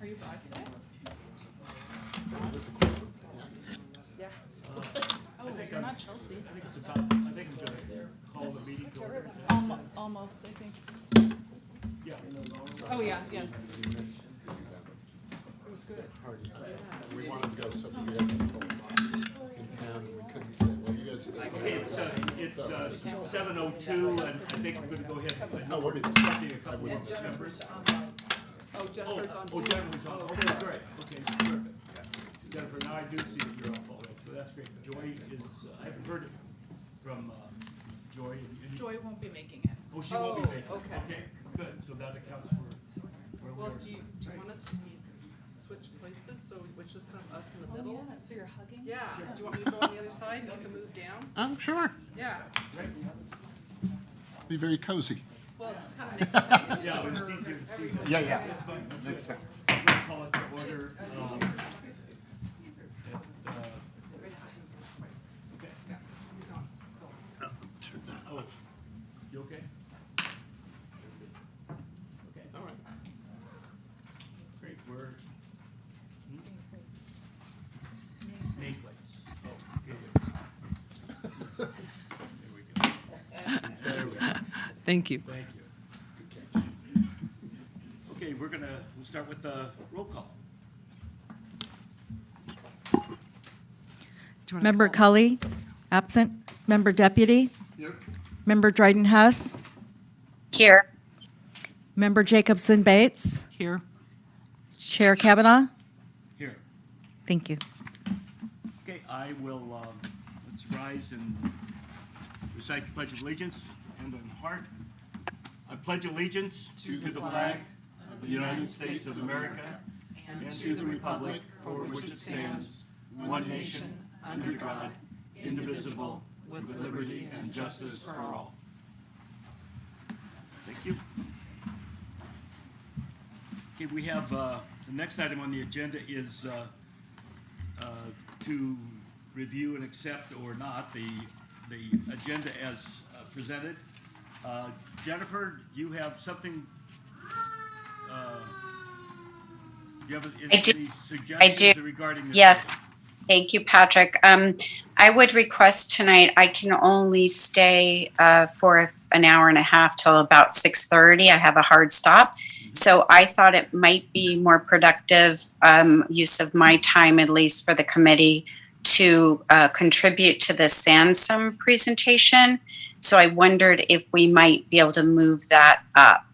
Are you broad today? Yeah. Oh, you're not Chelsea. I think I'm gonna call the meeting to order. Almost, I think. Yeah. Oh, yeah, yes. It was good. We wanted to go so we had people in town and we couldn't say, well, you guys stay. Okay, it's 7:02, and I think we're gonna go ahead. No, what do you Accepting a couple of members. Oh, Jennifer's on Oh, Zoom. Jennifer's on, okay, great, okay, perfect. Jennifer, now I do see that you're up already, so that's great. Joy is, I haven't heard it from Joy. Joy won't be making it. Oh, she won't be Oh, making it. okay. Okay, good, so that accounts for where Well, we're. do you want us to switch places, so it's just kind of us in the Oh, middle? yeah, so you're hugging? Yeah, do you want me to go on the other side and you can move down? Sure. Yeah, Be very cozy. well, it just kind of makes sense. Yeah, but it's easier to see. Yeah. Makes sense. We're gonna call it to order. Okay. Turn that off. You okay? Okay, All right. great, we're. Nameplates. Oh, okay. There we go. Thank you. Thank you. Good catch. Okay, we'll start with the roll call. Member Cully, absent. Member Deputy. Here. Member Dryden Huss. Here. Member Jacobson Bates. Here. Chair Kavanaugh. Here. Thank you. Okay, I will, let's rise and recite the Pledge of Allegiance, hand on heart. I pledge allegiance to the flag of the United States of America and to the republic for which it stands, one nation, under God, indivisible, with liberty and justice for all. Thank you. Okay, we have, the next item on the agenda is to review and accept or not the agenda as presented. Jennifer, you have something, do you have I do. any suggestions regarding this? Yes. Thank you, Patrick. I would request tonight, I can only stay for an hour and a half till about 6:30. I have a hard stop. So I thought it might be more productive use of my time, at least for the committee, to contribute to the Sansom presentation. So I wondered if we might be able to move that up.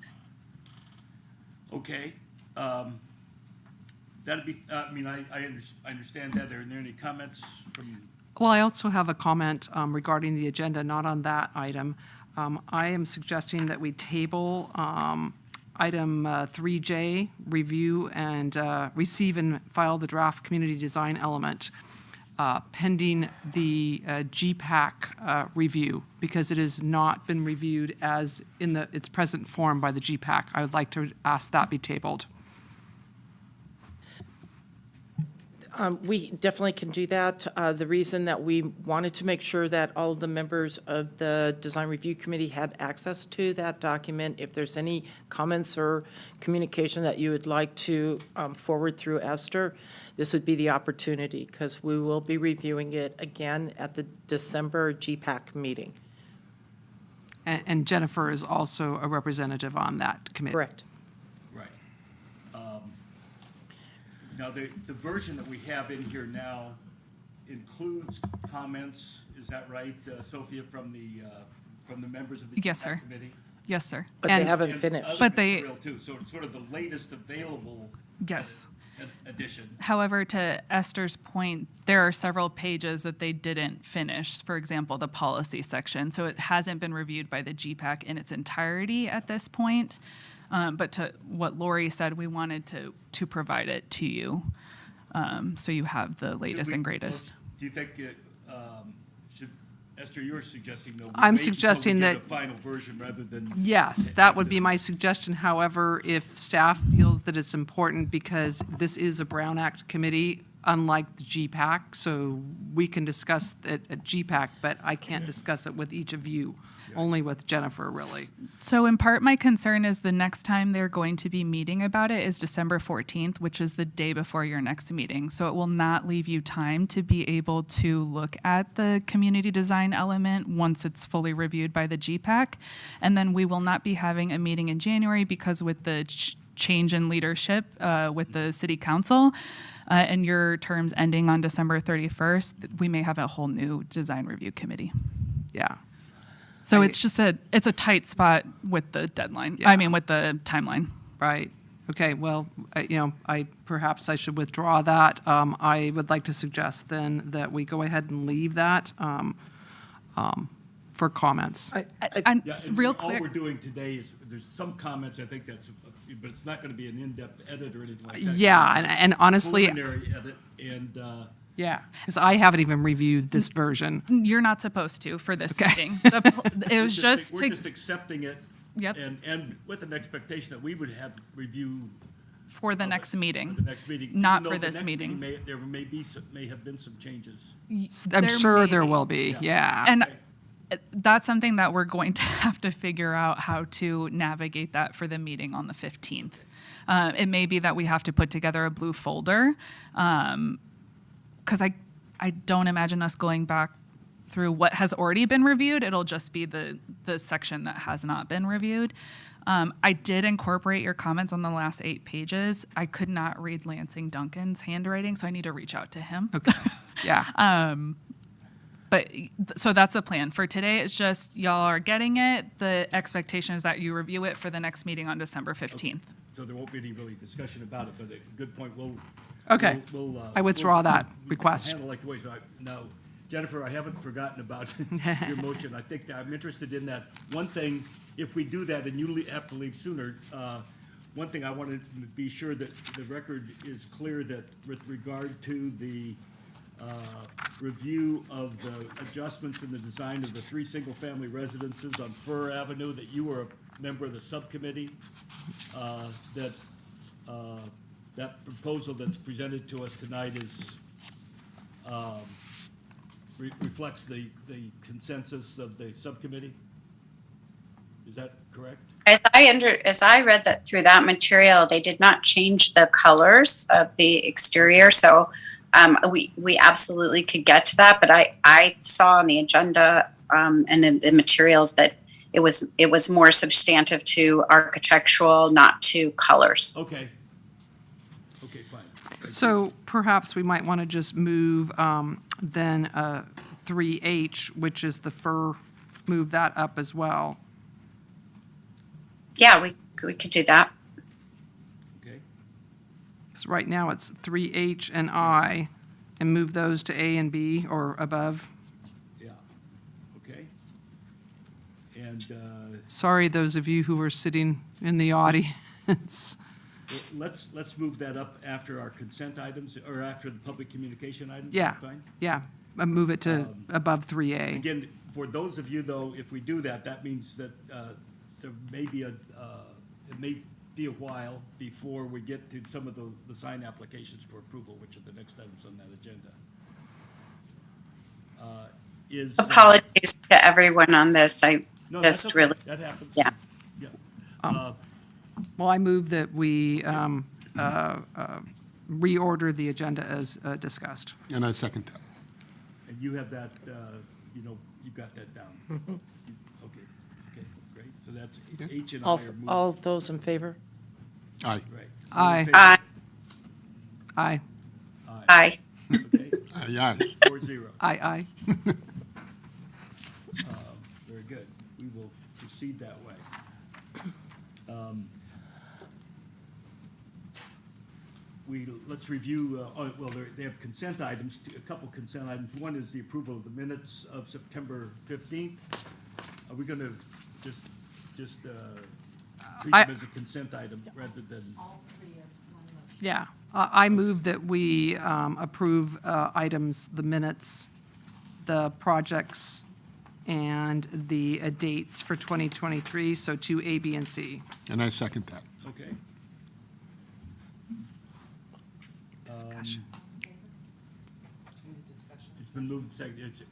Okay. That'd be, I mean, I understand that. Are there any comments from? Well, I also have a comment regarding the agenda, not on that item. I am suggesting that we table item 3J, review and receive and file the draft community design element pending the GPAC review, because it has not been reviewed as in its present form by the GPAC. I would like to ask that be tabled. We definitely can do that. The reason that we wanted to make sure that all of the members of the Design Review Committee had access to that document, if there's any comments or communication that you would like to forward through Esther, this would be the opportunity, because we will be reviewing it again at the December GPAC meeting. And Jennifer is also a representative on that committee. Correct. Right. Now, the version that we have in here now includes comments, is that right, Sophia, from the members of the Yes, sir. committee? Yes, sir. But they And- haven't And finished. other But they- material, too, so it's sort of the latest available Yes. addition. However, to Esther's point, there are several pages that they didn't finish. For example, the policy section. So it hasn't been reviewed by the GPAC in its entirety at this point. But to what Lori said, we wanted to provide it to you. So you have the latest and greatest. Do you think, should, Esther, you're suggesting though? we I'm wait until we suggesting get that- the final version rather than. Yes, that would be my suggestion. However, if staff feels that it's important, because this is a Brown Act committee, unlike the GPAC, so we can discuss it at GPAC, but I can't discuss it with each of you. only with Jennifer, really. So in part, my concern is the next time they're going to be meeting about it is December 14th, which is the day before your next meeting. So it will not leave you time to be able to look at the community design element once it's fully reviewed by the GPAC. And then we will not be having a meeting in January because with the change in leadership with the city council and your terms ending on December 31st, we may have a whole new design review committee. Yeah. So it's just it's a tight spot with the deadline. Yeah. I mean, with the timeline. Right. Okay, well, perhaps I should withdraw that. I would like to suggest then that we go ahead and leave that for comments. And Yeah, real all quick, we're doing today is, there's some comments, I think that's, but it's not gonna be an in-depth edit or anything like that. Yeah, and honestly, Preliminary edit, and, yeah, because I haven't even reviewed this version. you're not supposed to for this Okay. meeting. It was just we're to, just accepting it. Yep. And with an expectation that we would have review for the next for meeting. the next meeting. Not even though for the this next meeting. There may have been some changes. I'm There sure may there be. will be, yeah. And that's something that we're going to have to figure out how to navigate that for the meeting on the 15th. It may be that we have to put together a blue folder, because I don't imagine us going back through what has already been reviewed. It'll just be the section that has not been reviewed. I did incorporate your comments on the last 8 pages. I could not read Lansing Duncan's handwriting, so I need to reach out to him. Okay, yeah. But so that's the plan for today. It's just y'all are getting it. The expectation is that you review it for the next meeting on December 15th. So there won't be any really discussion about it, but a good point. Okay. I withdraw that request. Handle like the way, so now, Jennifer, I haven't forgotten about your motion. I think I'm interested in that. One thing, if we do that and you have to leave sooner, one thing I wanted to be sure that the record is clear that with regard to the review of the adjustments in the design of the 3 single-family residences on Fur Avenue, that you were a member of the subcommittee, that proposal that's presented to us tonight is, reflects the consensus of the subcommittee? Is that correct? As I read that through that material, they did not change the colors of the exterior, so we absolutely could get to that, but I saw on the agenda and in the materials that it was more substantive to architectural, not to colors. Okay. Okay, fine. So perhaps we might want to just move then 3H, which is the fur, move that up as well. Yeah, we could do that. Okay. So right now it's 3H and I, and move those to A and B or above. Yeah. Okay. And Sorry, those of you who are sitting in the audience. let's move that up after our consent items, or after the public communication items. Yeah, Fine? yeah, move it to above 3A. Again, for those of you, though, if we do that, that means that there may be it may be a while before we get to some of the sign applications for approval, which are the next items on that agenda. Apologies to everyone on this. No, that's just okay. really, That happens. yeah. Yeah. Well, I move that we reorder the agenda as discussed. And I second that. And you have that, you've got that down. Okay, great. So that's H and I are moved. All those in favor? Aye. Right. Aye. All in favor? Aye. Aye, Aye. Okay, Aye, 4-0. aye. Very good. We will proceed that way. Let's review, they have consent items, a couple consent items. One is the approval of the minutes of September 15th. Are we going to just treat I- them as a consent item rather than? Yeah, I move that we approve items, the minutes, the projects, and the dates for 2023, so 2A, B, and C. and I second that. Okay. Discussion. It's been moved and seconded.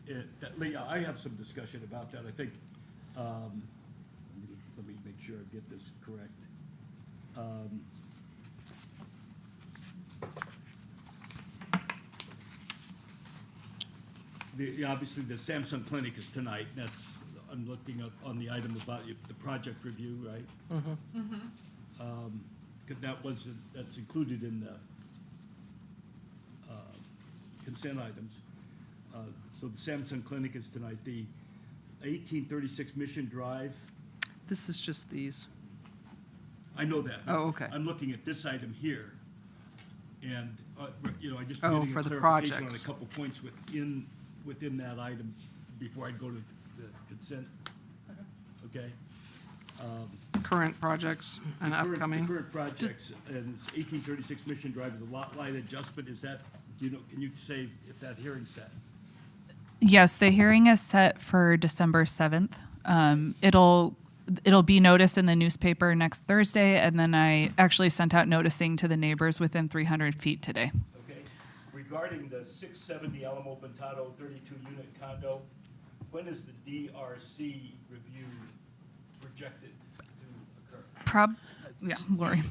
Leah, I have some discussion about that. I think Let me make sure I get this correct. Obviously, the Samsung Clinic is tonight, that's, I'm looking up on the item about the project review, right? Because that's included in the consent items. So the Samsung Clinic is tonight. The 1836 Mission Drive, This is just these. I know that. Oh, okay. I'm looking at this item here, and, I just Oh, getting a for the clarification on a projects. couple points within that item before I go to the consent. Okay? Current projects and The current- upcoming. The current projects, and it's 1836 Mission Drive is a lot line adjustment, is that, can you say if that hearing's set? Yes, the hearing is set for December 7th. It'll be noticed in the newspaper next Thursday, and then I actually sent out noticing to the neighbors within 300 feet today. Okay, regarding the 670 Alamo Pintado 32-unit condo, when is the DRC review projected to occur? Yeah, Lori.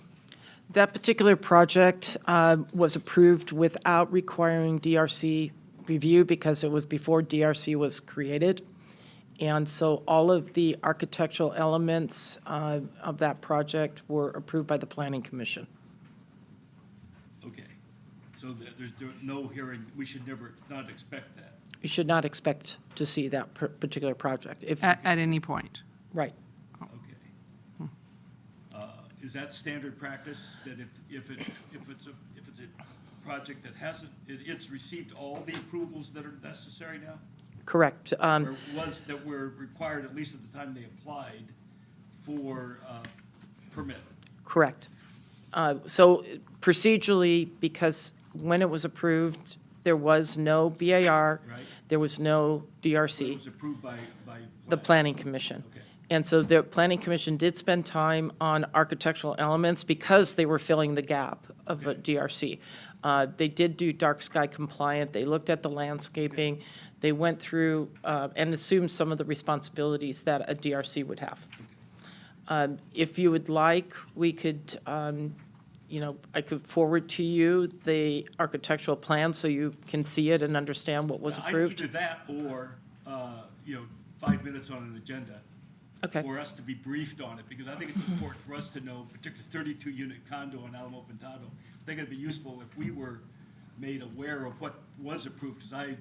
That particular project was approved without requiring DRC review because it was before DRC was created. And so all of the architectural elements of that project were approved by the Planning Commission. Okay, so there's no hearing, we should never, not expect that. You should not expect to see that particular project. If, At any point. right. Okay. Is that standard practice, that if it's a project that hasn't, it's received all the approvals that are necessary now? Correct. Or that were required, at least at the time they applied for permit? Correct. So procedurally, because when it was approved, there was no BAR, Right. there was no It DRC, was approved by the Planning Commission. Okay. And so the Planning Commission did spend time on architectural elements because they were filling the gap of a Okay. DRC. They did do dark sky compliant, they looked at the landscaping, they went through and assumed some of the responsibilities that a DRC would have. If you would like, we could, I could forward to you the architectural plan so you can see it and understand what was approved. Either that or, 5 minutes on an agenda. Okay. For us to be briefed on it, because I think it's important for us to know, particularly 32-unit condo in Alamo Pintado. I think it'd be useful if we were made aware of what was approved, because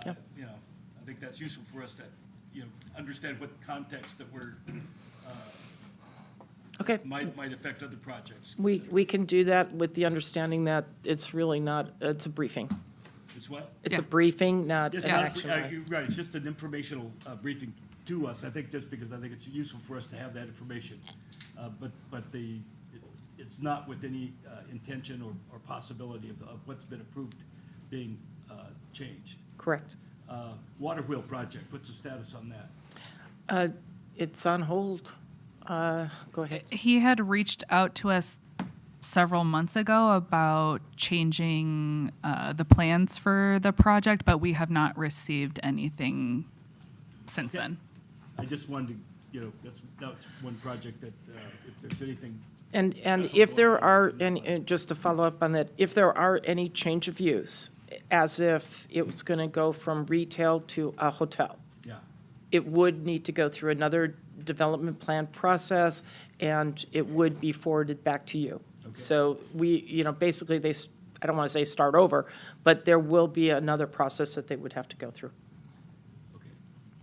Yep. I think that's useful for us to, understand what context that we're, Okay, might affect other projects. we can do that with the understanding that it's really not, it's a briefing. It's what? It's a Yeah. briefing, not Yes, an yes, action item. you're right, it's just an informational briefing to us, I think, just because I think it's useful for us to have that information. But it's not with any intention or possibility of what's been approved being changed. Correct. Water wheel project, what's the status on that? It's on hold. Go ahead. He had reached out to us several months ago about changing the plans for the project, but we have not received anything since then. I just wanted to, that's one project that, if there's anything, And if there are, and just to follow up on that, if there are any change of use, as if it was going to go from retail to a hotel, yeah. it would need to go through another development plan process, and it would be forwarded back to you. Okay. So we, basically, I don't want to say start over, but there will be another process that they would have to go through. Okay.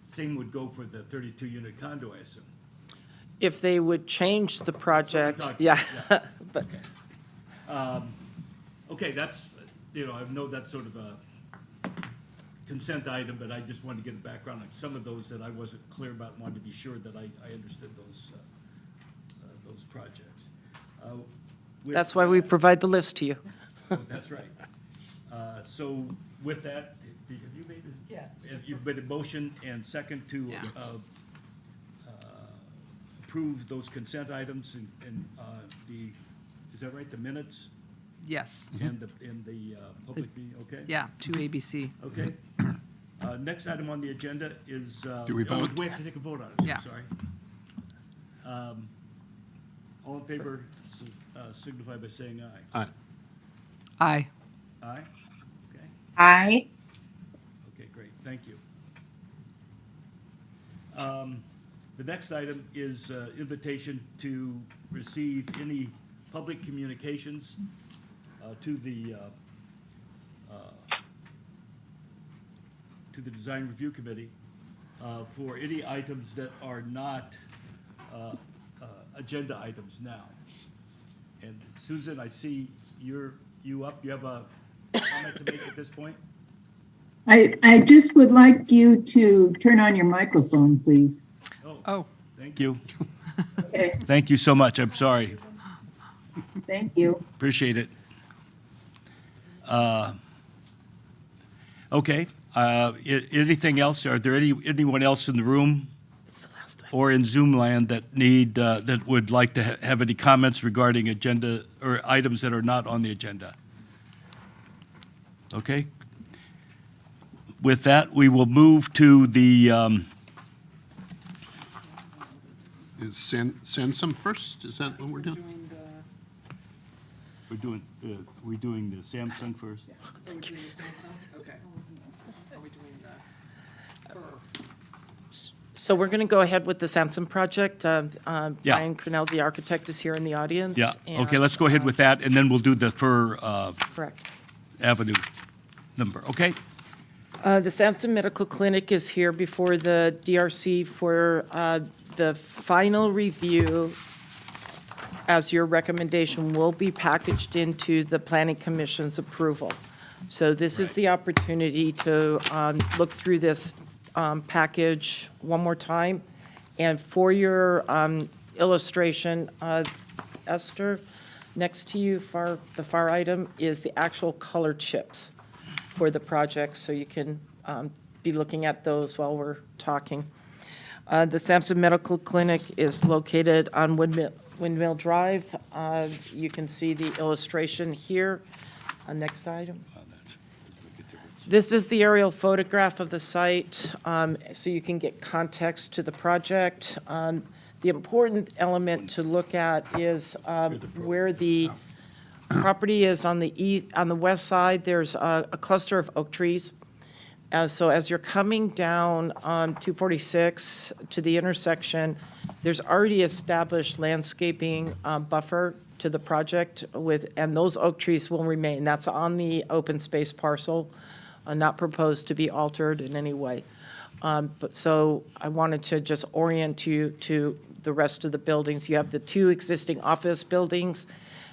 Same would go for the 32-unit condo, I assume. If they would change the project, talking- yeah. yeah. But Okay, that's, I know that's sort of a consent item, but I just wanted to get a background on some of those that I wasn't clear about, and wanted to be sure that I understood those projects. With that's why we that- provide the list to you. Oh, that's right. So with that, have you made a? Yes. You've made a motion and second to Yes. approve those consent items and is that right, the minutes Yes. and the public meeting, okay? Yeah, to ABC. Okay. Next item on the agenda is. Do we oh, vote? We have to take a vote on it, Yeah. I'm sorry. All in favor signify by saying aye. Aye. Aye. Aye? Okay, Aye. okay, great, thank you. The next item is invitation to receive any public communications to the Design Review Committee for any items that are not agenda items now. And Susan, I see you up. You have a comment to make at this point? I just would like you to turn on your microphone, please. Oh, Thank you. Okay, Thank you so much. I'm sorry. thank you. Appreciate it. Okay. Anything else? Are there anyone else in the room or in Zoom land that that would like to have any comments regarding agenda or items that are not on the agenda? Okay. With that, we will move to the, Is Sansum first? Is that what we're doing? we're doing the Samsung first. Are we doing the Samsung? Okay. Are we doing the? So we're going to go ahead with the Sampson project. Brian Cornell, the architect, is here in the audience. Yeah, okay, and, let's go ahead with that, and then we'll do the Fir Correct. Avenue number, okay? The Sampson Medical Clinic is here before the DRC for the final review, as your recommendation will be packaged into the Planning Commission's approval. So this is the opportunity to look through this package one more time. And for your illustration, Esther, next to you, the far item, is the actual color chips for the project, so you can be looking at those while we're talking. The Sampson Medical Clinic is located on Windmill Drive. You can see the illustration here. Next item. This is the aerial photograph of the site, so you can get context to the project. The important element to look at is where the property is on the west side. There's a cluster of oak trees. So as you're coming down on 246 to the intersection, there's already established landscaping buffer to the project and those oak trees will remain. That's on the open space parcel, not proposed to be altered in any way. So I wanted to just orient you to the rest of the buildings. You have the two existing office buildings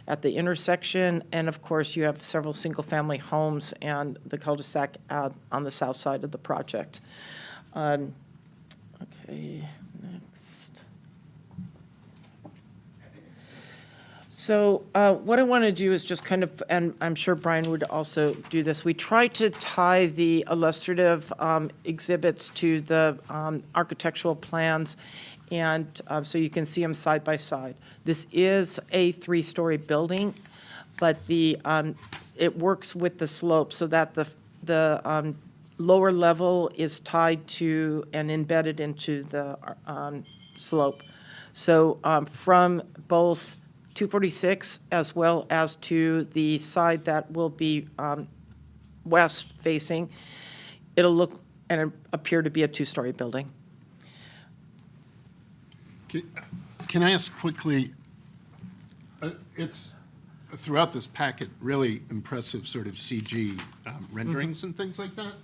at the intersection, and of course, you have several single-family homes and the cul-de-sac on the south side of the project. Okay, next. So what I want to do is just kind of, and I'm sure Brian would also do this, we try to tie the illustrative exhibits to the architectural plans, and so you can see them side by side. This is a 3-story building, but it works with the slope so that the lower level is tied to and embedded into the slope. So from both 246 as well as to the side that will be west facing, it'll look and appear to be a 2-story building. Can I ask quickly, it's throughout this packet, really impressive sort of CG renderings and things like that.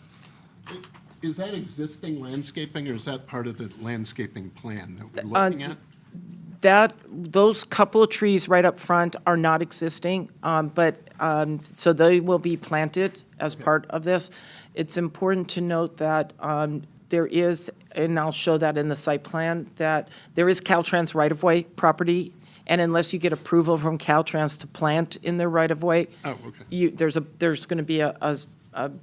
Is that existing landscaping or is that part of the landscaping plan that we're looking at? Those couple of trees right up front are not existing, but, so they will be planted as part of this. It's important to note that there is, and I'll show that in the site plan, that there is Caltrans right-of-way property, and unless you get approval from Caltrans to plant in their right-of-way, Oh, okay. there's going to be a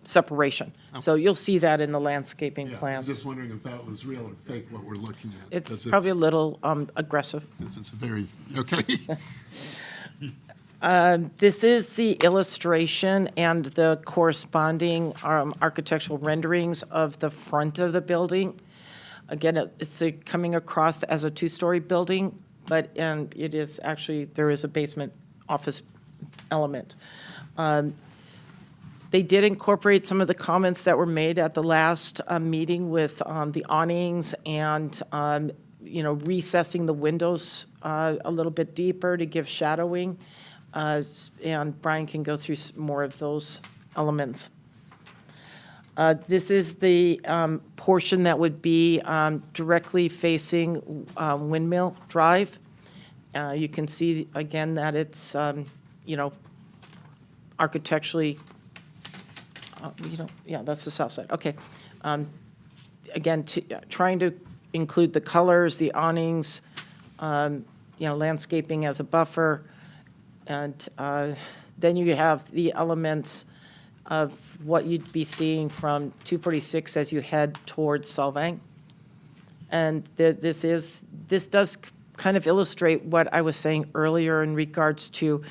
separation. So you'll see that in the landscaping Yeah, I was plans. just wondering if that was real or fake, what we're looking at. It's 'cause probably a little aggressive. It's very, okay. This is the illustration and the corresponding architectural renderings of the front of the building. Again, it's coming across as a two-story building, but it is actually, there is a basement office element. They did incorporate some of the comments that were made at the last meeting with the awnings and, recessing the windows a little bit deeper to give shadowing. And Brian can go through more of those elements. This is the portion that would be directly facing Windmill Drive. You can see, again, that it's, architecturally, yeah, that's the south side. Okay. Again, trying to include the colors, the awnings, landscaping as a buffer. And then you have the elements of what you'd be seeing from 246 as you head towards Solvang. And this does kind of illustrate what I was saying earlier in regards to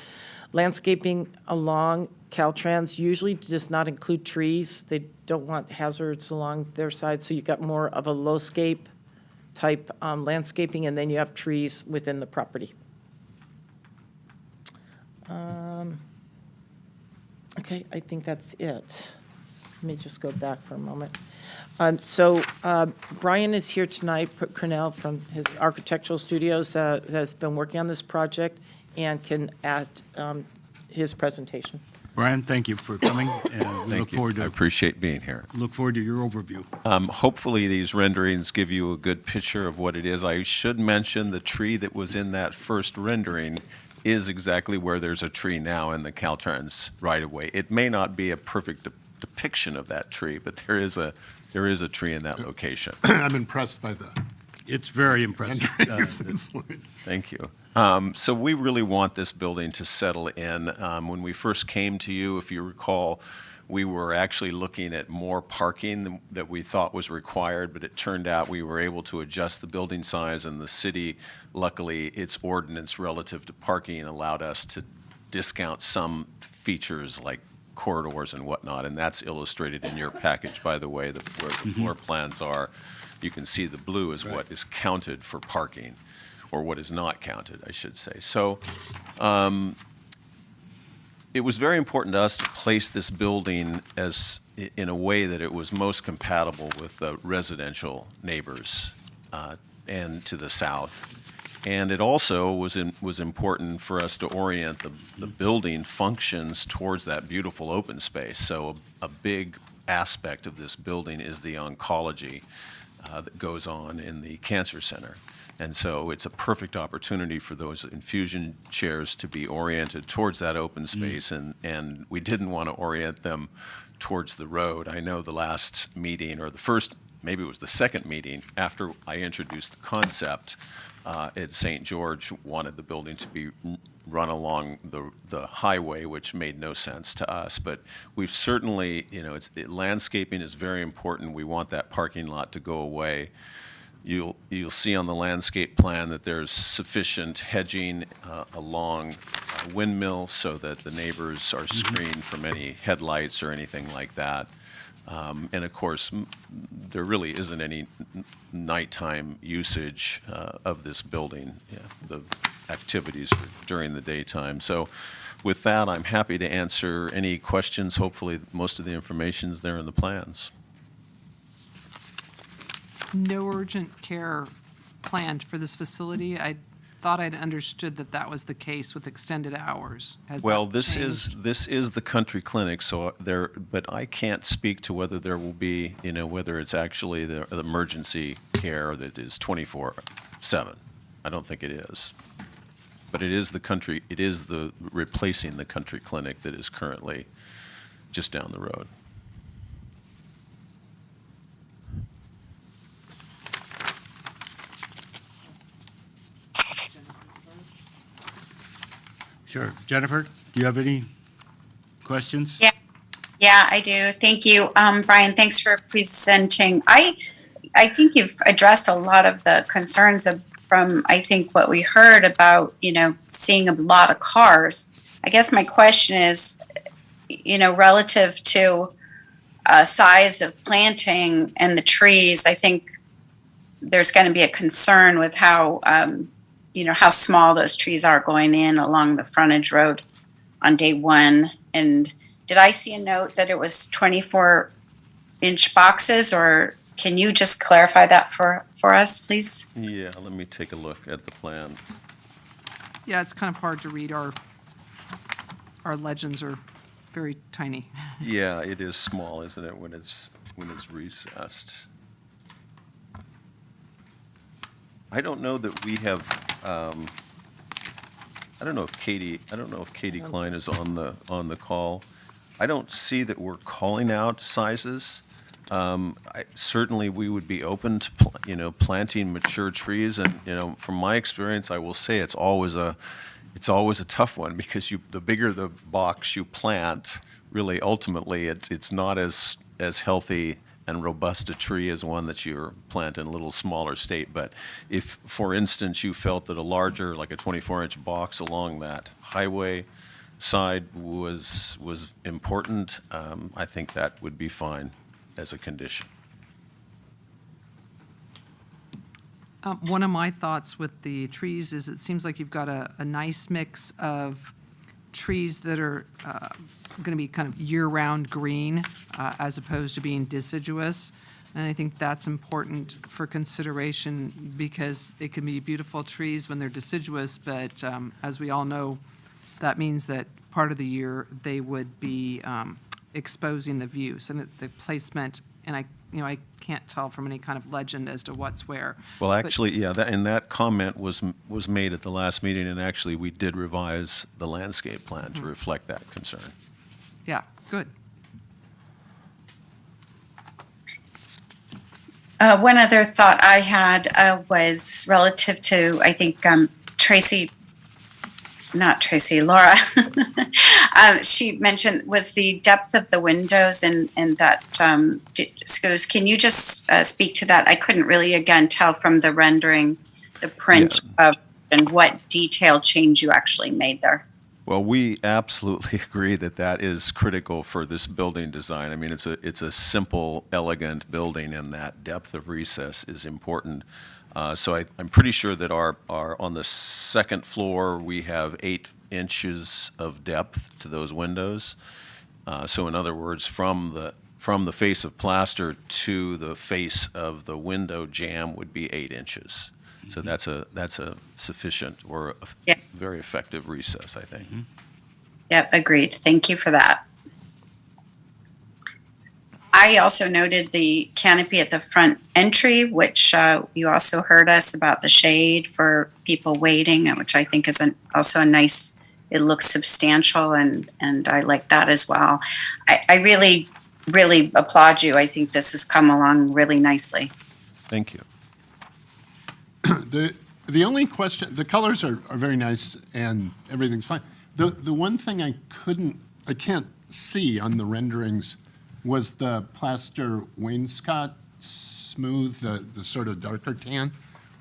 landscaping along Caltrans usually does not include trees. They don't want hazards along their side, so you've got more of a low-scape type landscaping, and then you have trees within the property. Okay, I think that's it. Let me just go back for a moment. So Brian is here tonight, Cornell from his architectural studios that has been working on this project and can add his presentation. Brian, thank you for coming, and we Thank you. I appreciate being here. look forward to your overview. Hopefully, these renderings give you a good picture of what it is. I should mention the tree that was in that first rendering is exactly where there's a tree now in the Caltrans right-of-way. It may not be a perfect depiction of that tree, but there is a tree in that location. I'm impressed by the It's very impressive. renderings. Thank you. So we really want this building to settle in. When we first came to you, if you recall, we were actually looking at more parking that we thought was required, but it turned out we were able to adjust the building size, and the city, luckily, its ordinance relative to parking allowed us to discount some features like corridors and whatnot, and that's illustrated in your package, by the way, where the floor plans are. You can see the blue is what is counted for parking, or what is not counted, I should say. So it was very important to us to place this building in a way that it was most compatible with the residential neighbors and to the south. And it also was important for us to orient the building functions towards that beautiful open space. So a big aspect of this building is the oncology that goes on in the cancer center. And so it's a perfect opportunity for those infusion chairs to be oriented towards that open space, and we didn't want to orient them towards the road. I know the last meeting, or the first, maybe it was the second meeting, after I introduced the concept at St. George, wanted the building to be run along the highway, which made no sense to us. But we've certainly, landscaping is very important. We want that parking lot to go away. You'll see on the landscape plan that there's sufficient hedging along Windmill so that the neighbors are screened from any headlights or anything like that. And of course, there really isn't any nighttime usage of this building, the activities during the daytime. So with that, I'm happy to answer any questions. Hopefully, most of the information's there in the plans. No urgent care planned for this facility. I thought I'd understood that was the case with extended hours. Has Well, that this changed? is the country clinic, so but I can't speak to whether there will be, whether it's actually the emergency care that is 24/7. I don't think it is. But it is the replacing the country clinic that is currently just down the road. Sure. Jennifer, do you have any questions? Yeah. Yeah, I do. Thank you. Brian, thanks for presenting. I think you've addressed a lot of the concerns from, I think, what we heard about, seeing a lot of cars. I guess my question is, relative to size of planting and the trees, I think there's going to be a concern with how, how small those trees are going in along the frontage road on day one. And did I see a note that it was 24-inch boxes, or can you just clarify that for us, please? Yeah, let me take a look at the plan. Yeah, it's kind of hard to read. Our legends are very tiny. Yeah, it is small, isn't it, when it's recessed? I don't know that we have, I don't know if Katie Klein is on the call. I don't see that we're calling out sizes. Certainly, we would be open to, planting mature trees, and, from my experience, I will say it's always a tough one, because the bigger the box you plant, really, ultimately, it's not as healthy and robust a tree as one that you're planting in a little smaller state. But if, for instance, you felt that a larger, like a 24-inch box along that highway side was important, I think that would be fine as a condition. One of my thoughts with the trees is it seems like you've got a nice mix of trees that are going to be kind of year-round green as opposed to being deciduous. And I think that's important for consideration, because it can be beautiful trees when they're deciduous, but as we all know, that means that part of the year they would be exposing the view. So that the placement, and I can't tell from any kind of legend as to what's where. Well, But- actually, yeah, that comment was made at the last meeting, and actually, we did revise the landscape plan to reflect that concern. Yeah, good. One other thought I had was relative to, I think, Laura, she mentioned was the depth of the windows and that, Scoos, can you just speak to that? I couldn't really, again, tell from the rendering, the print of, and what detail change you actually made there. Well, we absolutely agree that is critical for this building design. I mean, it's a simple, elegant building, and that depth of recess is important. So I'm pretty sure that our on the second floor, we have 8 inches of depth to those windows. So in other words, from the face of plaster to the face of the window jamb would be 8 inches. So that's a sufficient or a very effective recess, I think. Yep, agreed. Thank you for that. I also noted the canopy at the front entry, which you also heard us about the shade for people waiting, which I think is also a nice, it looks substantial, and I like that as well. I really, really applaud you. I think this has come along really nicely. Thank you. The only question, the colors are very nice and everything's fine. The one thing I can't see on the renderings was the plaster wainscot smooth, the sort of darker tan.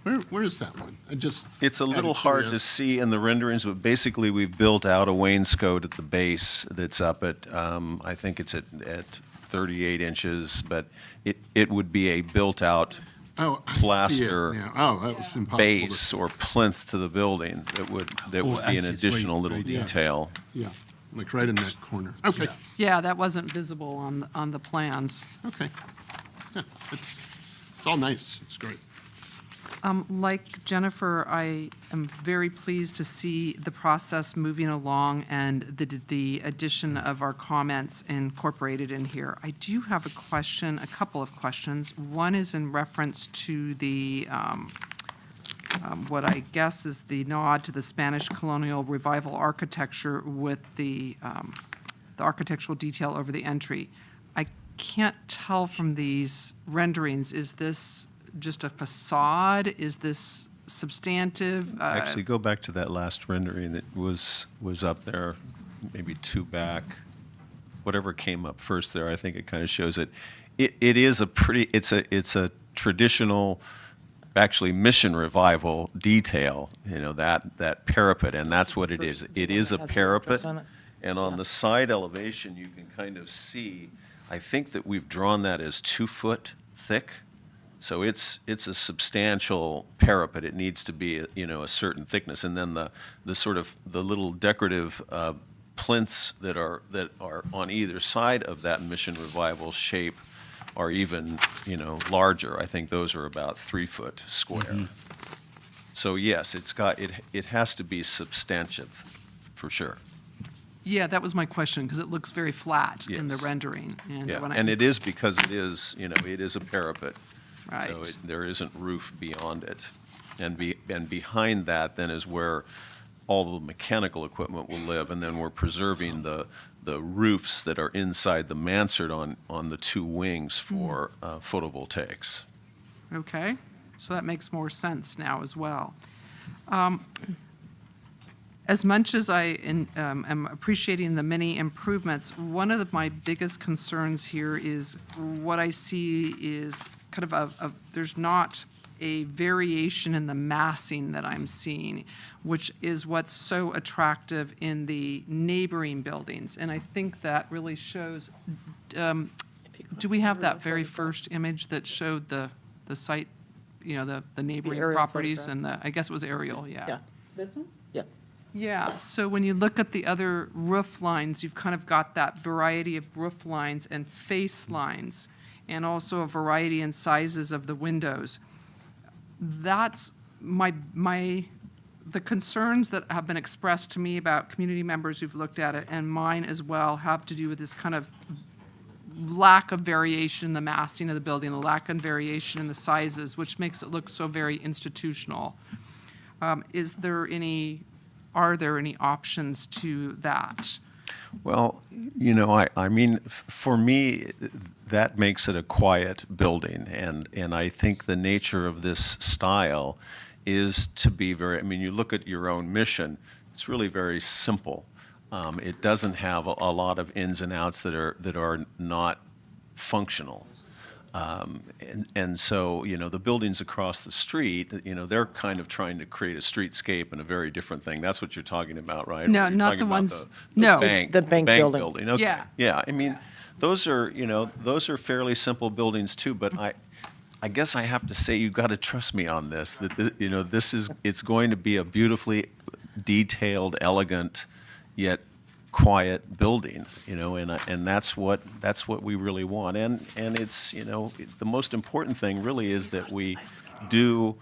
Where is that one? It's a little hard to see in the renderings, but basically we've built out a wainscot at the base that's up at, I think it's at 38 inches, but it would be a built-out Oh, I see it plaster now. Oh, that was impossible. base or plinth to the building that would be an actually, it's additional right- little right there. detail. Yeah, like right in that corner. Okay, Yeah, that wasn't visible on the plans. okay. Yeah, it's all nice. It's great. Like Jennifer, I am very pleased to see the process moving along and the addition of our comments incorporated in here. I do have a couple of questions. One is in reference to the, what I guess is the nod to the Spanish colonial revival architecture with the architectural detail over the entry. I can't tell from these renderings, is this just a facade? Is this substantive? Actually, go back to that last rendering that was up there, maybe 2 back. Whatever came up first there, I think it kind of shows it. It is it's a traditional actually Mission Revival detail, that parapet, and that's what it is. It is a Has the parapet, address on it. and on the side elevation, you can kind of see, I think that we've drawn that as 2 foot thick. So it's a substantial parapet. It needs to be, a certain thickness. And then the sort of the little decorative plinths that are on either side of that Mission Revival shape are even, larger. I think those are about 3 foot square. So yes, it has to be substantive, for sure. Yeah, that was my question, because it looks very flat in the Yes. rendering. Yeah, when I- and it is because it is, it is a parapet. So Right. there isn't roof beyond it. And behind that then is where all the mechanical equipment will live, and then we're preserving the roofs that are inside the mansard on the 2 wings for photovoltaics. Okay, so that makes more sense now as well. As much as I am appreciating the many improvements, one of my biggest concerns here is what I see is kind of there's not a variation in the massing that I'm seeing, which is what's so attractive in the neighboring buildings. And I think that really shows, do we have that very first image that showed the site, the neighboring aerial properties photograph. and I guess it was aerial, Yeah. This one? Yeah. Yeah, so when you look at the other roof lines, you've kind of got that variety of roof lines and face lines, and also a variety in sizes of the windows. That's the concerns that have been expressed to me about community members who've looked at it, and mine as well, have to do with this kind of lack of variation in the massing of the building, the lack of variation in the sizes, which makes it look so very institutional. Are there any options to that? Well, I mean, for me, that makes it a quiet building, and I think the nature of this style is to be you look at your own Mission, it's really very simple. It doesn't have a lot of ins and outs that are not functional. And so, the buildings across the street, they're kind of trying to create a streetscape and a very different thing. That's what you're talking about, right? No, You're not talking the about ones- the no. bank, The bank building. Okay. Yeah. Yeah, I mean, those are fairly simple buildings too, but I guess I have to say, you've got to trust me on this, that, it's going to be a beautifully detailed, elegant, yet quiet building, and that's what we really want. And it's, the most important thing really is that we do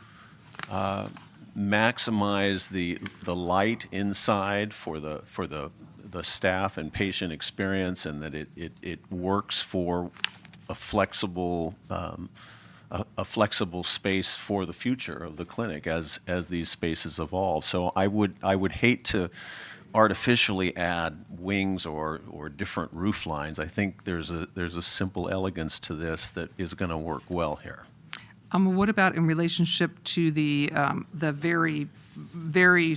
maximize the light inside for the staff and patient experience, and that it works for a flexible space for the future of the clinic as these spaces evolve. So I would hate to artificially add wings or different roof lines. I think there's a simple elegance to this that is going to work well here. What about in relationship to the very, very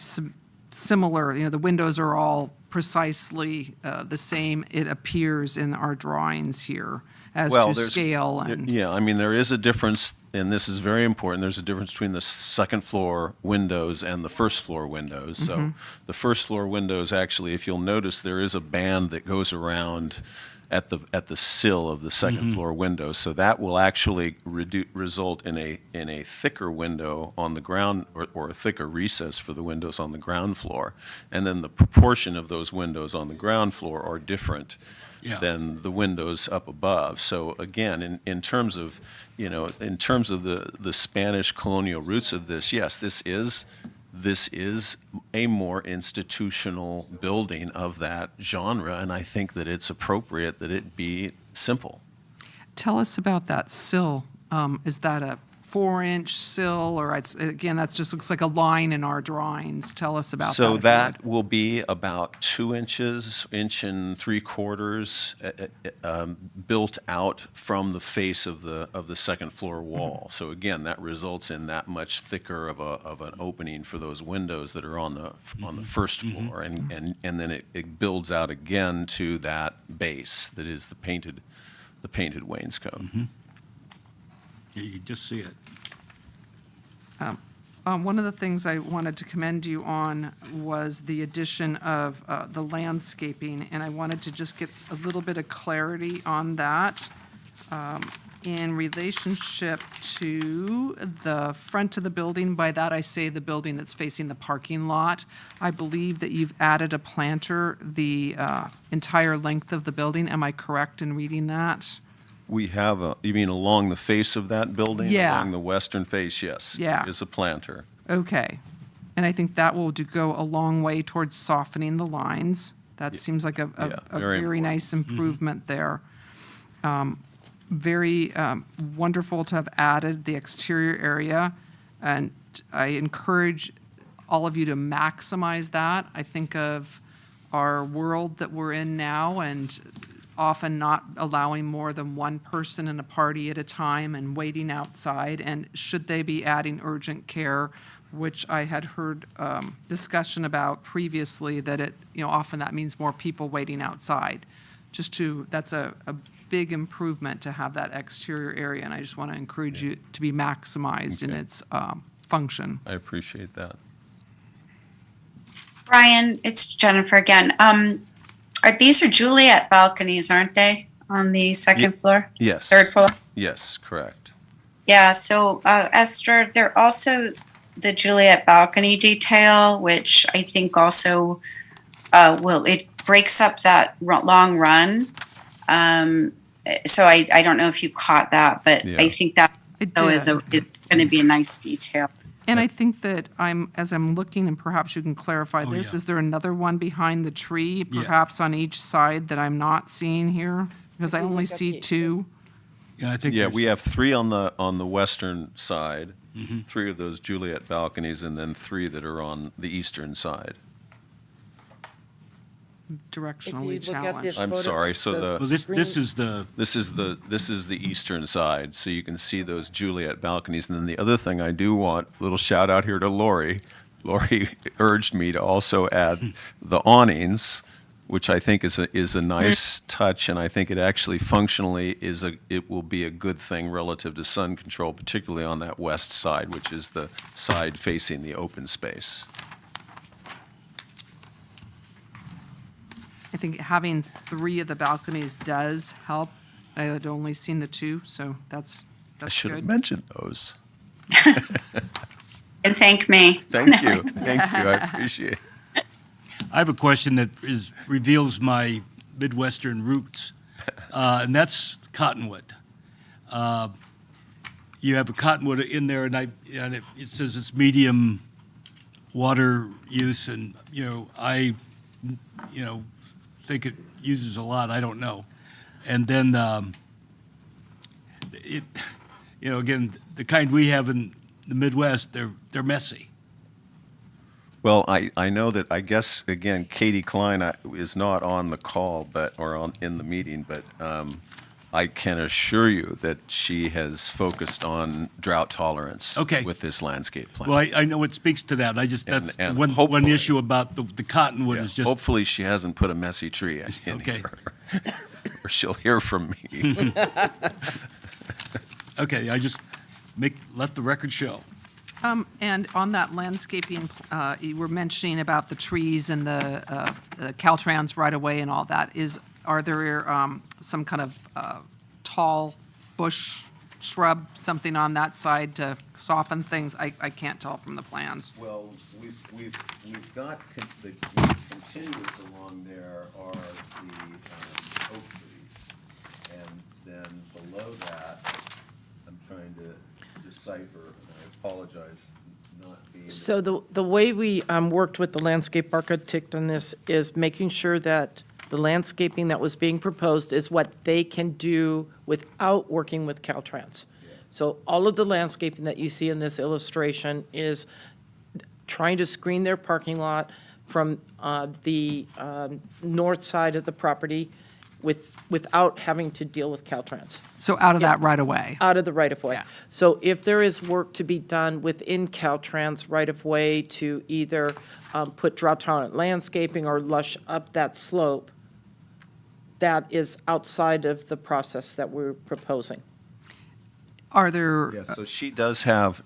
similar, the windows are all precisely the same, it appears in our drawings here, as to scale and. Yeah, I mean, there is a difference, and this is very important. There's a difference between the second floor windows and the first floor windows. So the first floor windows, actually, if you'll notice, there is a band that goes around at the sill of the second floor window. So that will actually result in a thicker window on the ground, or a thicker recess for the windows on the ground floor. And then the proportion of those windows on the ground floor are different than the windows up above. So again, in terms of the Spanish colonial roots of this, yes, this is a more institutional building of that genre, and I think that it's appropriate that it be simple. Tell us about that sill. Is that a 4-inch sill, or that just looks like a line in our drawings? Tell us about that. So if you that would. will be about 2 inches, 1.75 inches, built out from the face of the second floor wall. So again, that results in that much thicker of an opening for those windows that are on the first floor, and then it builds out again to that base that is the painted wainscot. Yeah, you can just see it. One of the things I wanted to commend you on was the addition of the landscaping, and I wanted to just get a little bit of clarity on that. In relationship to the front of the building, by that I say the building that's facing the parking lot, I believe that you've added a planter the entire length of the building. Am I correct in reading that? We have you mean along the face of that building? Yeah. Along the western face, yes. Yeah. There is a planter. Okay. And I think that will go a long way towards softening the lines. That seems like a very very important. nice improvement there. Very wonderful to have added the exterior area, and I encourage all of you to maximize that. I think of our world that we're in now, and often not allowing more than one person in a party at a time and waiting outside. And should they be adding urgent care, which I had heard discussion about previously, that it, often that means more people waiting outside. That's a big improvement to have that exterior area, and I just want to encourage you to be maximized in Okay. its function. I appreciate that. Brian, it's Jennifer again. These are Juliet balconies, aren't they, on the second floor? Yes. Third floor? Yes, correct. Yeah, so Esther, they're also the Juliet balcony detail, which I think also it breaks up that long run. So I don't know if you caught that, but Yeah. I think that I though is did. going to be a nice detail. And I think that as I'm looking, and perhaps you can clarify Oh, this, yeah. is there another one behind the tree, Yeah. perhaps on each side, that I'm not seeing here? Because I If you only look at see the- two. Yeah, I think. Yeah, there's- we have 3 on the western side, 3 of those Juliet balconies, and then 3 that are on the eastern side. Directionally look at challenged. this- I'm Photo- sorry, so the- Well, the, this is the, this is the eastern side, so you can see those Juliet balconies. And then the other thing I do want, a little shout out here to Lori. Lori urged me to also add the awnings, which I think is a nice touch, and I think it actually functionally it will be a good thing relative to sun control, particularly on that west side, which is the side facing the open space. I think having 3 of the balconies does help. I had only seen the 2, so that's I should have good. mentioned those. And thank me. Thank you, thank you, I appreciate it. I have a question that reveals my Midwestern roots, and that's cottonwood. You have a cottonwood in there, and it says it's medium water use, and, I think it uses a lot, I don't know. And then, again, the kind we have in the Midwest, they're messy. Well, I know that, I guess, again, Katie Klein is not on the call, in the meeting, but I can assure you that she has focused on drought tolerance Okay. with this landscape plan. Well, I know it speaks to that. That's And one hopefully- issue about the cottonwood Yeah, is just. hopefully she hasn't put a messy tree in Okay. here, or she'll hear from me. Okay, I just let the record show. And on that landscaping, you were mentioning about the trees and the Caltrans right-of-way and all that. Are there some kind of tall bush, shrub, something on that side to soften things? I can't tell from the plans. Well, we've got, the continuous along there are the oak trees. And then below that, I'm trying to decipher, and I apologize, not being. So the way we worked with the landscape architect on this is making sure that the landscaping that was being proposed is what they can do without working with Caltrans. So all of the landscaping that you see in this illustration is trying to screen their parking lot from the north side of the property without having to deal with Caltrans. So out of that right-of-way. Out of the right-of-way. Yeah. So if there is work to be done within Caltrans right-of-way to either put drought-tolerant landscaping or lush up that slope, that is outside of the process that we're proposing. Are there, Yeah, so she does have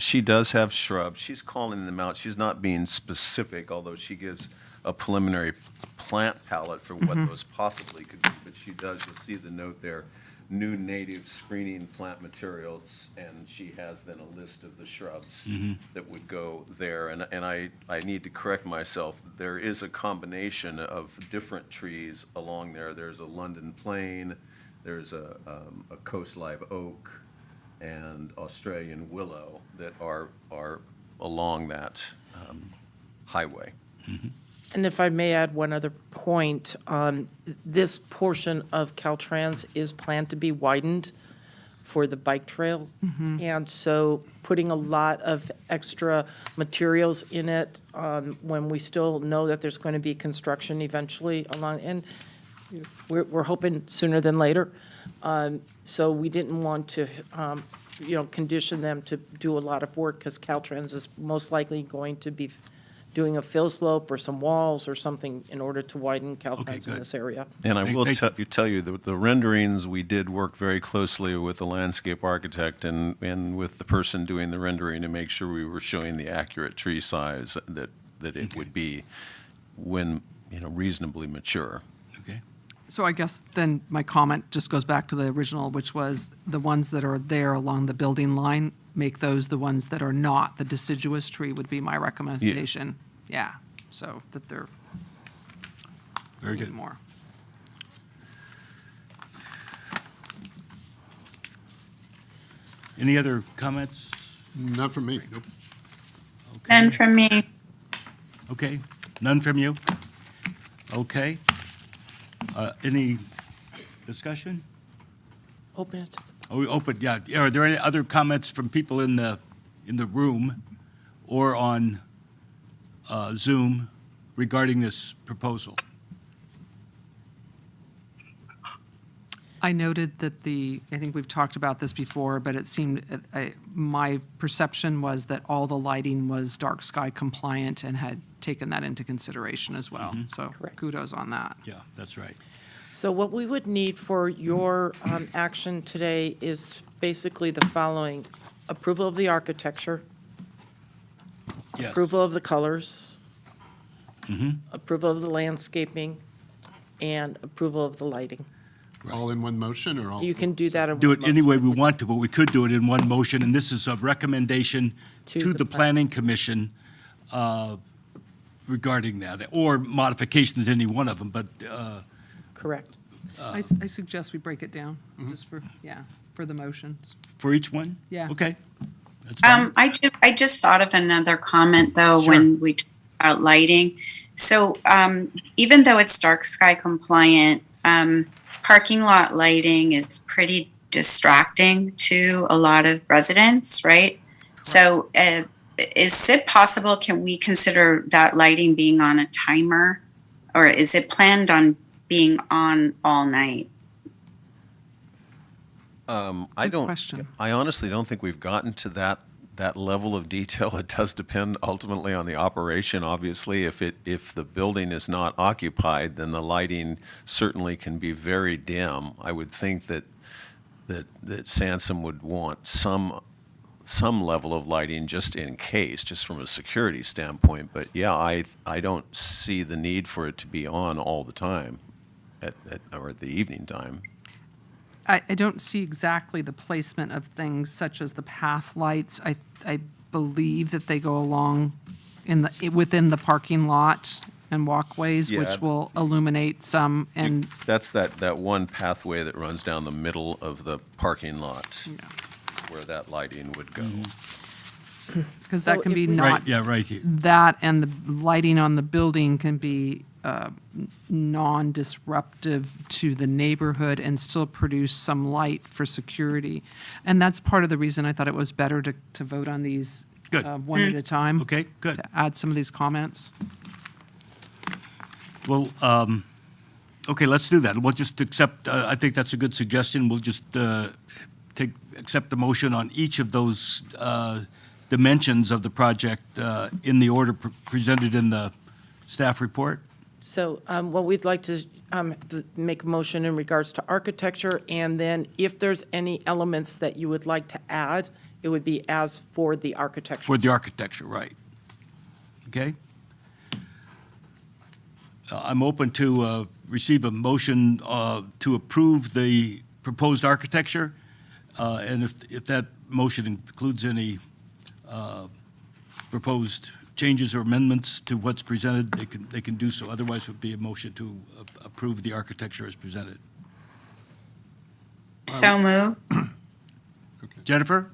shrubs. She's calling them out. She's not being specific, although she gives a preliminary plant palette for what those possibly could be. But she does, you'll see the note there, new native screening plant materials, and she has then a list of the shrubs that would go there. And I need to correct myself. There is a combination of different trees along there. There's a London plane, there's a coast live oak, and Australian willow that are along that highway. And if I may add one other point, this portion of Caltrans is planned to be widened for the bike trail. And so putting a lot of extra materials in it, when we still know that there's going to be construction eventually along, and we're hoping sooner than later. So we didn't want to, condition them to do a lot of work, because Caltrans is most likely going to be doing a fill slope or some walls or something in order to widen Caltrans in good. this area. And I will Thank tell you, the renderings, we did work very closely with the landscape architect and with the person doing the rendering to make sure we were showing the accurate tree size that it would be when, reasonably mature. Okay. so I guess then my comment just goes back to the original, which was the ones that are there along the building line, make those the ones that are not. The deciduous tree would be my recommendation. Yeah, so that they're Very need good. more. Any other comments? Not from me, nope. None from me. Okay, none from you? Okay. Any discussion? Open it. Oh, we open, yeah. Are there any other comments from people in the room or on Zoom regarding this proposal? I noted that I think we've talked about this before, but it seemed, my perception was that all the lighting was dark sky compliant and had taken that into consideration as well. So Correct. kudos on that. Yeah, that's right. So what we would need for your action today is basically the following: approval of the architecture, Yes. approval of the colors, approval of the landscaping, and approval of the lighting. All in one motion or all? You can do that in Do one it any motion. way we want to, but we could do it in one motion, and this is a recommendation To to the the Planning Commission regarding that, or modifications, any one of them, but, Correct. I suggest we break it down, just for the motions. for each one? Yeah. Okay. That's fine. I just thought of another comment though, Sure. when we talk about lighting. So, even though it's dark sky compliant, parking lot lighting is pretty distracting to a lot of residents, right? So, is it possible, can we consider that lighting being on a timer? Or is it planned on being on all night? I Good question. I honestly don't think we've gotten to that level of detail. It does depend ultimately on the operation. Obviously, if the building is not occupied, then the lighting certainly can be very dim. I would think that Sansom would want some level of lighting just in case, just from a security standpoint. But yeah, I don't see the need for it to be on all the time or at the evening time. I don't see exactly the placement of things such as the path lights. I believe that they go along within the parking lot and walkways, Yeah. which will illuminate some, and That's that one pathway that runs down the middle of the parking lot where that lighting would go. because So that can if be we- not, Right, yeah, right here. that and the lighting on the building can be non-disruptive to the neighborhood and still produce some light for security. And that's part of the reason I thought it was better to vote on these Good. one at a time. Okay, good. To add some of these comments. Well, okay, let's do that. We'll just accept, I think that's a good suggestion. We'll just accept the motion on each of those dimensions of the project in the order presented in the staff report. So what we'd like to make a motion in regards to architecture, and then if there's any elements that you would like to add, it would be as for the architecture. For the architecture, right. Okay? I'm open to receive a motion to approve the proposed architecture, and if that motion includes any proposed changes or amendments to what's presented, they can do so. Otherwise, it would be a motion to approve the architecture as presented. So moved. Jennifer?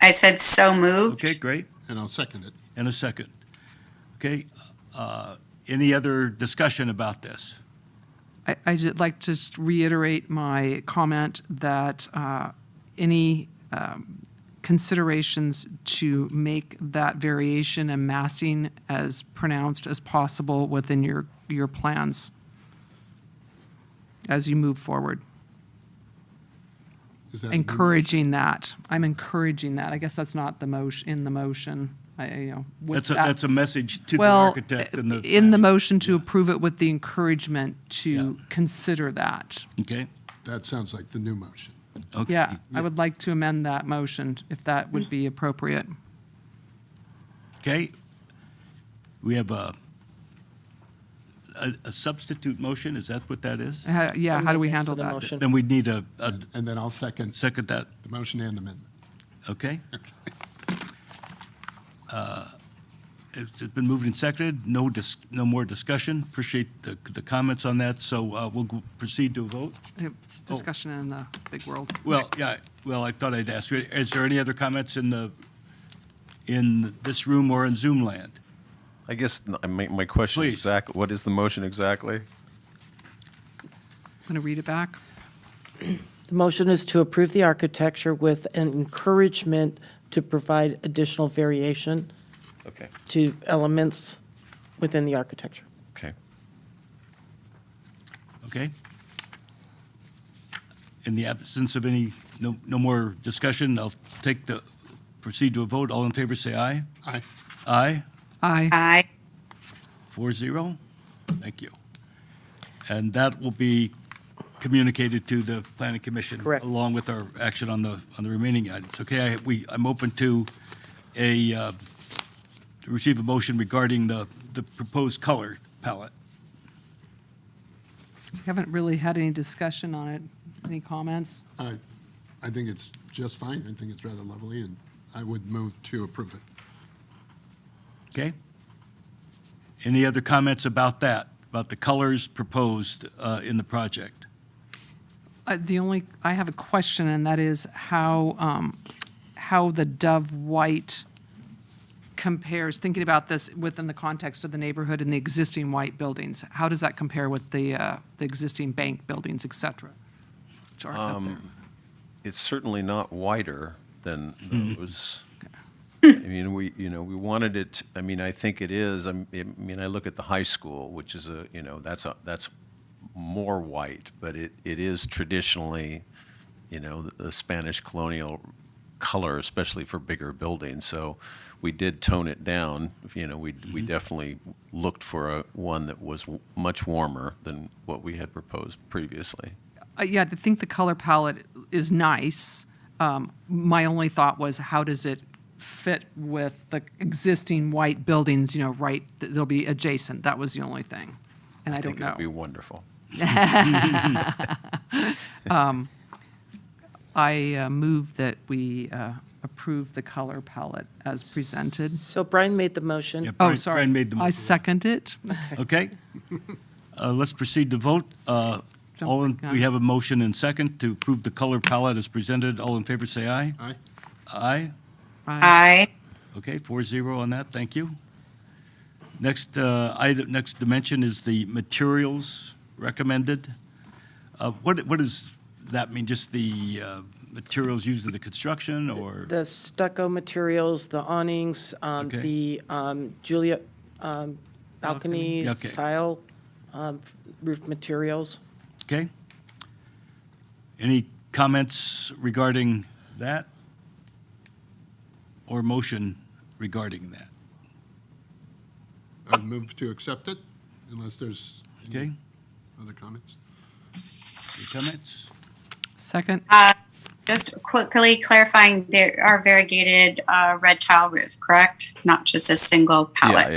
I said so moved. Okay, great. And I'll second it. And a second. Okay, any other discussion about this? I'd just like to just reiterate my comment that any considerations to make that variation and massing as pronounced as possible within your plans as you move forward. Is that Encouraging that. I'm encouraging that. I guess that's not the motion, in the motion. With that- That's a message to the Well, architect and the. in the motion to approve it with the encouragement to consider that. Okay, That sounds like the new motion. okay. Yeah, I would like to amend that motion if that would be appropriate. Okay. We have a substitute motion, is that what that is? Yeah, how do we Amendment handle to the that? motion. Then we need a And then I'll second second that, the motion and amendment. okay? It's been moved and seconded, no more discussion. Appreciate the comments on that, so we'll proceed to a vote. Discussion in the big world. Well, yeah, well, I thought I'd ask, is there any other comments in this room or in Zoom land? I guess my question Please. exactly, what is the motion exactly? Want to read it back? The motion is to approve the architecture with an encouragement to provide additional variation Okay, to elements within the architecture. okay. Okay? In the absence of no more discussion, I'll proceed to a vote. All in favor, say aye. Aye. Aye, Aye. Aye. 4-0. Thank you. And that will be communicated to the planning commission. Correct. Along with our action on the remaining items. Okay, I'm open to receive a motion regarding the proposed color palette. We haven't really had any discussion on it. Any comments? I think it's just fine. I think it's rather lovely, and I would move to approve it. Okay? Any other comments about that, about the colors proposed in the project? I have a question, and that is how the Dove White compares, thinking about this within the context of the neighborhood and the existing white buildings. How does that compare with the existing bank buildings, et cetera? Which aren't up there? It's certainly not wider than those. I mean, we wanted it, I mean, I think it is, I mean, I look at the high school, which is that's more white, but it is traditionally, the Spanish colonial color, especially for bigger buildings. So we did tone it down. We definitely looked for one that was much warmer than what we had proposed previously. Yeah, I think the color palette is nice. My only thought was, how does it fit with the existing white buildings, right, they'll be adjacent. That was the only thing. And I don't think it'd be know. wonderful. I move that we approve the color palette as presented. So Brian made the motion. Yeah, Oh, Brian- sorry. Brian made the I motion. second it. Okay? Let's proceed to vote. We have a motion and second to approve the color palette as presented. All in favor, say aye. Aye. Aye? Aye. Okay, 4-0 on that, thank you. Next next dimension is the materials recommended. What does that mean? Just the materials used in the construction, or? The stucco materials, the awnings, Okay. the Juliet balconies, Okay. tile, roof materials. Okay. Any comments regarding that? Or motion regarding that? I'd move to accept it. unless there's Okay, any other comments. any comments? Second? Just quickly clarifying, there are variegated red tile roof, correct? Not just a single Yeah, pallet?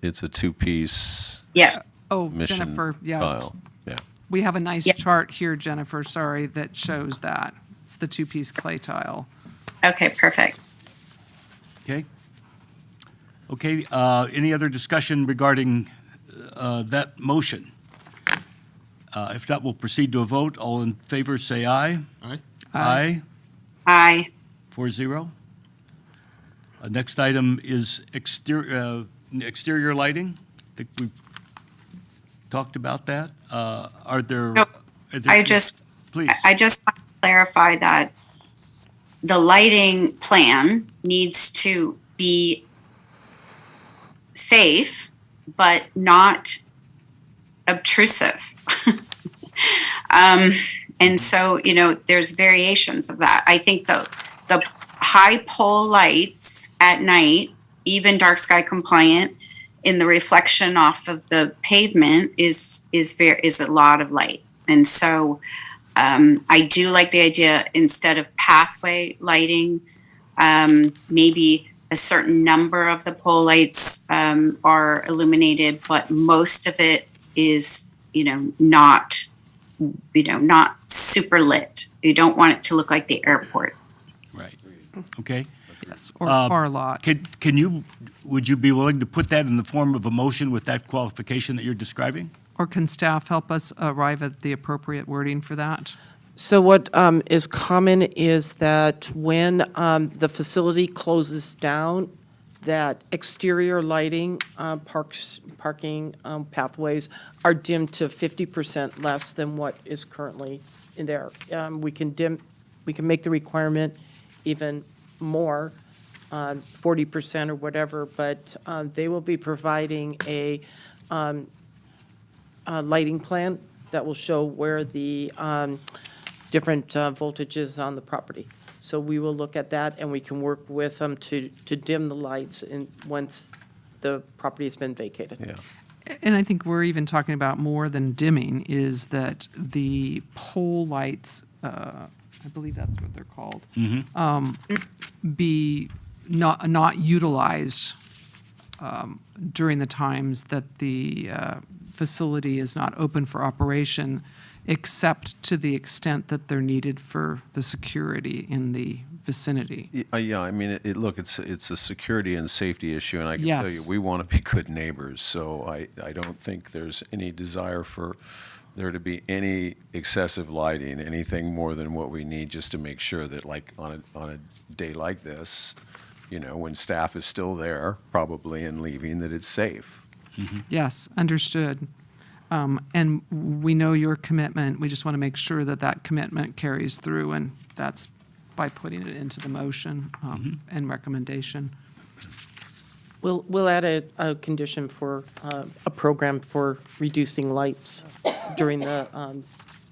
it's a two-piece Yeah. Oh, mission Jennifer, yeah. tile. Yeah. We have a nice Yeah. chart here, Jennifer, sorry, that shows that. It's the two-piece clay tile. Okay, perfect. Okay. Okay, any other discussion regarding that motion? If not, we'll proceed to a vote. All in favor, say aye. Aye? Aye. Aye. 4-0. Next item is exterior lighting. I think we've talked about that. Are there? No, are there- I just Please. I just want to clarify that the lighting plan needs to be safe, but not obtrusive. And so, there's variations of that. I think the high pole lights at night, even dark sky compliant, in the reflection off of the pavement is a lot of light. And so I do like the idea, instead of pathway lighting, maybe a certain number of the pole lights are illuminated, but most of it is, not super lit. You don't want it to look like the airport. Right. Okay. Yes, or a lot. Would you be willing to put that in the form of a motion with that qualification that you're describing? Or can staff help us arrive at the appropriate wording for that? So what is common is that when the facility closes down, that exterior lighting, parking pathways are dimmed to 50% less than what is currently in there. We can make the requirement even more, 40% or whatever, but they will be providing a lighting plan that will show where the different voltages on the property. So we will look at that, and we can work with them to dim the lights once the property has been vacated. Yeah. And I think we're even talking about more than dimming, is that the pole lights, I believe that's what they're called, be not utilized during the times that the facility is not open for operation, except to the extent that they're needed for the security in the vicinity. Yeah, I mean, it's a security and safety issue, and I can tell you, Yes. we want to be good neighbors, so I don't think there's any desire for there to be any excessive lighting, anything more than what we need, just to make sure that, like, on a day like this, when staff is still there, probably, and leaving, that it's safe. Yes, understood. And we know your commitment. We just want to make sure that that commitment carries through, and that's by putting it into the motion and recommendation. We'll add a condition for a program for reducing lights during the,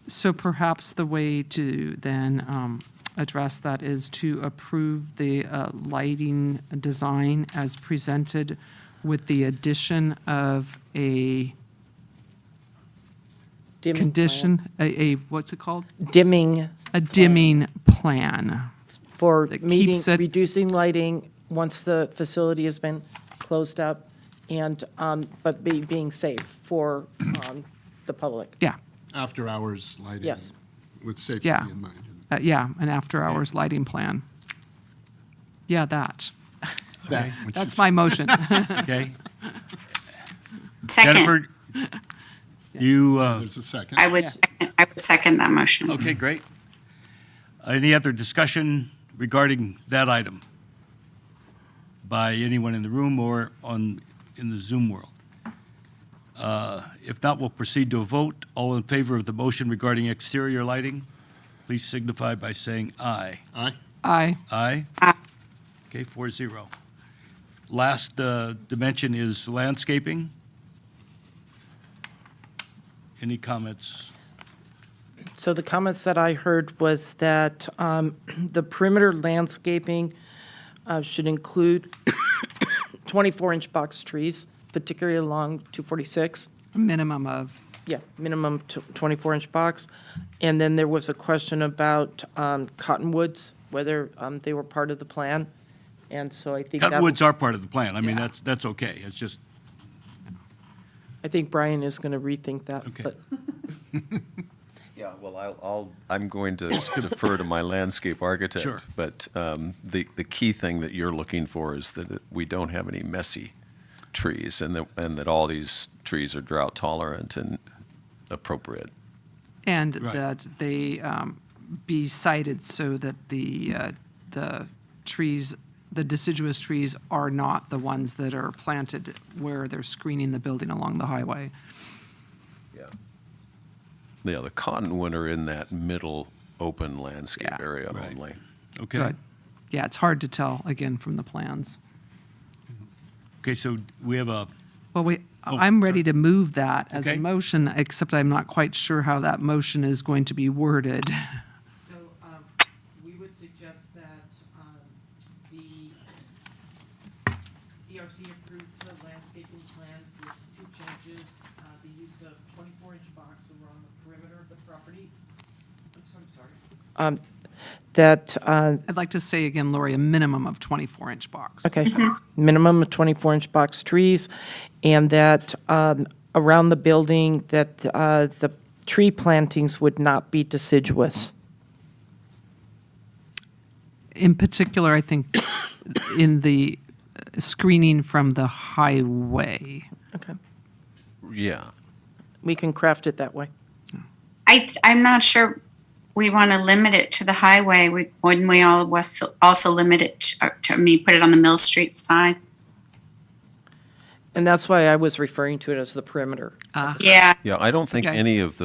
So perhaps the way to then address that is to approve the lighting design as presented with the addition of a dimming condition, what's it called? plan. Dimming A dimming plan. for that meeting, keeps it- reducing lighting once the facility has been closed up, and, but being safe for the public. Yeah, After hours lighting. Yes. With safety Yeah. in mind. yeah, an after-hours lighting plan. Yeah, that. That, which That's is- my motion. Okay. Second, Jennifer, you, There's a second. I would second that motion. okay, great. Any other discussion regarding that item by anyone in the room or in the Zoom world? If not, we'll proceed to a vote. All in favor of the motion regarding exterior lighting, please signify by saying aye. Aye? Aye. Aye? Aye. Okay, 4-0. Last dimension is landscaping. Any comments? So the comments that I heard was that the perimeter landscaping should include 24-inch box trees particularly along 246. A minimum of, Yeah, minimum 24-inch box. And then there was a question about cottonwoods, whether they were part of the plan. And so I think that, Cottonwoods are part of the plan. I mean, Yeah. that's okay. It's just, I think Brian is going to rethink that. Okay. But Yeah, well, I'm going to defer to my landscape architect. Sure. But the key thing that you're looking for is that we don't have any messy trees, and that all these trees are drought tolerant and appropriate. and Right. that they be cited so that the trees, the deciduous trees are not the ones that are planted where they're screening the building along the highway. Yeah. Yeah, the cottonwood are in that middle open landscape Yeah. area Right. only. okay. Good. Yeah, it's hard to tell, again, from the plans. Okay, so we have a, Well, Oh, I'm ready to move that as a Okay. motion, except I'm not quite sure how that motion is going to be worded. So we would suggest that the DRC approves the landscaping plan with two changes. The use of 24-inch box around the perimeter of the property. Oops, I'm sorry. That, I'd like to say again, Lori, a minimum of 24-inch box. okay, minimum of 24-inch box trees, and that around the building, that the tree plantings would not be deciduous. In particular, I think in the screening from the highway. Okay, Yeah. we can craft it that way. I'm not sure we want to limit it to the highway. Wouldn't we also limit it put it on the Mill Street side? And that's why I was referring to it as the perimeter. Yeah, Yeah, I don't think Okay. any of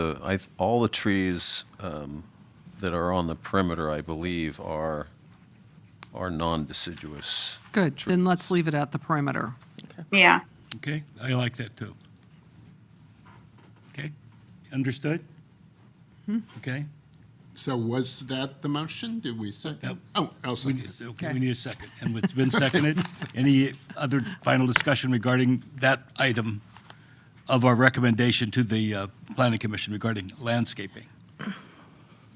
all the trees that are on the perimeter, I believe, are non-deciduous. Good, then let's leave it at the perimeter. yeah. okay, I like that too. Okay, understood? Okay. So was that the motion? Did we second? Yep. Oh, I'll We second need, it. okay, Okay. we need a second, and it's been seconded. Any other final discussion regarding that item of our recommendation to the Planning Commission regarding landscaping?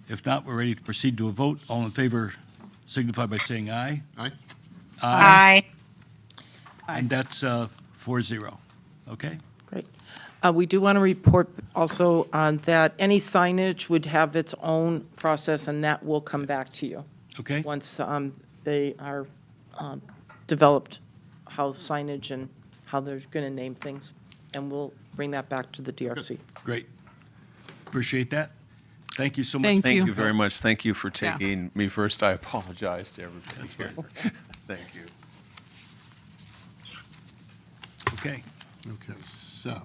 If not, we're ready to proceed to a vote. All in favor signify by saying aye. Aye? I And that's 4-0. Okay? Great. We do want to report also on that any signage would have its own process, and that will come back to you Okay? once they are developed, how signage and how they're going to name things. And we'll bring that back to the DRC. Great. Appreciate that. Thank you so much. Thank Thank you. you very much. Thank you for Yeah. taking me first. I apologize to everybody here. Thank you. Okay. Okay, so,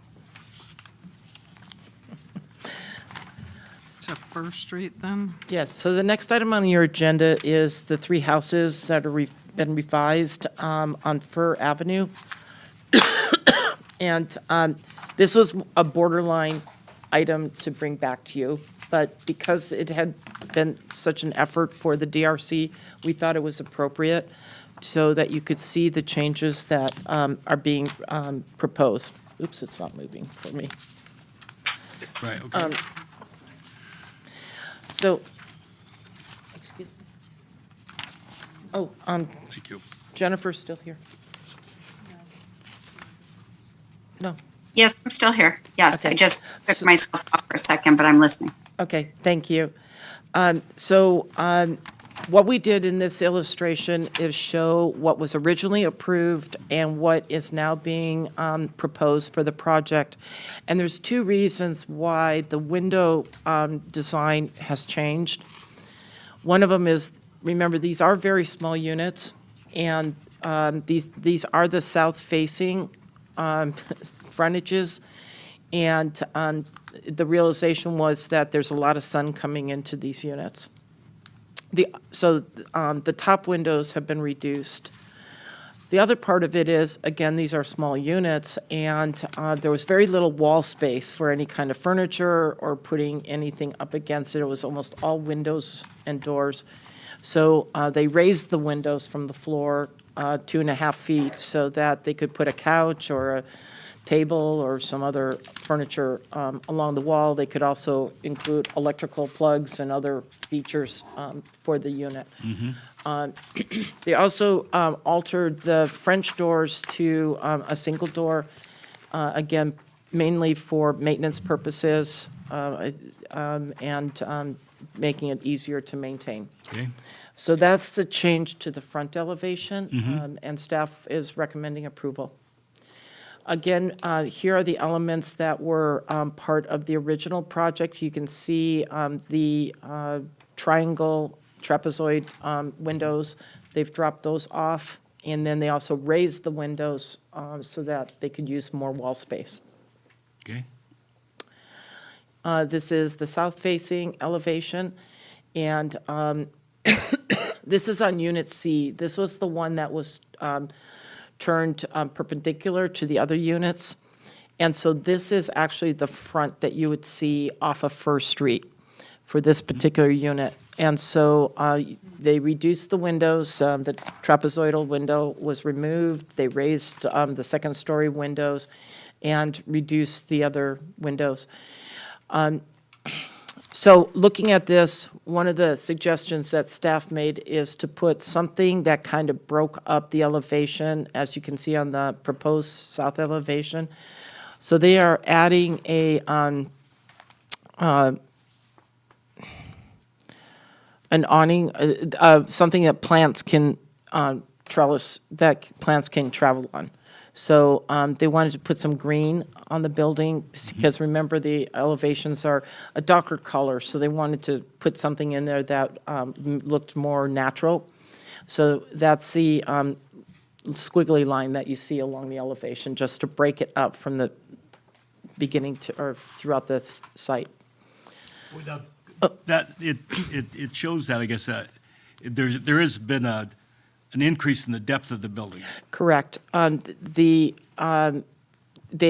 To First Street then? Yes, so the next item on your agenda is the three houses that are been revised on Fir Avenue. And this was a borderline item to bring back to you, but because it had been such an effort for the DRC, we thought it was appropriate so that you could see the changes that are being proposed. Oops, it's not moving for me. Right, okay. So, excuse me. Oh, Thank you. Jennifer's still here? No. Yes, I'm still here. Yes, I Okay. just took So- myself off for a second, but I'm listening. Okay, thank you. What we did in this illustration is show what was originally approved and what is now being proposed for the project. And there's two reasons why the window design has changed. One of them is, remember, these are very small units, and these are the south-facing frontages. And the realization was that there's a lot of sun coming into these units. The top windows have been reduced. The other part of it is, again, these are small units, and there was very little wall space for any kind of furniture or putting anything up against it. It was almost all windows and doors. So they raised the windows from the floor 2.5 feet so that they could put a couch or table or some other furniture along the wall. They could also include electrical plugs and other features for the unit. They also altered the French doors to a single door, again, mainly for maintenance purposes and making it easier to maintain. Okay, So that's the change to the front elevation, and staff is recommending approval. Again, here are the elements that were part of the original project. You can see the triangle, trapezoid windows. They've dropped those off, and then they also raised the windows so that they could use more wall space. okay, This is the south-facing elevation, and this is on Unit C. This was the one that was turned perpendicular to the other units. And so this is actually the front that you would see off of First Street for this particular unit. And so they reduced the windows. The trapezoidal window was removed. They raised the second-story windows and reduced the other windows. So looking at this, one of the suggestions that staff made is to put something that kind of broke up the elevation, as you can see on the proposed south elevation. So they are adding an awning, something that plants can trellis, that plants can travel on. So they wanted to put some green on the building, because remember, the elevations are a darker color, so they wanted to put something in there that looked more natural. So that's the squiggly line that you see along the elevation, just to break it up from the beginning to, or throughout the site. that, it shows that, I guess, that there has been an increase in the depth of the building. Correct. They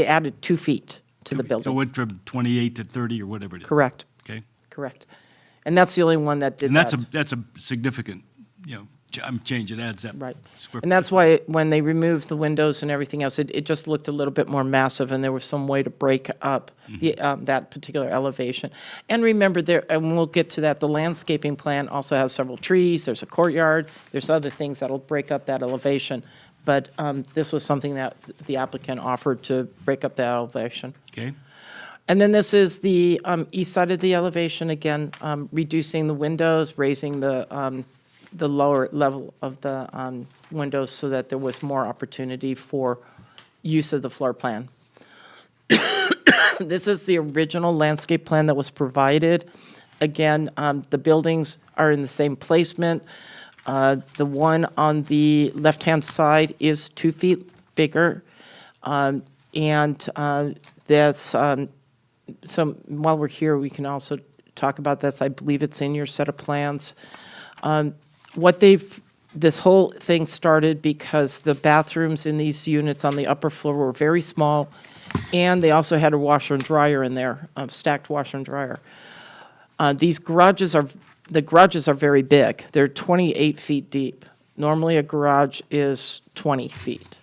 added 2 feet to the So it building. went from 28 to 30 or whatever it is. Correct, Okay, correct. And that's the only one that did and that. that's a significant, change, it adds that. Right. square And that's why when they removed the windows and everything else, it just looked a little bit more massive, and there was some way to break up that particular elevation. And remember, and we'll get to that, the landscaping plan also has several trees, there's a courtyard, there's other things that'll break up that elevation. But this was something that the applicant offered to break up that elevation. Okay, And then this is the east side of the elevation, again, reducing the windows, raising the lower level of the windows so that there was more opportunity for use of the floor plan. This is the original landscape plan that was provided. Again, the buildings are in the same placement. The one on the left-hand side is 2 feet bigger. And that's, so while we're here, we can also talk about this. I believe it's in your set of plans. This whole thing started because the bathrooms in these units on the upper floor were very small, and they also had a washer and dryer in there, stacked washer and dryer. The garages are very big. They're 28 feet deep. Normally, a garage is 20 feet.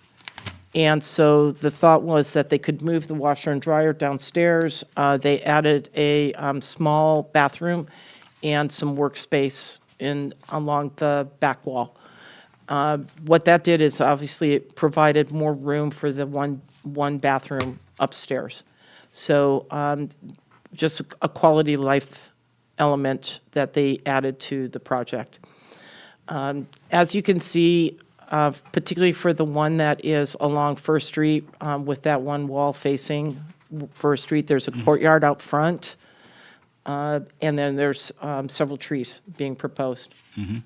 And so the thought was that they could move the washer and dryer downstairs. They added a small bathroom and some workspace along the back wall. What that did is obviously it provided more room for the one bathroom upstairs. So just a quality of life element that they added to the project. As you can see, particularly for the one that is along First Street with that one wall facing First Street, there's a courtyard out front. And then there's several trees being proposed.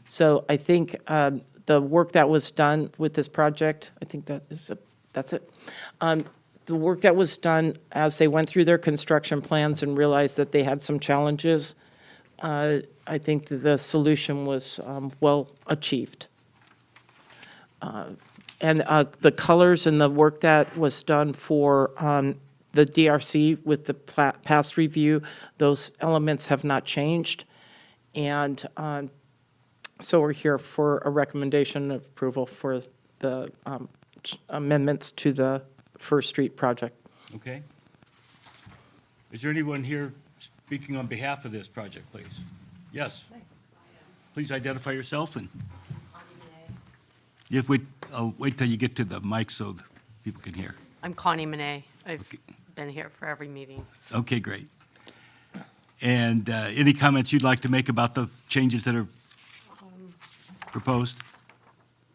So I think the work that was done with this project, I think that's it. The work that was done as they went through their construction plans and realized that they had some challenges, I think that the solution was well achieved. And the colors and the work that was done for the DRC with the past review, those elements have not changed. And so we're here for a recommendation of approval for the amendments to the First Street project. Okay. Is there anyone here speaking on behalf of this project, please? Yes. Please identify yourself and. If we, I'll wait till you get to the mic so the people can hear. I'm Connie Monet. I've Okay. been here for every meeting. Okay, great. And any comments you'd like to make about the changes that are proposed?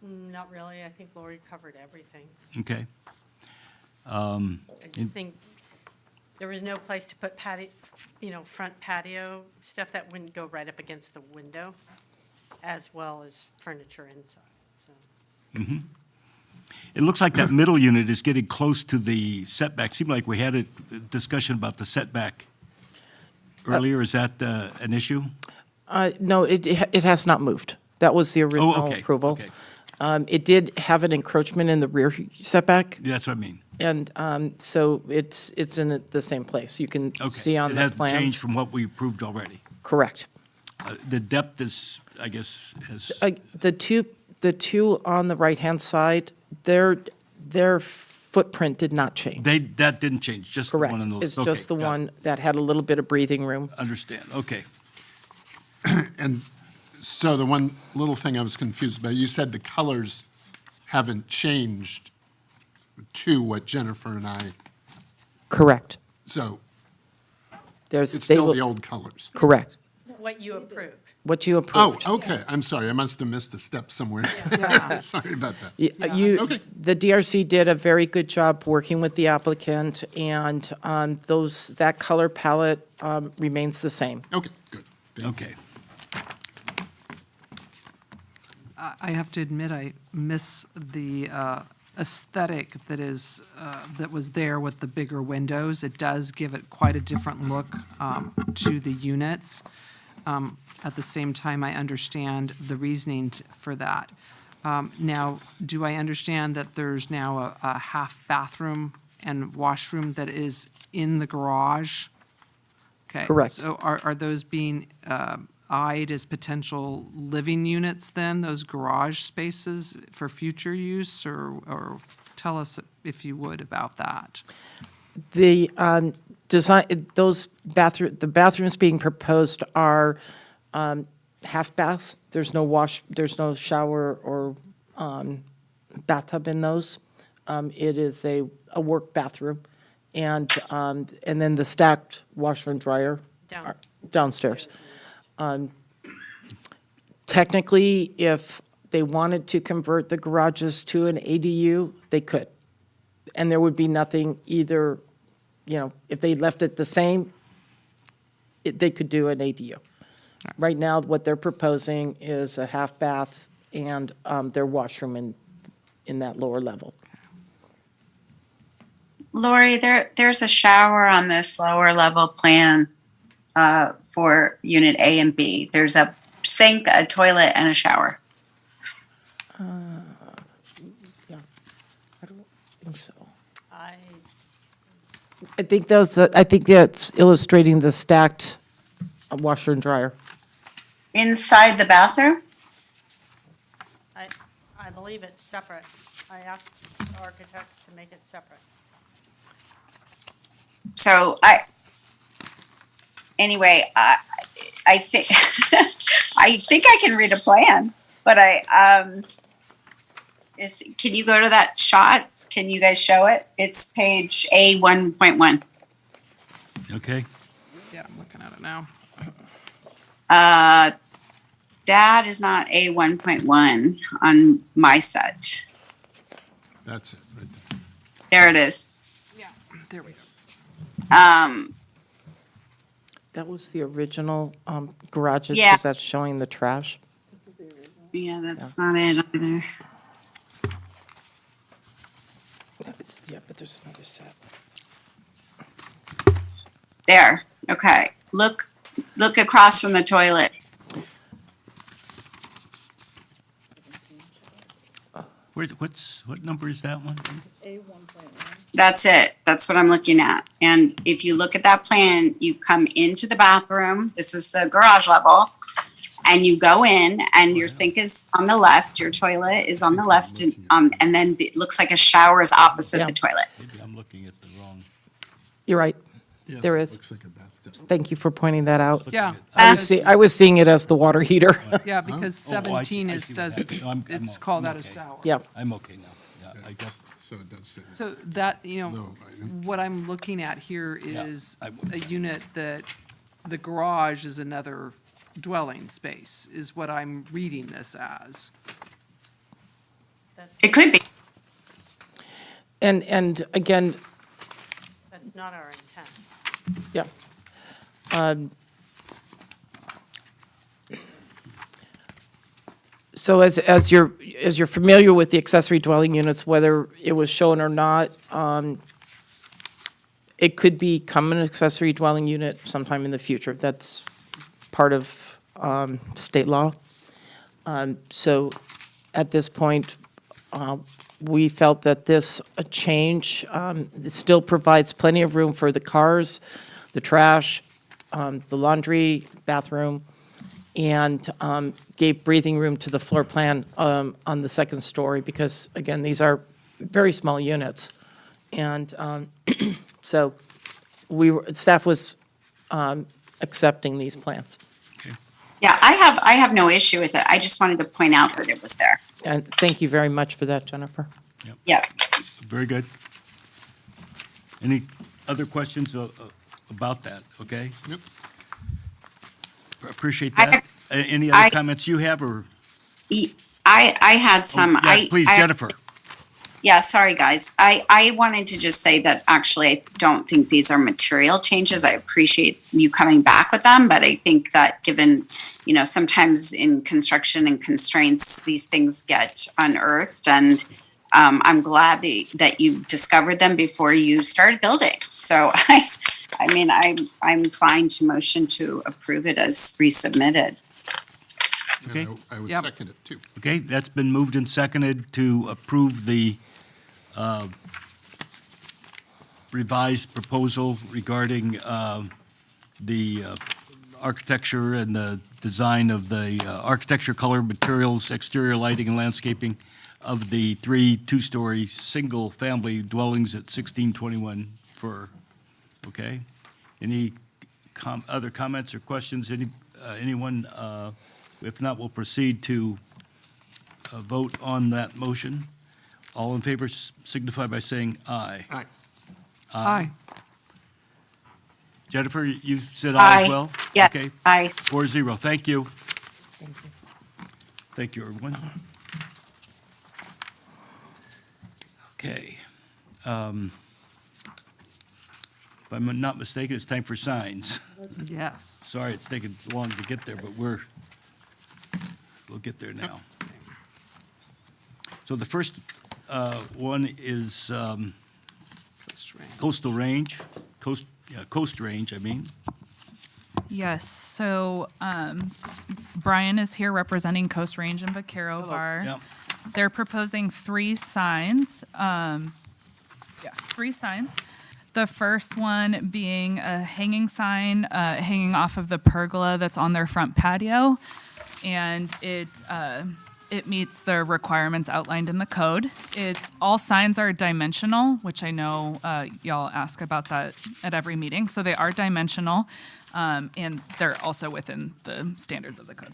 Not really. I think Lori covered everything. Okay. I just think there was no place to put patio, front patio, stuff that wouldn't go right up against the window, as well as furniture inside, so. It looks like that middle unit is getting close to the setback. Seemed like we had a discussion about the setback earlier. Is that an issue? No, it has not moved. That was the original okay, approval. okay. It did have an encroachment in the rear setback, That's what I mean. and so it's in the same place. You can Okay. see on It the hasn't changed plans. from what we approved already. Correct. The depth is, I guess, is, The two on the right-hand side, their footprint did not change. that didn't change, just the Correct. one on the. It's okay, just the got it. one that had a little bit of breathing room. Understand, okay. And so the one little thing I was confused about, you said the colors haven't changed to what Jennifer and I, Correct. so There's, it's they still will, the old colors. correct. What you approved. What you Oh, approved. okay, I'm sorry, I must have missed a step somewhere. Sorry about that. You, the DRC did a very good job working with the applicant, and that color palette remains the same. Okay, good. Thank you. Okay. I have to admit, I miss the aesthetic that was there with the bigger windows. It does give it quite a different look to the units. At the same time, I understand the reasoning for that. Now, do I understand that there's now a half bathroom and washroom that is in the garage? Okay. Correct. So are those being eyed as potential living units then, those garage spaces for future use? Or tell us, if you would, about that. The design, the bathrooms being proposed are half baths. There's no shower or bathtub in those. It is a work bathroom, and then the stacked washer and dryer are downstairs. Technically, if they wanted to convert the garages to an ADU, they could. And there would be nothing either, if they left it the same, they could do an ADU. Right now, what they're proposing is a half bath and their washroom in that lower level. Lori, there's a shower on this lower level plan for unit A and B. There's a sink, a toilet, and a shower. Yeah, I don't think so. I, I think that's illustrating the stacked washer and dryer. Inside the bathroom? I believe it's separate. I asked the architects to make it separate. So anyway, I think, I think I can read a plan, but can you go to that shot? Can you guys show it? It's page A 1.1. Okay. Yeah, I'm looking at it now. That is not A 1.1 on my set. That's it, right there. There it is. Yeah, there we go. That was the original garages, Yeah. because that's showing the trash. Yeah, that's not it either. Yeah, but there's another set. There. Okay. Look across from the toilet. What number is that one? That's it. That's what I'm looking at. And if you look at that plan, you come into the bathroom. This is the garage level. And you go in and your sink is on the left, your toilet is on the left, and then it looks like a shower is opposite Yeah. the toilet. Maybe I'm looking at the wrong. You're right. Yeah, There it is. Looks like a bathtub. Thank you for pointing that out. Yeah. I was seeing it as the water heater. Yeah, because Oh, I see- 17 I is, see what says happened. No, I'm it's okay. called I'm out as okay. shower. Yeah. I'm okay now. Yeah, I got, So it does say. So that, No, I didn't. what I'm looking at here Yeah, is I- a unit that the garage is another dwelling space, is what I'm reading this as. It could be. And again, That's not our intent. yeah. So as you're familiar with the accessory dwelling units, whether it was shown or not, it could become an accessory dwelling unit sometime in the future. That's part of state law. So at this point, we felt that this change it still provides plenty of room for the cars, the trash, the laundry, bathroom, and gave breathing room to the floor plan on the second story, because, again, these are very small units. And so staff was accepting these plans. Yeah, I have no issue with it. I just wanted to point out that it was there. And thank you very much for that, Jennifer. Yeah. very good. Any other questions about that, okay? Yep. Appreciate I- that. Any other I- comments you have, or? I had some. Yeah, please, Jennifer. Yeah, sorry, guys. I wanted to just say that actually I don't think these are material changes. I appreciate you coming back with them, but I think that given, sometimes in construction and constraints, these things get unearthed, and I'm glad that you discovered them before you started building. So I'm fine to motion to approve it as resubmitted. Okay. And I would Yep. second it, too. Okay, that's been moved and seconded to approve the revised proposal regarding the architecture and the design of the architecture, color, materials, exterior lighting, and landscaping of the 3 two-story, single-family dwellings at 1621 Fir. Okay? Any other comments or questions? Anyone? If not, we'll proceed to vote on that motion. All in favor signify by saying aye. Aye. Aye. Jennifer, you said aye as Aye. well? Yeah. Okay, I 4-0. Thank you. Thank you, everyone. Okay. If I'm not mistaken, it's time for signs. Yes. Sorry, it's taken long to get there, but we'll get there now. So the first one is Coastal Range, Coast Range, I mean. Yes, so Brian is here representing Coast Range and Vaquero Bar. Yep. They're proposing 3 signs. 3 signs. The first one being a hanging sign hanging off of the pergola that's on their front patio, and it meets the requirements outlined in the code. All signs are dimensional, which I know y'all ask about that at every meeting. So they are dimensional, and they're also within the standards of the code.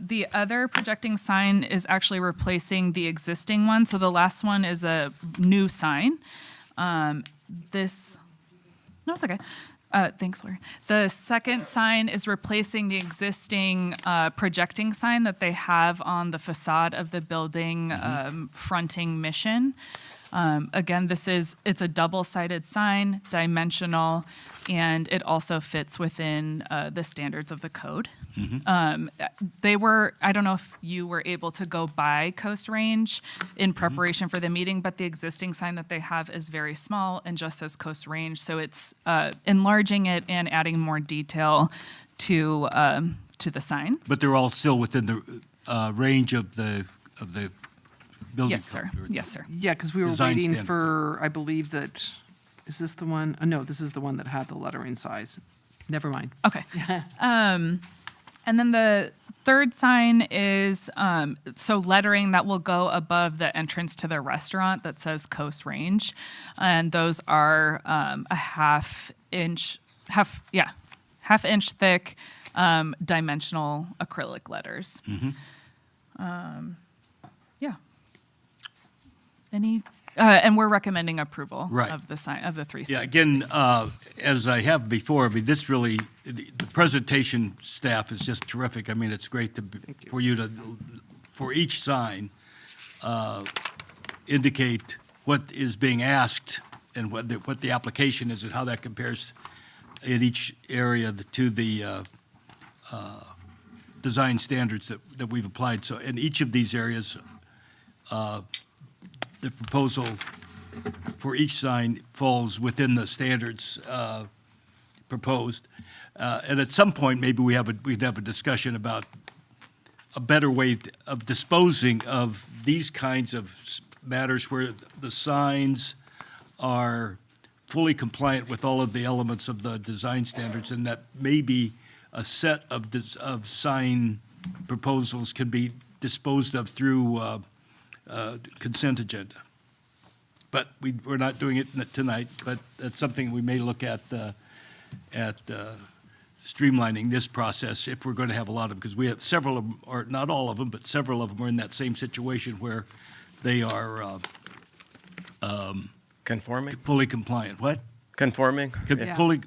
The other projecting sign is actually replacing the existing one. So the last one is a new sign. No, it's okay. Thanks, Lori. The second sign is replacing the existing projecting sign that they have on the facade of the building fronting Mission. Again, it's a double-sided sign, dimensional, and it also fits within the standards of the code. I don't know if you were able to go by Coast Range in preparation for the meeting, but the existing sign that they have is very small and just says Coast Range. So it's enlarging it and adding more detail to the sign. But they're all still within the range of the building. Yes, sir. code. Yes, sir. Yeah, because we were Design waiting standard. for, I believe that, is this the one? No, this is the one that had the lettering size. Never mind. Okay. And then the third sign is so lettering that will go above the entrance to the restaurant that says Coast Range, and those are a half inch thick dimensional acrylic letters. Yeah. Any and we're recommending approval Right. of the sign of the three. Yeah, signs. again, as I have before, I mean, this really, the presentation staff is just terrific. I mean, it's great for you to, for each sign, indicate what is being asked and what the application is and how that compares in each area to the design standards that we've applied. So in each of these areas, the proposal for each sign falls within the standards proposed. And at some point, maybe we'd have a discussion about a better way of disposing of these kinds of matters where the signs are fully compliant with all of the elements of the design standards, and that maybe a set of sign proposals can be disposed of through consent agenda. But we're not doing it tonight, but that's something we may look at streamlining this process if we're going to have a lot of them, because we have several of them, or not all of them, but several of them are in that same situation where they are Conforming? fully compliant. What? Conforming? Yeah. Fully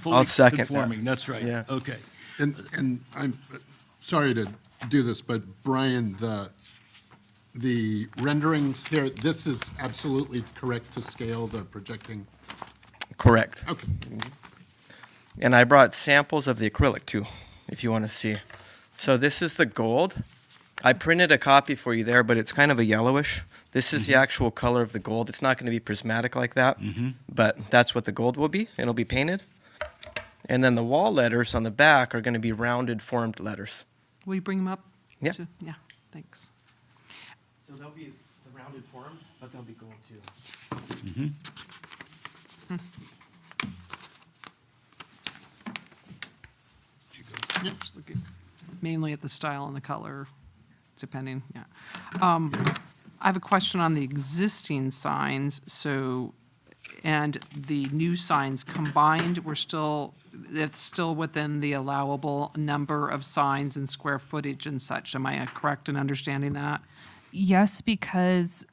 I'll second that. conforming, that's right. Yeah. Okay. And I'm sorry to do this, but Brian, the renderings here, this is absolutely correct to scale, the projecting? Correct. Okay. And I brought samples of the acrylic too, if you want to see. So this is the gold. I printed a copy for you there, but it's kind of a yellowish. This is the actual color of the gold. It's not going to be prismatic like that, but that's what the gold will be. It'll be painted. And then the wall letters on the back are going to be rounded formed letters. Will you bring them up? Yeah. Yeah, thanks. So they'll be the rounded form, but they'll be gold too. Just look at- Mainly at the style and the color, depending, yeah. I have a question on the existing signs, so, and the new signs combined, it's still within the allowable number of signs and square footage and such. Am I correct in understanding that? Yes, because,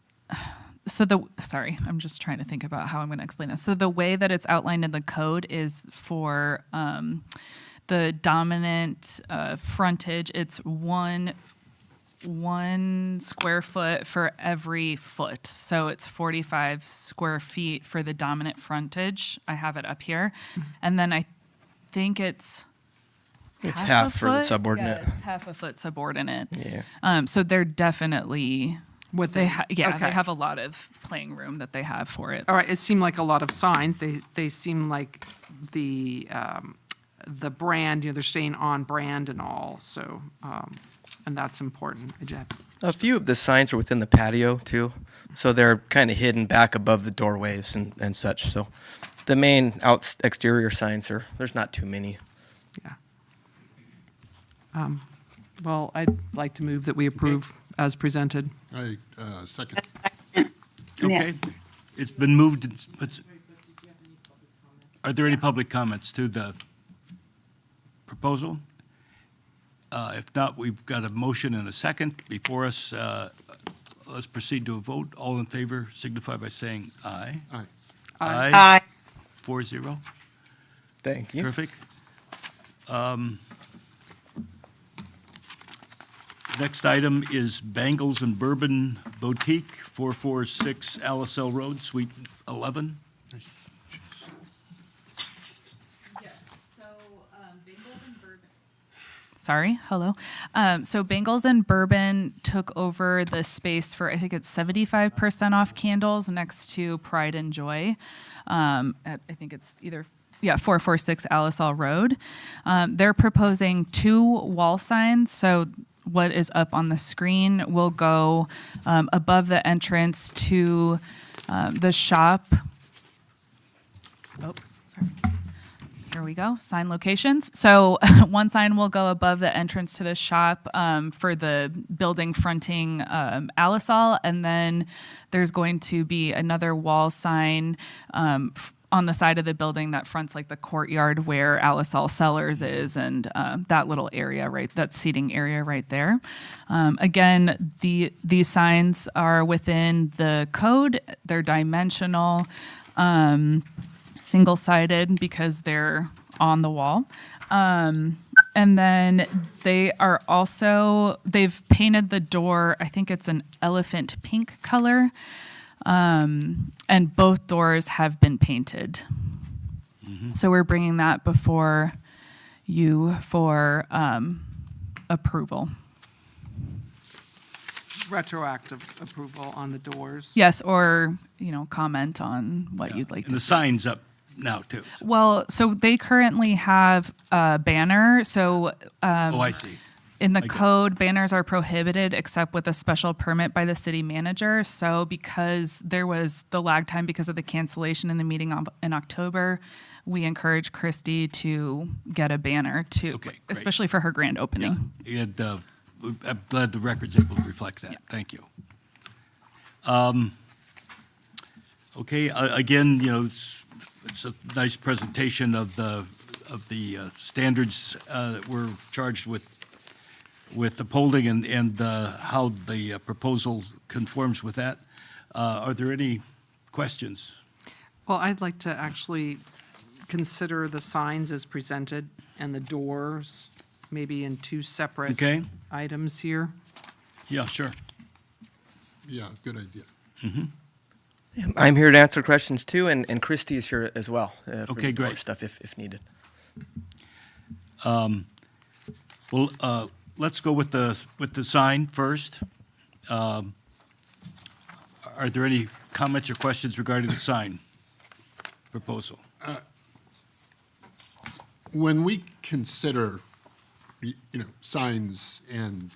sorry, I'm just trying to think about how I'm going to explain this. So the way that it's outlined in the code is for the dominant frontage, it's one square foot for every foot. So it's 45 square feet for the dominant frontage. I have it up here. And then I think it's half for the foot? subordinate. Yeah, it's half a foot subordinate. Yeah. So they're definitely, they Okay. have a lot of playing room that they have for it. All right, it seemed like a lot of signs. They seem like the brand, they're staying on brand and all, so, and that's important. A few of the signs are within the patio too, so they're kind of hidden back above the doorways and such. So the main exterior signs there's not too many. Yeah. Well, I'd like to move that we approve as presented. I second. Okay. It's been moved. Are there any public comments to the proposal? If not, we've got a motion and a second before us. Let's proceed to a vote. All in favor signify by saying aye. Aye. Aye. 4-0. Thank you. Terrific. Next item is Bangles and Bourbon Boutique, 446 Alisell Road, Suite 11. Sorry, hello. So Bangles and Bourbon took over the space for, I think it's 75% off candles next to Pride and Joy. I think it's 446 Alisell Road. They're proposing 2 wall signs. So what is up on the screen will go above the entrance to the shop. Oh, sorry. here we go, sign locations. So one sign will go above the entrance to the shop for the building fronting Alisal, and then there's going to be another wall sign on the side of the building that fronts like the courtyard where Alisal Cellars is, and that little area, right, that seating area right there. Again, these signs are within the code. They're dimensional, single-sided because they're on the wall. And then they are also, they've painted the door, I think it's an elephant pink color. And both doors have been painted. So we're bringing that before you for approval. Retroactive approval on the doors. Yes, or, comment on what you'd like And to the see. sign's up now, too. Well, so they currently have a banner, so Oh, I see. in the I get it. code, banners are prohibited except with a special permit by the city manager. So because there was the lag time because of the cancellation in the meeting in October, we encourage Christy to get a banner to, Okay, great. especially for her grand opening. And I'm glad the record's able to reflect that. Thank you. Okay, again, it's a nice presentation of the standards that we're charged with upholding and how the proposal conforms with that. Are there any questions? Well, I'd like to actually consider the signs as presented and the doors maybe in two separate Okay. items here. Yeah, sure. Yeah, good idea. I'm here to answer questions too, and Christy is here as well. For Okay, the door great. Stuff if needed. Well, let's go with the sign first. Are there any comments or questions regarding the sign proposal? When we consider, signs and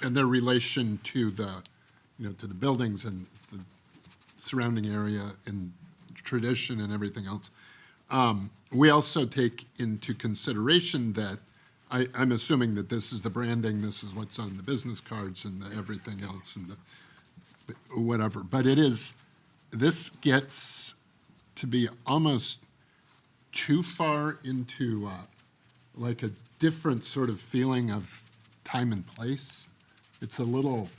their relation to the, to the buildings and the surrounding area and tradition and everything else, we also take into consideration that I'm assuming that this is the branding, this is what's on the business cards and the everything else and the whatever. But this gets to be almost too far into like a different sort of feeling of time and place. It's a little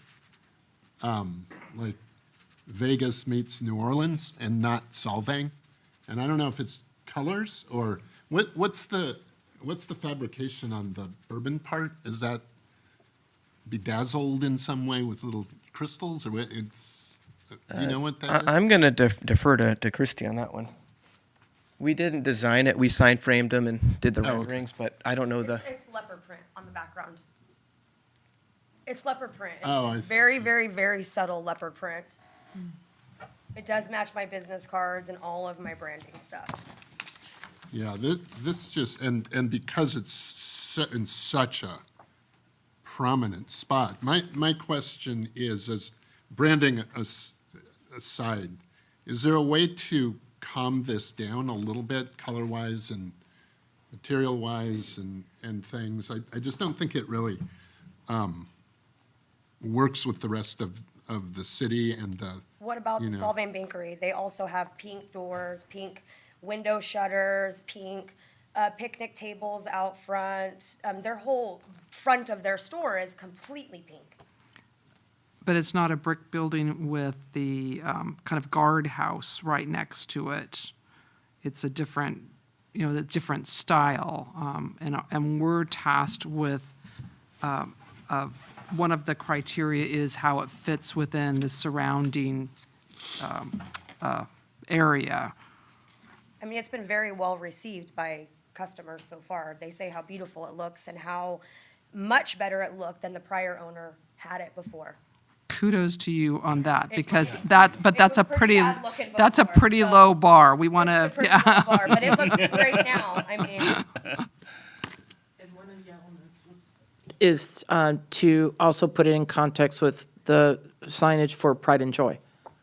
like Vegas meets New Orleans and not Solvang. And I don't know if it's colors or what's the fabrication on the bourbon part? Is that bedazzled in some way with little crystals or it's, you know what that is? I'm going to defer to Christy on that one. We didn't design it. We sign framed them and did the Oh, okay. renderings, but I don't know the. It's leopard print on the background. It's leopard print. Oh, I It's see. very, very, very subtle leopard print. It does match my business cards and all of my branding stuff. Yeah, this just, and because it's in such a prominent spot, my question is, as branding aside, is there a way to calm this down a little bit, color-wise and material-wise and things? I just don't think it really works with the rest of the city and the, What about the You know. Solvang Bakery? They also have pink doors, pink window shutters, pink picnic tables out front. Their whole front of their store is completely pink. But it's not a brick building with the kind of guardhouse right next to it. It's a different, the different style. And we're tasked with, one of the criteria is how it fits within the surrounding area. I mean, it's been very well received by customers so far. They say how beautiful it looks and how much better it looked than the prior owner had it before. Kudos to you on that, It because was- that's was a pretty pretty, bad looking that's a before, pretty so low bar. We want It's a to, pretty low bar, but it looks great now. I mean, Is to also put it in context with the signage for Pride and Joy,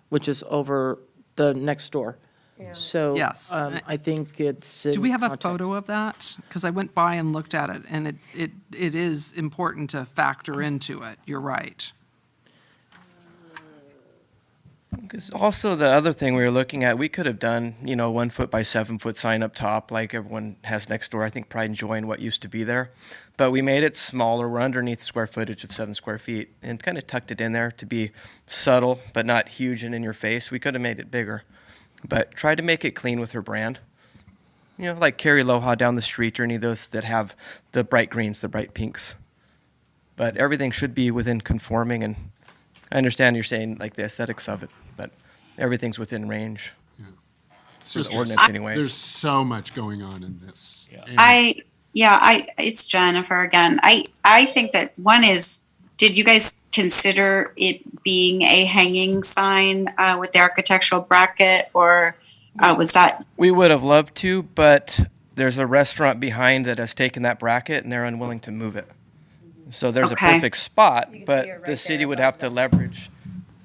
which is over the next door. So. Yes. I think it's. Do in we have a context. photo of that? Because I went by and looked at it, and it is important to factor into it. You're right. Because also the other thing we were looking at, we could have done, 1 foot by 7 foot sign up top like everyone has next door. I think Pride and Joy and what used to be there. But we made it smaller. We're underneath square footage of 7 square feet and kind of tucked it in there to be subtle but not huge and in your face. We could have made it bigger, but tried to make it clean with her brand. Like Carrie Loha down the street or any of those that have the bright greens, the bright pinks. But everything should be within conforming, and I understand you're saying like the aesthetics of it, but everything's within range. It's For the just- ordinance anyway. There's so much going on in this. And It's Jennifer again. I think that one is, did you guys consider it being a hanging sign with the architectural bracket, or was that? We would have loved to, but there's a restaurant behind that has taken that bracket and they're unwilling to move it. So there's Okay. a perfect spot, You can see but it right the city there would above have to them. leverage.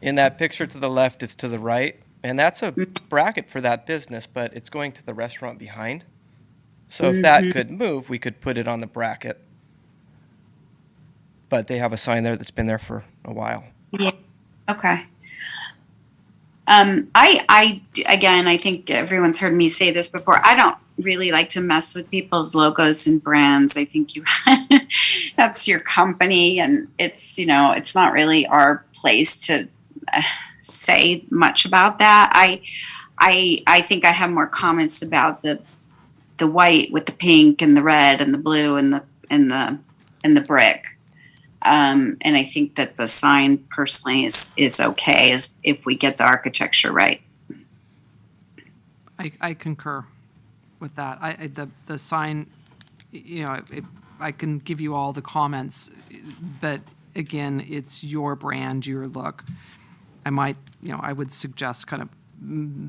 In that picture to the left, it's to the right, and that's a bracket for that business, but it's going to the restaurant behind. So if that could move, we could put it on the bracket. But they have a sign there that's been there for a while. Yeah. Okay. Again, I think everyone's heard me say this before. I don't really like to mess with people's logos and brands. I think that's your company, and it's not really our place to say much about that. I think I have more comments about the white with the pink and the red and the blue and the brick. And I think that the sign personally is okay as if we get the architecture right. I concur with that. The sign, I can give you all the comments, but again, it's your brand, your look. I would suggest kind of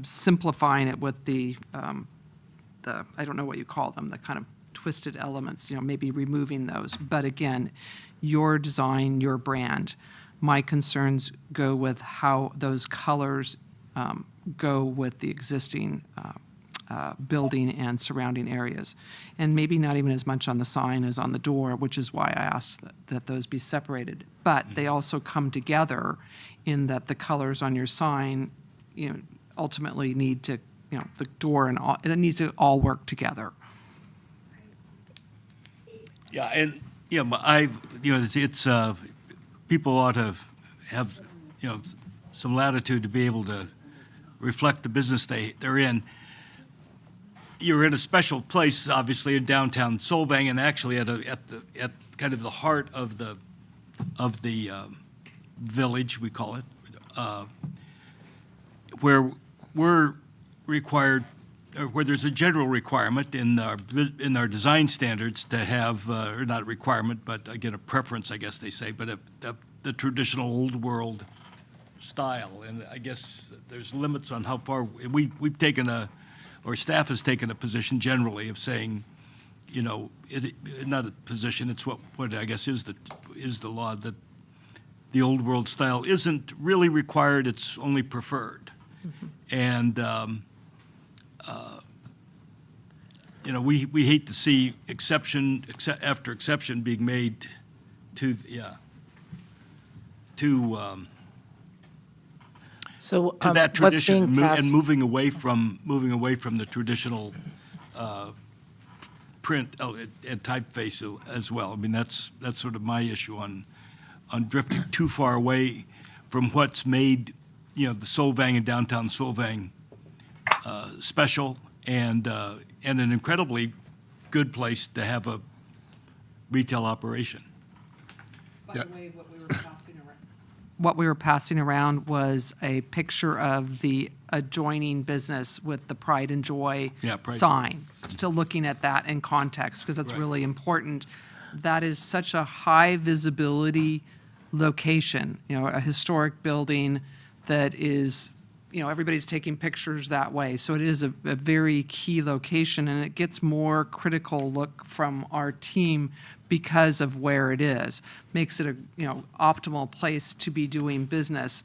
simplifying it with the, I don't know what you call them, the kind of twisted elements, maybe removing those. But again, your design, your brand. My concerns go with how those colors go with the existing building and surrounding areas. And maybe not even as much on the sign as on the door, which is why I asked that those be separated. But they also come together in that the colors on your sign, ultimately need to, the door and all, it needs to all work together. Yeah, and, it's, people ought to have, some latitude to be able to reflect the business they're in. You're in a special place, obviously, in downtown Solvang, and actually at kind of the heart of the village, we call it, where we're required, or where there's a general requirement in our design standards to have, or not a requirement, but again, a preference, I guess they say, but the traditional old world style. And I guess there's limits on how far, we've taken or staff has taken a position generally of saying, not a position, it's what I guess is the law, that the old world style isn't really required, it's only preferred. And, we hate to see exception after exception being made to So that what's tradition being and passed? moving away from the traditional print and typeface as well. I mean, that's sort of my issue on drifting too far away from what's made, the Solvang and downtown Solvang special and an incredibly good place to have a retail operation. By the way, what we were passing around was a picture of the adjoining business with the Pride and Joy sign. So looking at that in context, because that's Right. really important. That is such a high visibility location, a historic building that is, everybody's taking pictures that way. So it is a very key location, and it gets more critical look from our team because of where it is. Makes it a, optimal place to be doing business.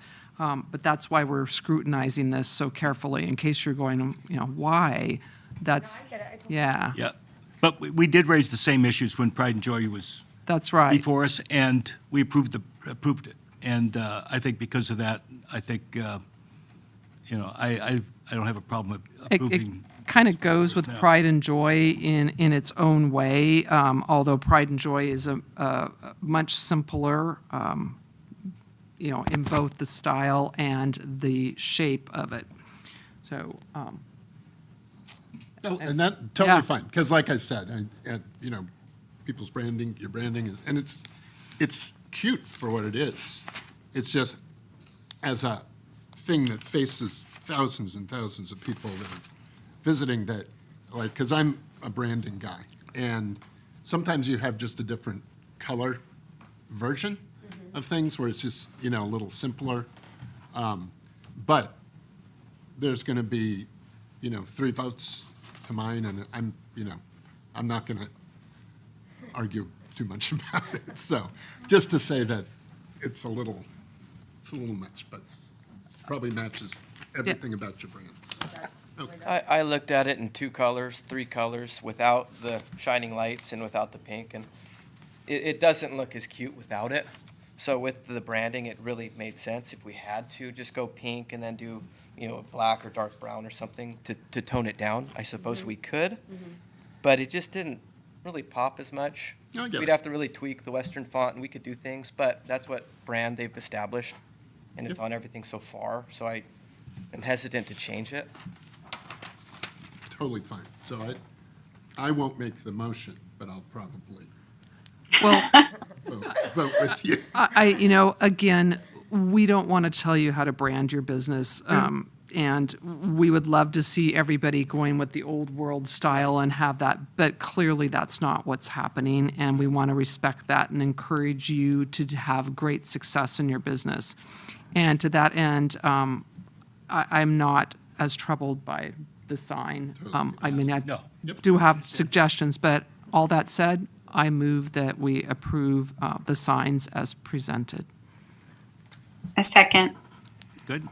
But that's why we're scrutinizing this so carefully, in case you're going, why? That's, I get it. I totally- yeah, Yeah. But we did raise the same issues when Pride and Joy was that's right. before us, and we approved it. And I think because of that, I think, I don't have a problem with It approving. kind of goes with now. Pride and Joy in its own way, although Pride and Joy is a much simpler, in both the style and the shape of it. So, No, and that, Yeah. totally fine, because like I said, people's branding, your branding is, and it's cute for what it is. It's just, as a thing that faces thousands and thousands of people that are visiting that, like, because I'm a branding guy, and sometimes you have just a different color version of things where it's just, a little simpler. But there's going to be, 3 votes to mine, and I'm not going to argue too much about it. So just to say that it's a little much, but probably matches everything about your brand. So, okay. I looked at it in 2 colors, 3 colors, without the shining lights and without the pink, and it doesn't look as cute without it. So with the branding, it really made sense if we had to just go pink and then do, a black or dark brown or something to tone it down. I suppose we could, but it just didn't really pop as much. I get We'd it. have to really tweak the Western font, and we could do things, but that's what brand they've established, and it's Yep. on everything so far, so I am hesitant to change it. Totally fine. So I won't make the motion, but I'll probably well, vote with you. Again, we don't want to tell you how to brand your business. And we would love to see everybody going with the old world style and have that, but clearly that's not what's happening. And we want to respect that and encourage you to have great success in your business. And to that end, I'm not as troubled by the sign. I No. do have suggestions, but all that said, I move that we approve the signs as presented. A second. Good.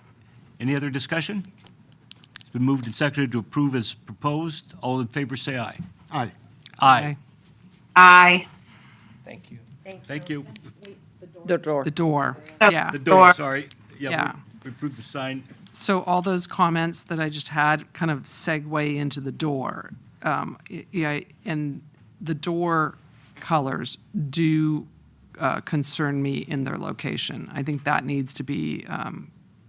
Any other discussion? It's been moved and seconded to approve as proposed. All in favor, say aye. Aye. Aye. Aye. Thank you. Thank you. The door. The door, Oh, yeah. The door, sorry. Yeah. We approved the sign. So all those comments that I just had kind of segue into the door. And the door colors do concern me in their location. I think that needs to be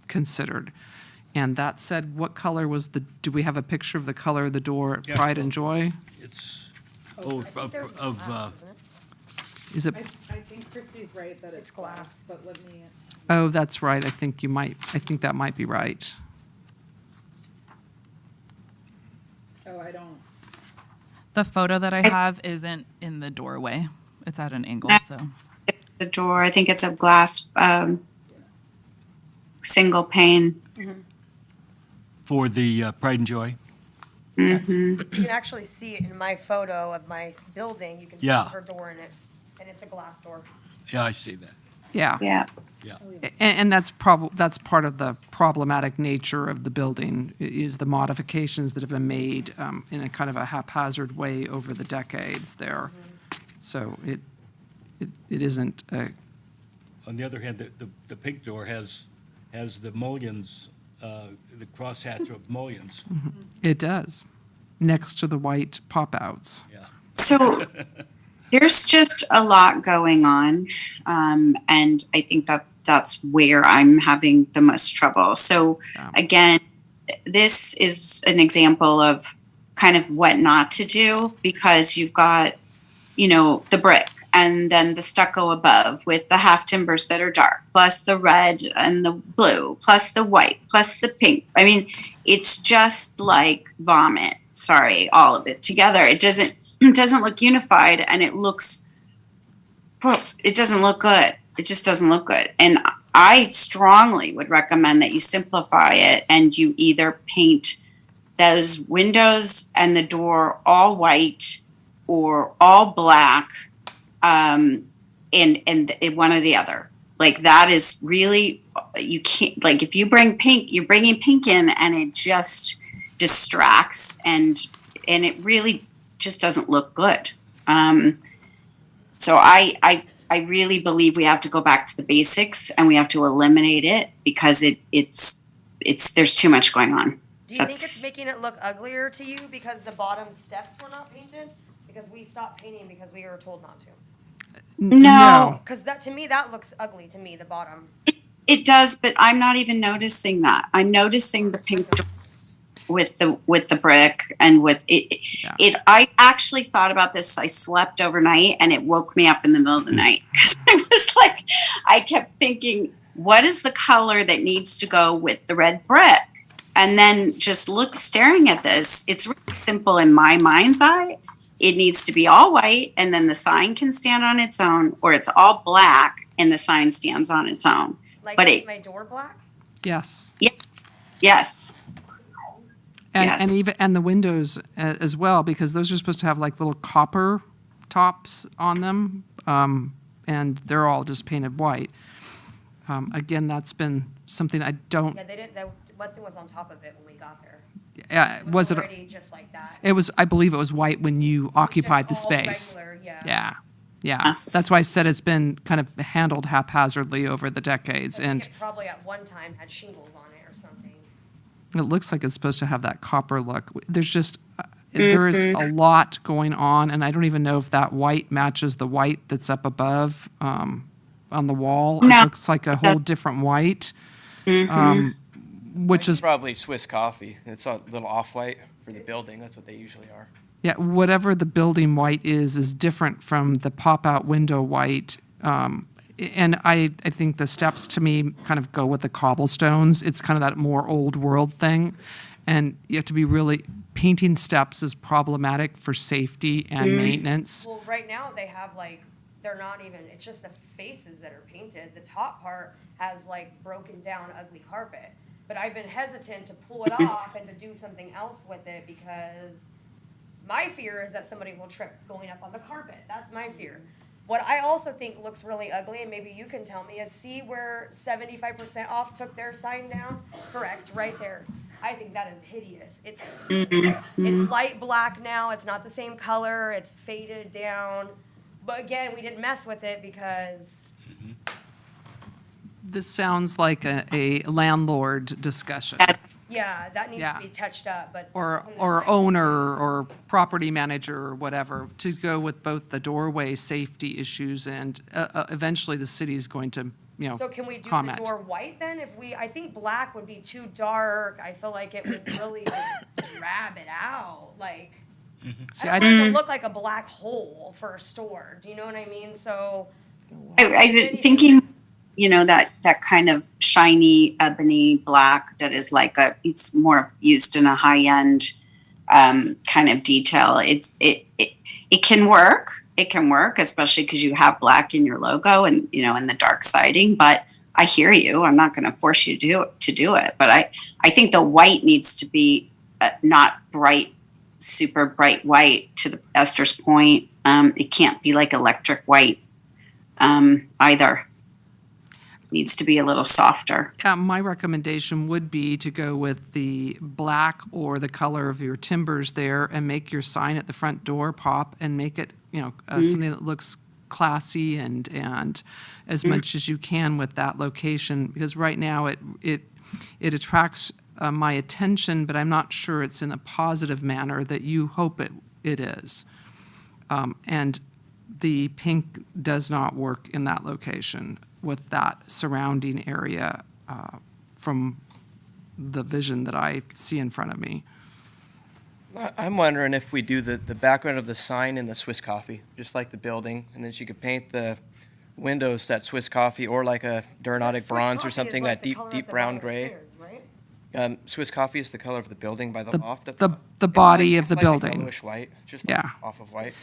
considered. And that said, what color was do we have a picture of the color of the door at Yeah. Pride and Joy? It's, There's of, glass, isn't it? Is it, I think Christie's right that It's glass. but let me. oh, that's right, I think that might be right. Oh, I don't. The photo that I have isn't in the doorway. It's at an angle, so. The door, I think it's a glass, single pane. for the Pride and Joy. You can actually see it in my photo of my building. You can see Yeah. her door in it, and it's a glass door. Yeah, I see that. Yeah. Yeah. Yeah. And that's part of the problematic nature of the building, is the modifications that have been made in a kind of a haphazard way over the decades there. So it isn't, On the other hand, the pink door has the mullions, the crosshatch of mullions. it does, next to the white pop-outs. Yeah. So there's just a lot going on. And I think that's where I'm having the most trouble. So again, this is an example of kind of what not to do, because you've got, the brick and then the stucco above with the half timbers that are dark, plus the red and the blue, plus the white, plus the pink. I mean, it's just like vomit. Sorry, all of it together. It doesn't look unified, and it doesn't look good. It just doesn't look good. And I strongly would recommend that you simplify it and you either paint those windows and the door all white or all black, and one or the other. Like that is really, you can't, like if you bring pink, you're bringing pink in and it just distracts and it really just doesn't look good. So I really believe we have to go back to the basics and we have to eliminate it because it's there's too much going on. Do you think it's making it look uglier to you because the bottom steps were not painted? Because we stopped painting because we were told not to. No. Because that, to me, that looks ugly to me, the bottom. It does, but I'm not even noticing that. I'm noticing the pink with the brick and with it. Yeah. I actually thought about this. I slept overnight and it woke me up in the middle of the night because I was like, I kept thinking, what is the color that needs to go with the red brick? And then just staring at this, it's really simple in my mind's eye. It needs to be all white and then the sign can stand on its own, or it's all black and the sign stands on its own. Like, But make my door black? Yes. Yes. And, Yes. and even, and the windows as well, because those are supposed to have like little copper tops on them. And they're all just painted white. Again, that's been something I don't, Yeah, they didn't, that, one thing was on top of it when we got there. was it, already just like that. it was, I believe it was white when you occupied the Just all space. regular, yeah. Yeah, yeah. That's why I said it's been kind of handled haphazardly over the decades. I think And it probably at one time had shingles on it or something. it looks like it's supposed to have that copper look. There's just, there is a lot going on, and I don't even know if that white matches the white that's up above on the wall. No. It looks like a whole different white, which is, Probably Swiss Coffee. It's a little off-white for the building. That's what they usually are. yeah, whatever the building white is different from the pop-out window white. And I think the steps to me kind of go with the cobblestones. It's kind of that more old world thing. And you have to be really, painting steps is problematic for safety and maintenance. Well, right now they have like, they're not even, it's just the faces that are painted. The top part has like broken down ugly carpet. But I've been hesitant to pull it off and to do something else with it because my fear is that somebody will trip going up on the carpet. That's my fear. What I also think looks really ugly, and maybe you can tell me, is see where 75% off took their sign down? Correct, right there. I think that is hideous. It's light black now. It's not the same color. It's faded down. But again, we didn't mess with it because This sounds like a landlord discussion, yeah, that needs Yeah. to be touched up. But or owner, or property manager, or whatever, to go with both the doorway safety issues and eventually the city's going to, so can we do comment. the door white then? I think black would be too dark. I feel like it would really drab it out. Like, See, I don't want it to look like a black hole for a store. Do you know what I mean? So I was thinking, that kind of shiny ebony black that is like it's more used in a high end kind of detail. It can work. It can work, especially because you have black in your logo and in the dark siding. But I hear you. I'm not going to force you to do it. But I think the white needs to be not bright, super bright white. To Esther's point, it can't be like electric white either. Needs to be a little softer. My recommendation would be to go with the black or the color of your timbers there and make your sign at the front door pop and make it, something that looks classy and as much as you can with that location. Because right now it attracts my attention, but I'm not sure it's in a positive manner that you hope it is. And the pink does not work in that location with that surrounding area from the vision that I see in front of me. I'm wondering if we do the background of the sign in the Swiss Coffee, just like the building, and then you could paint the windows that Swiss Coffee or like a Duronotic bronze or something, that deep brown gray. Swiss Coffee is the color of the building by the loft. Up top. The It's body like- of the it's like a building. yellowish white, just Yeah. off of white.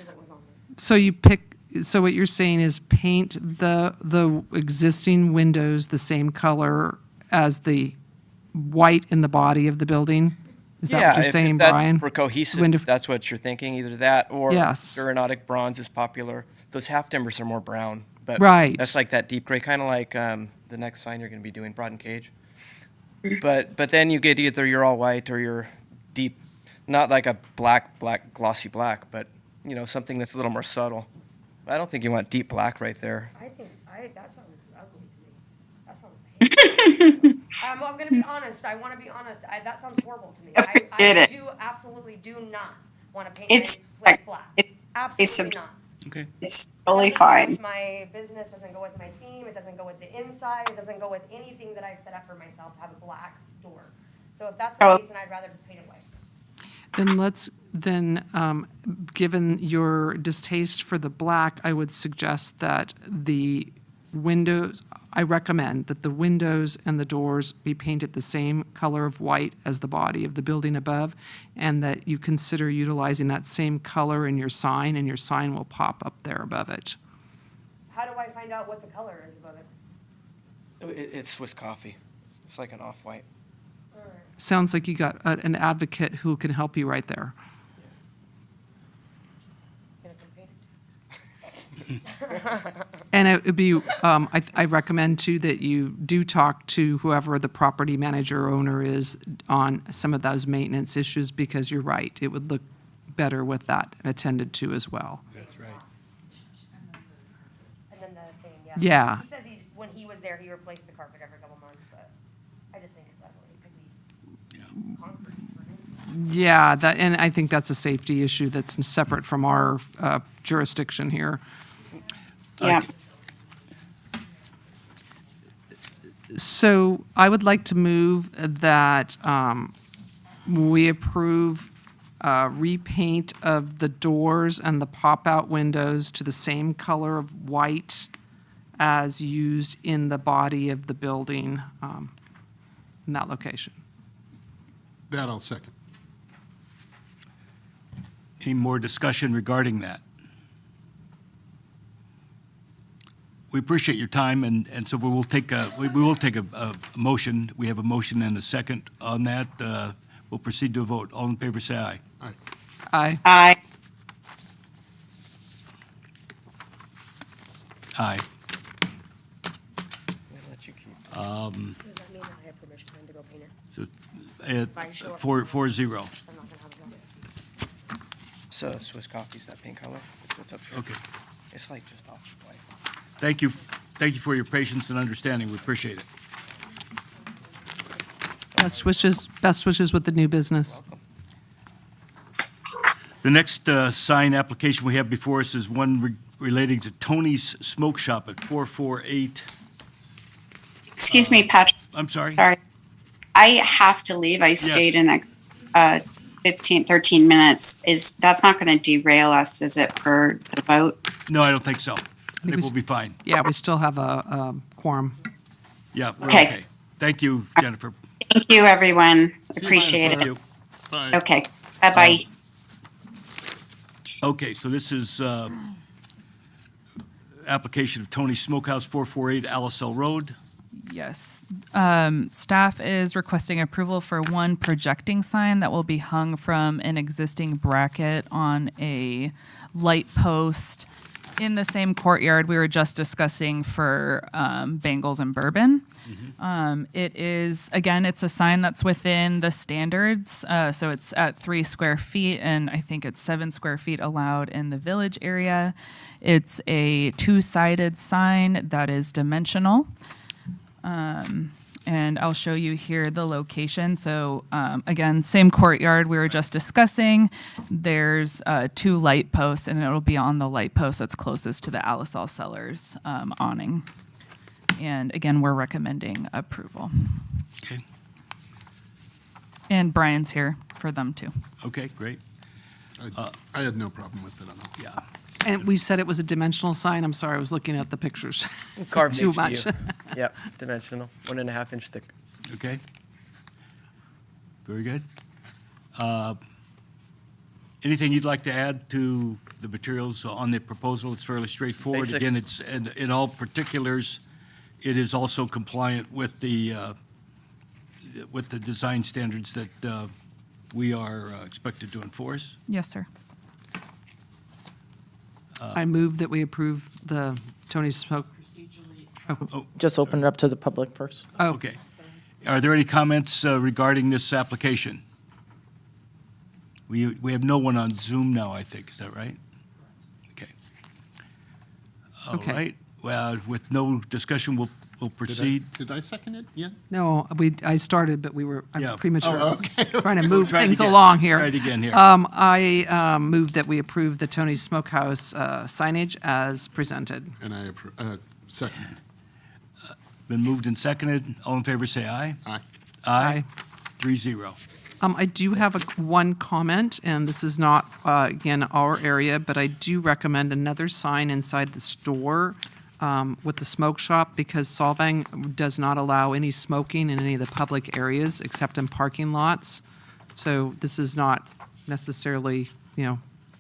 So what you're saying is paint the existing windows the same color as the white in the body of the building? Is that what you're saying, Brian? For cohesive, Window- that's what you're thinking, either that or Yes. Duronotic bronze is popular. Those half timbers are more brown. But Right. that's like that deep gray, kind of like the next sign you're going to be doing, Broad and Cage. But then you get either you're all white or you're deep, not like a black, glossy black, but, you know, something that's a little more subtle. I don't think you want deep black right there. That sounds ugly to me. That sounds hateful. I'm gonna be honest, I wanna be honest, that sounds horrible to me. I absolutely do not wanna paint my place black. Absolutely not. Okay. It's totally It doesn't go fine. with my business, doesn't go with my theme, it doesn't go with the inside, it doesn't go with anything that I've set up for myself to have a black door. So if that's the case, then I'd rather just paint it white. Given your distaste for the black, I would suggest that the windows, I recommend that the windows and the doors be painted the same color of white as the body of the building above, and that you consider utilizing that same color in your sign, and your sign will pop up there above it. How do I find out what the color is above it? It's Swiss coffee. It's like an off-white. Sounds like you got an advocate who can help you right there. Gonna come paint it? And it would be, I recommend too that you do talk to whoever the property manager or owner is on some of those maintenance issues, because you're right, it would look better with that attended to as well. That's right. And then the thing, Yeah. He says when he was there, he replaced the carpet every couple months, but I just think it's ugly. It could be concrete for him. Yeah, and I think that's a safety issue that's separate from our jurisdiction here. Yeah. So I would like to move that we approve repaint of the doors and the pop-out windows to the same color of white as used in the body of the building in that location. That I'll second. Any more discussion regarding that? We appreciate your time, and so we will take a motion. We have a motion and a second on that. We'll proceed to a vote. All in favor, say aye. Aye. Aye. Aye. Aye. I'll let you keep. Does that mean that I have permission to go paint it? So, I show up- 4-0. I'm not gonna have it. So Swiss coffee's that pink color. What's up here? Okay. It's like just off white. Thank you for your patience and understanding. We appreciate it. Best wishes with the new business. The next sign application we have before us is one relating to Tony's Smoke Shop at 448. Excuse me, Patrick. I'm sorry? Sorry. I have to leave. I stayed in 13 minutes. That's not going to derail us, is it, for the vote? No, I don't think so. I think we we'll be fine. Yeah, we still have a quorum. Yeah, we're Okay. okay. Thank you, Jennifer. Thank you, everyone. See you Appreciate Thank it. you. Bye. Okay. Bye-bye. Okay, so this is application of Tony's Smokehouse, 448 Alisell Road. Yes. Staff is requesting approval for one projecting sign that will be hung from an existing bracket on a light post in the same courtyard we were just discussing for Bangles and Bourbon. It is, again, it's a sign that's within the standards. So it's at 3 square feet, and I think it's 7 square feet allowed in the village area. It's a 2-sided sign that is dimensional. And I'll show you here the location. So again, same courtyard we were just discussing. There's 2 light posts, and it'll be on the light post that's closest to the Alisol Cellars awning. And again, we're recommending approval. Okay, And Brian's here for them too. okay, great. I had no problem with it at all. Yeah. And we said it was a dimensional sign. I'm sorry, I was looking at the pictures. Carved Too next to much. you. Yep, dimensional, 1.5 inch thick. Okay. Very good. Anything you'd like to add to the materials on the proposal? It's fairly straightforward. Basic. Again, it's, and in all particulars, it is also compliant with the design standards that we are expected to enforce. Yes, sir. I move that we approve the Tony's Smoke. Just open it up to the public first. Oh, Okay. Are there any comments regarding this application? We have no one on Zoom now, I think. Is that right? Okay. All Okay. right. Well, with no discussion, we'll proceed. Did I second it yet? no, I started, but Yeah. I'm premature. Oh, okay. Trying to move Try it things again. along here. Try it again here. I move that we approve the Tony's Smokehouse signage as presented. And I second. Been moved and seconded. All in favor, say aye. Aye. Aye. 3-0. I do have one comment, and this is not, again, our area, but I do recommend another sign inside the store with the smoke shop, because Solvang does not allow any smoking in any of the public areas except in parking lots. So this is not necessarily,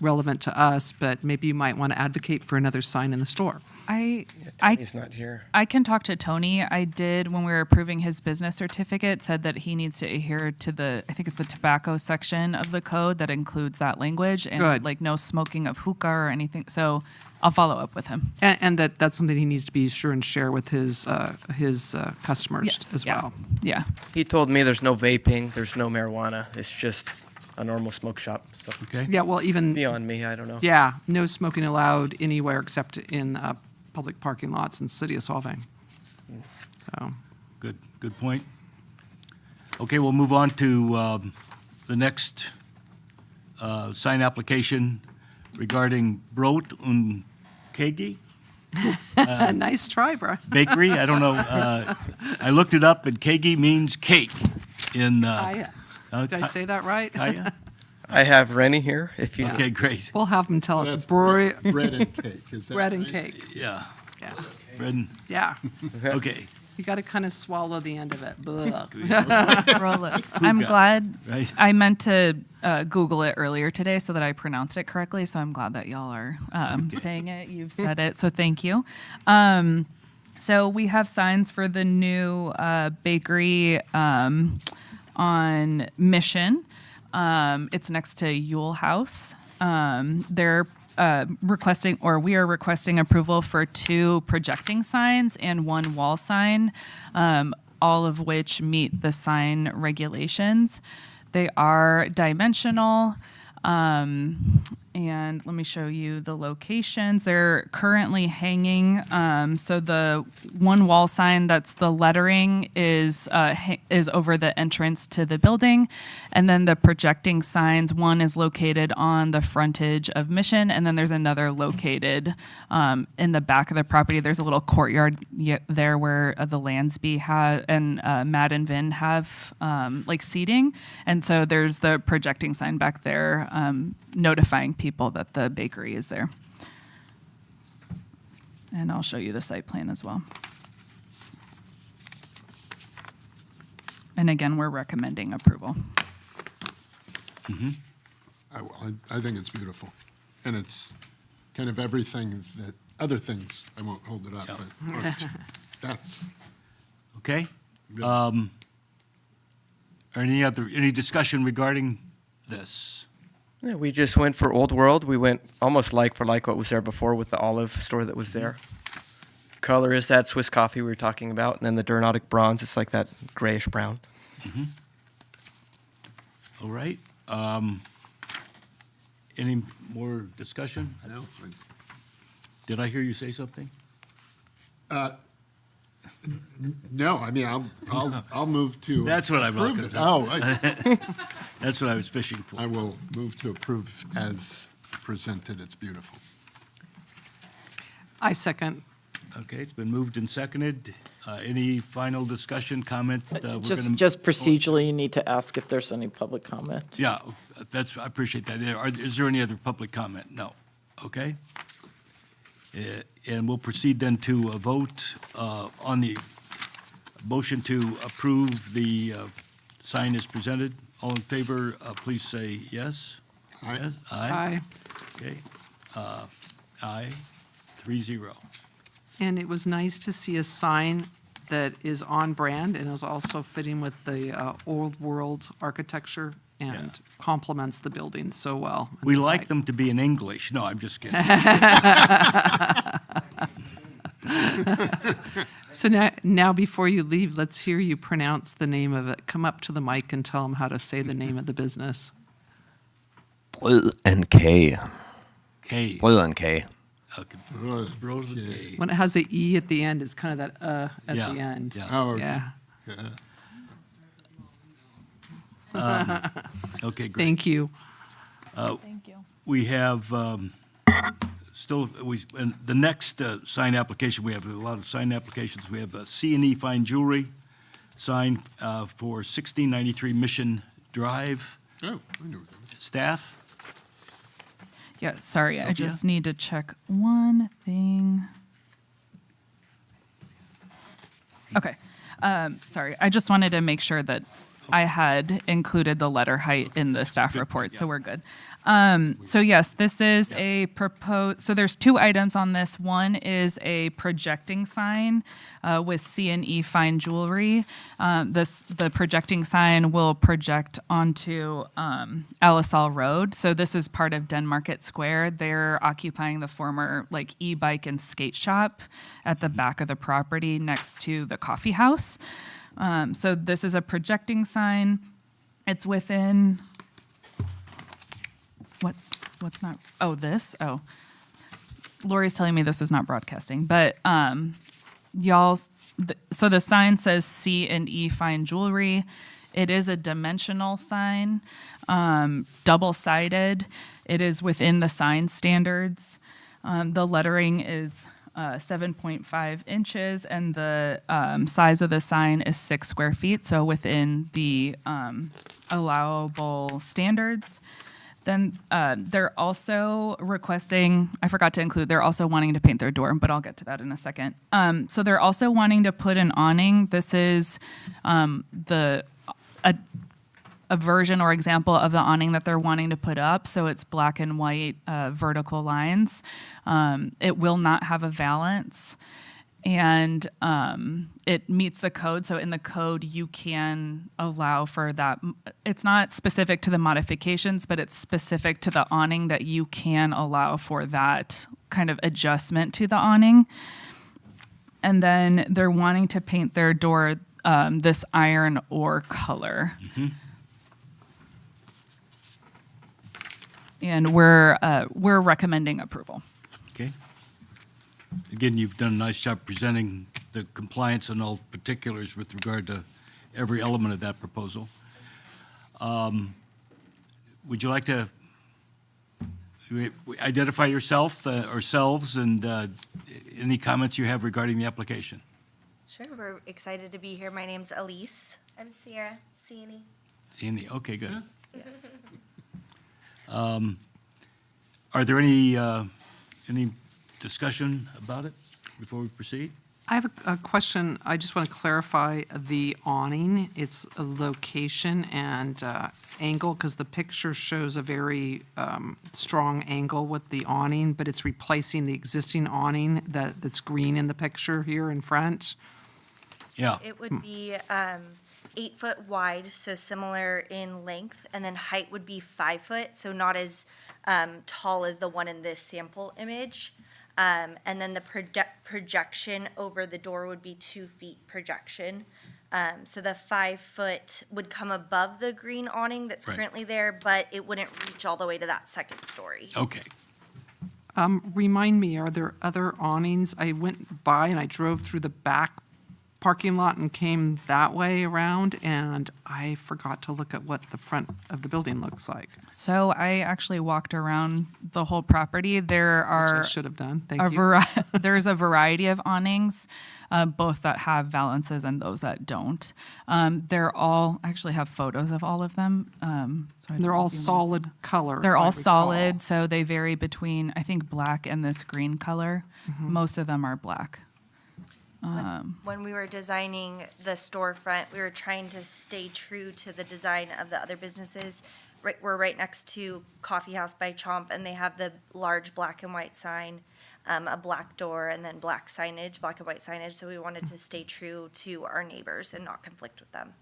relevant to us, but maybe you might want to advocate for another sign in the store. He's not here. I can talk to Tony. I did, when we were approving his business certificate, said that he needs to adhere to I think it's the tobacco section of the code that includes that language. And Good. like no smoking of hookah or anything. So I'll follow up with him. And that's something he needs to be sure and share with his customers Yes, as yeah. well. Yeah. He told me there's no vaping, there's no marijuana. It's just a normal smoke shop. So Okay. Yeah, well, even, beyond me, I don't know. yeah, no smoking allowed anywhere except in public parking lots in the city of Solvang. So, Good point. Okay, we'll move on to the next sign application regarding Brot und Kegi nice try, bro. Bakery. I don't know. I looked it up, and Kegi means cake in. Did I say that right? Kaya? I have Rennie here, if you. Okay, great. We'll have him tell us. That's Bread bread and cake, is that and right? cake. Yeah. Yeah. Bread and- Yeah. Okay. You got to kind of swallow the end of it. Blah. Roll it. I'm Hookah, glad. right? I meant to Google it earlier today so that I pronounced it correctly. So I'm glad that y'all are saying it. You've said it. So thank you. So we have signs for the new bakery on Mission. It's next to Yule House. They're we are requesting approval for 2 projecting signs and 1 wall sign, all of which meet the sign regulations. They are dimensional, and let me show you the locations. They're currently hanging. So the 1 wall sign that's the lettering is over the entrance to the building, and then the projecting signs. One is located on the frontage of Mission, and then there's another located in the back of the property. There's a little courtyard there where the Lansby and Matt and Vin have like seating, and so there's the projecting sign back there notifying people that the bakery is there. And I'll show you the site plan as well. And again, we're recommending approval. I think it's beautiful. And it's kind of everything that, other things, I won't hold it up, but that's, Okay. Or any discussion regarding this? Yeah, we just went for Old World. We went almost like for like what was there before with the olive store that was there. Color is that Swiss coffee we were talking about, and then the Durnotic bronze, it's like that grayish brown. All right. Any more discussion? no, Did I hear you say something? no, I mean, I'll move to. That's what I'm approve looking it. for. Oh, That's what I was fishing for. I will move to approve as presented. It's beautiful. I second. Okay, it's been moved and seconded. Any final discussion, comment? We're Just gonna- procedurally, you need to ask if there's any public comment. Yeah, I appreciate that. Is there any other public comment? No. Okay. And we'll proceed then to a vote on the motion to approve the sign as presented. All in favor, please say yes. Aye. Yes? Aye. Okay. Aye. 3-0. And it was nice to see a sign that is on brand and is also fitting with the old world architecture and Yeah. complements the building so well. We like them to be in English. No, I'm just kidding. So now before you leave, let's hear you pronounce the name of it. Come up to the mic and tell them how to say the name of the business. Brød and K. K. Brød and K. Okay. Right. Brød and K. When it has a E at the end, it's kind of that at Yeah, the end. yeah. Oh, okay. Yeah. Yeah. Okay, great. Thank you. Thank you. We have and the next sign application, we have a lot of sign applications. We have a C&E Fine Jewelry sign for 1693 Mission Drive. Oh, I knew that. Staff? Yeah, sorry, I Sophia? just need to check one thing. Okay, sorry, I just wanted to make sure that I had included the letter height in the staff report, so we're good. So yes, this is a proposed, so there's two items on this. One is a projecting sign with C&E Fine Jewelry. The projecting sign will project onto Alisal Road. So this is part of Denmarket Square. They're occupying the former like e-bike and skate shop at the back of the property next to the coffee house. So this is a projecting sign. It's within, what's not, oh, this? Oh. Lori's telling me this is not broadcasting, but so the sign says C&E Fine Jewelry. It is a dimensional sign, double-sided. It is within the sign standards. The lettering is 7.5 inches, and the size of the sign is 6 square feet, so within the allowable standards. Then they're also requesting, I forgot to include, they're also wanting to paint their door, but I'll get to that in a second. So they're also wanting to put an awning. This is a version or example of the awning that they're wanting to put up. So it's black and white vertical lines. It will not have a valance, and it meets the code. So in the code, you can allow for that. It's not specific to the modifications, but it's specific to the awning that you can allow for that kind of adjustment to the awning. And then they're wanting to paint their door this iron ore color. Mm-hmm. And we're recommending approval. Okay. Again, you've done a nice job presenting the compliance and all particulars with regard to every element of that proposal. Would you like to identify yourself, ourselves, and any comments you have regarding the application? Sure, we're excited to be here. My name's Elise. I'm Sierra, C&E. Andy, okay, good. Yes. Are there any discussion about it before we proceed? I have a question. I just want to clarify the awning, its location and angle, because the picture shows a very strong angle with the awning, but it's replacing the existing awning that's green in the picture here in front. Yeah. It would be 8 foot wide, so similar in length, and then height would be 5 foot, so not as tall as the one in this sample image. And then the projection over the door would be 2 feet projection. So the 5 foot would come above the green awning that's Right. currently there, but it wouldn't reach all the way to that second story. Okay. Remind me, are there other awnings? I went by and I drove through the back parking lot and came that way around, and I forgot to look at what the front of the building looks like. So I actually walked around the whole property. There Which I are should have done. Thank you. there's a variety of awnings, both that have valances and those that don't. They're all, I actually have photos of all of them. So I They're don't all know if you want to see solid them. color. They're if I all recall. solid, so they vary between, I think, black and this green color. Mm-hmm. Most of them are black. When we were designing the storefront, we were trying to stay true to the design of the other businesses. We're right next to Coffee House by Chomp, and they have the large black and white sign, a black door, and then black signage, black and white signage. So we wanted to stay true to our neighbors and not conflict with them.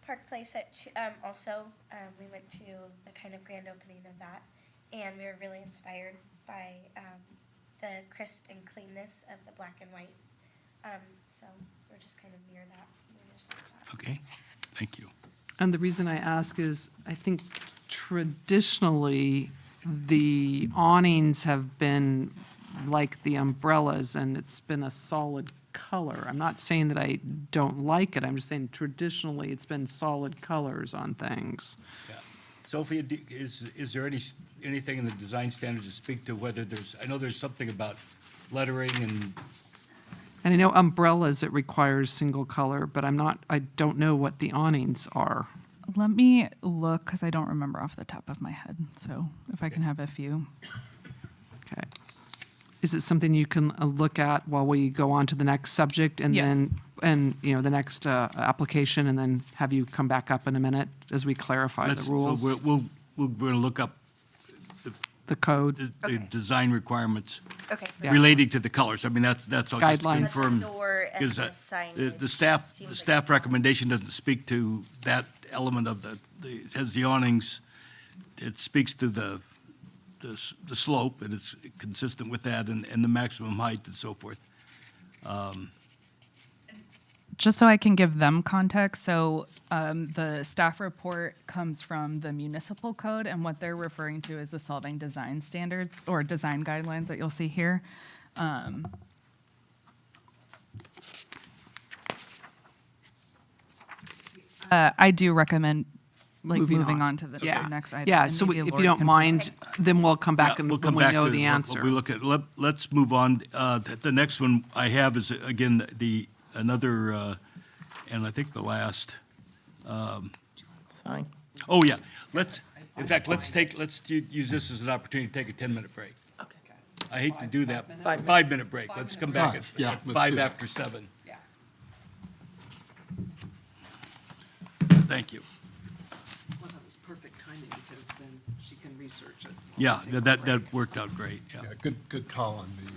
Park Place we went to the kind of grand opening of that, and we were really inspired by the crisp and cleanness of the black and white. So we're just kind of near that. We're just like that. Okay, thank you. And the reason I ask is, I think traditionally, the awnings have been like the umbrellas, and it's been a solid color. I'm not saying that I don't like it, I'm just saying traditionally, it's been solid colors on things. Sophia, is there anything in the design standards that speak to whether there's, I know there's something about lettering and, And I know umbrellas, it requires single color, but I don't know what the awnings are. Let me look, because I don't remember off the top of my head, so if I can have a few. Okay. Is it something you can look at while we go on to the next subject and Yes. then, the next application, and then have you come back up in a minute as we clarify the so rules, we're going to look up the code? the design requirements Okay. Yeah. relating to the colors. I mean, that's all just Guidelines. confirmed. The door and Because the the signage staff, seems the like staff it's- recommendation doesn't speak to that element of it has the awnings. It speaks to the slope, and it's consistent with that, and the maximum height and so forth. Just so I can give them context, so the staff report comes from the municipal code, and what they're referring to is the solving design standards or design guidelines that you'll see here. I do recommend moving on to the Yeah. next item. Yeah, and so maybe if Lori you don't can- mind, then we'll come back Yeah, and we'll when come we back know to the what answer. we look at. Let's move on. The next one I have is, again, another, and I think the last. Sign. Oh, yeah. Let's use this as an opportunity to take a 10-minute break. Okay. I hate to do that. 5 minutes. 5-minute break. Let's come back at Five, yeah, let's do 5 that. after 7. Yeah. Thank you. Well, that was perfect timing, because then she can research it. Yeah, that worked out great, yeah. Yeah, good call on the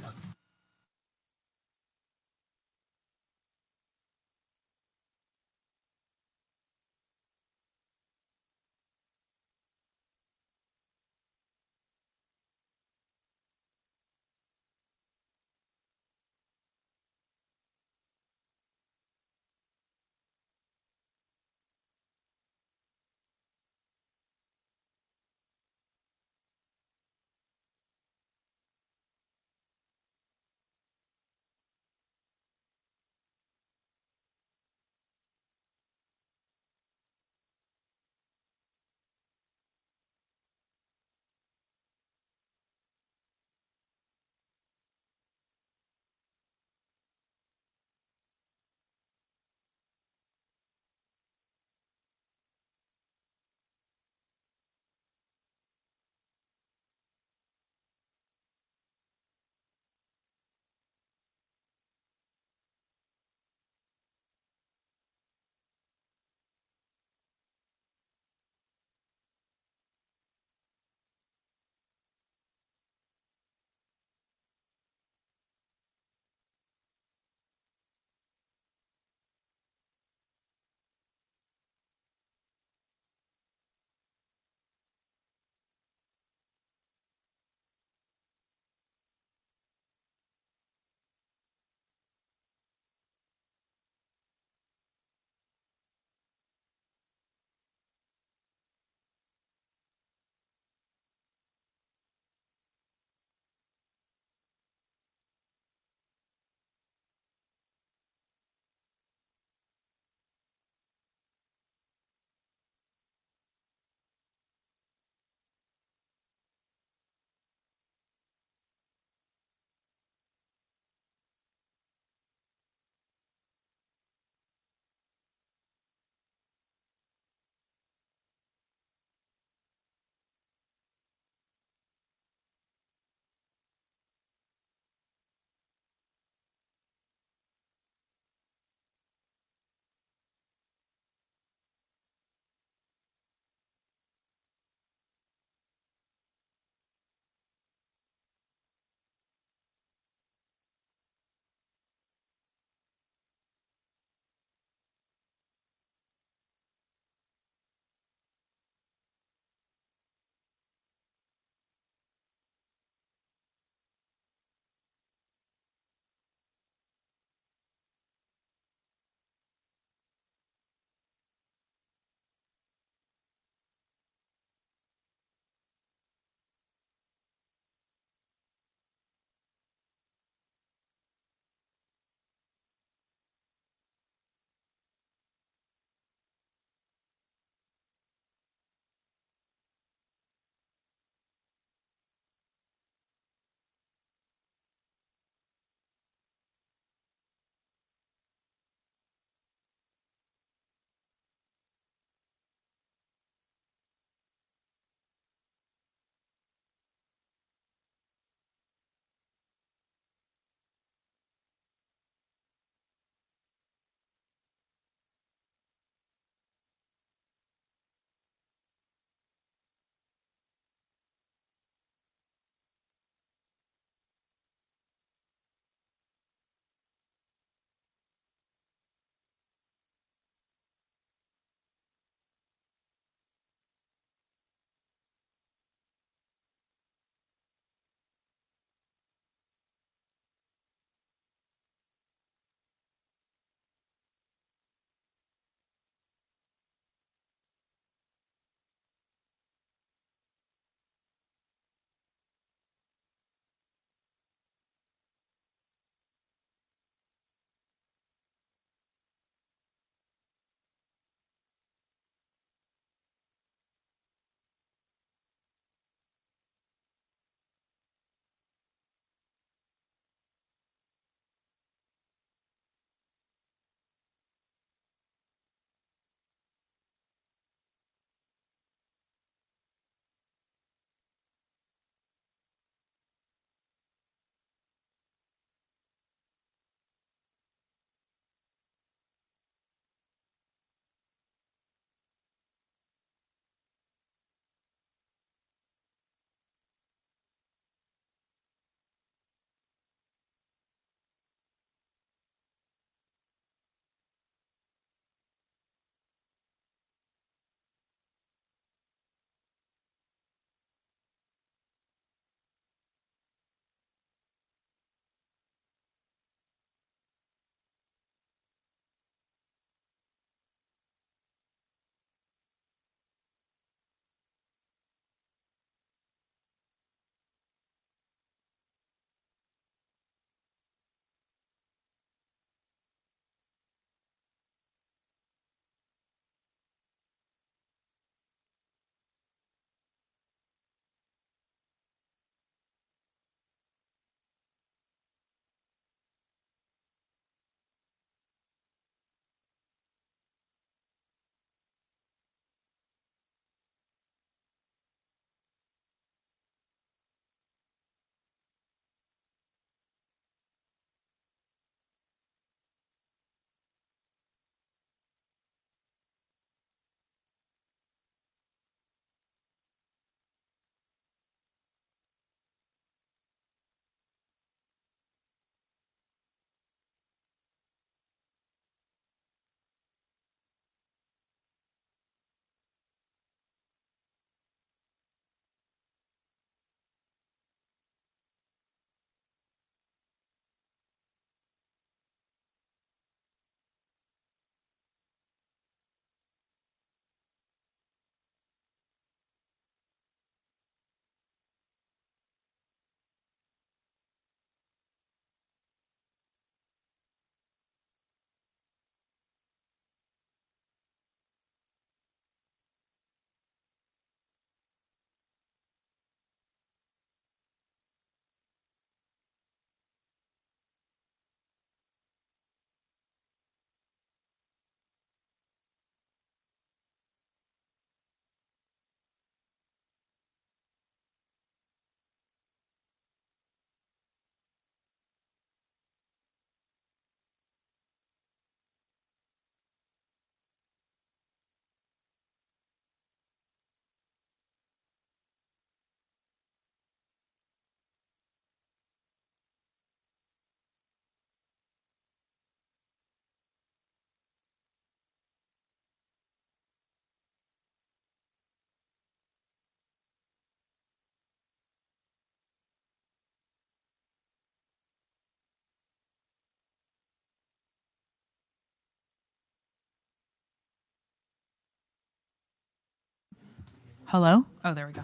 Hello? Oh, there we go.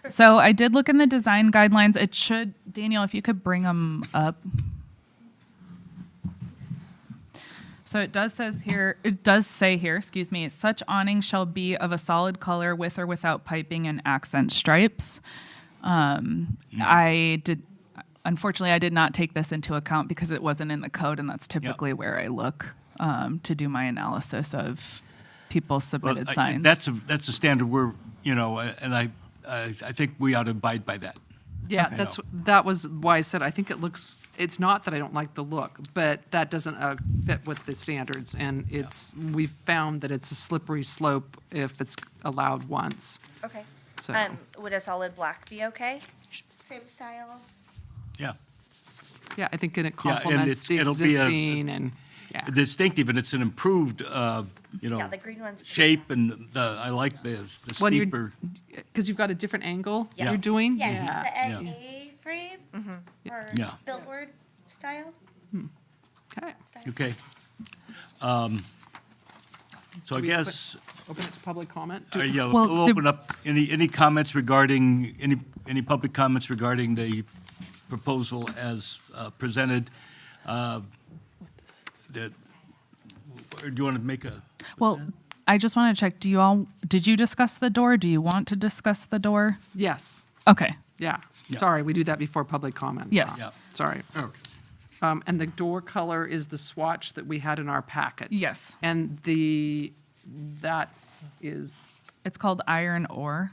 So I did look in the design guidelines. It should, Daniel, if you could bring them up. So it does say here, excuse me, such awning shall be of a solid color with or without piping and accent stripes. Unfortunately, I did not take this into account because it wasn't in the code, and that's typically where I look to do my analysis of people's submitted signs. That's a standard we're, and I think we ought to abide by that. Yeah, Okay. that was why I said, I think it's not that I don't like the look, but that doesn't fit with the standards. And we've found that it's a slippery slope if it's allowed once. Okay. So- Would a solid black be okay? Same style. Yeah. Yeah, I think it Yeah, and complements the it'll be existing and, yeah. distinctive, and it's an improved, Yeah, the green one's pretty shape, and I like the When you're- steeper. Because you've got a different angle Yes. you're doing? Yeah, Yeah. it's a A-frame or Yeah. billboard style. Okay. Okay. So I we guess, Open it to public comment? yeah, Well, we'll open up any comments regarding, any public comments regarding the proposal as presented. Or do you want to make a? Well, I just want to check, did you discuss the door? Do you want to discuss the door? Yes, Okay. yeah. Yeah. Sorry, we do that before public comments. Yes. Yeah. Sorry. Okay. And the door color is the swatch that we had in our packets. Yes. And that is, It's called iron ore.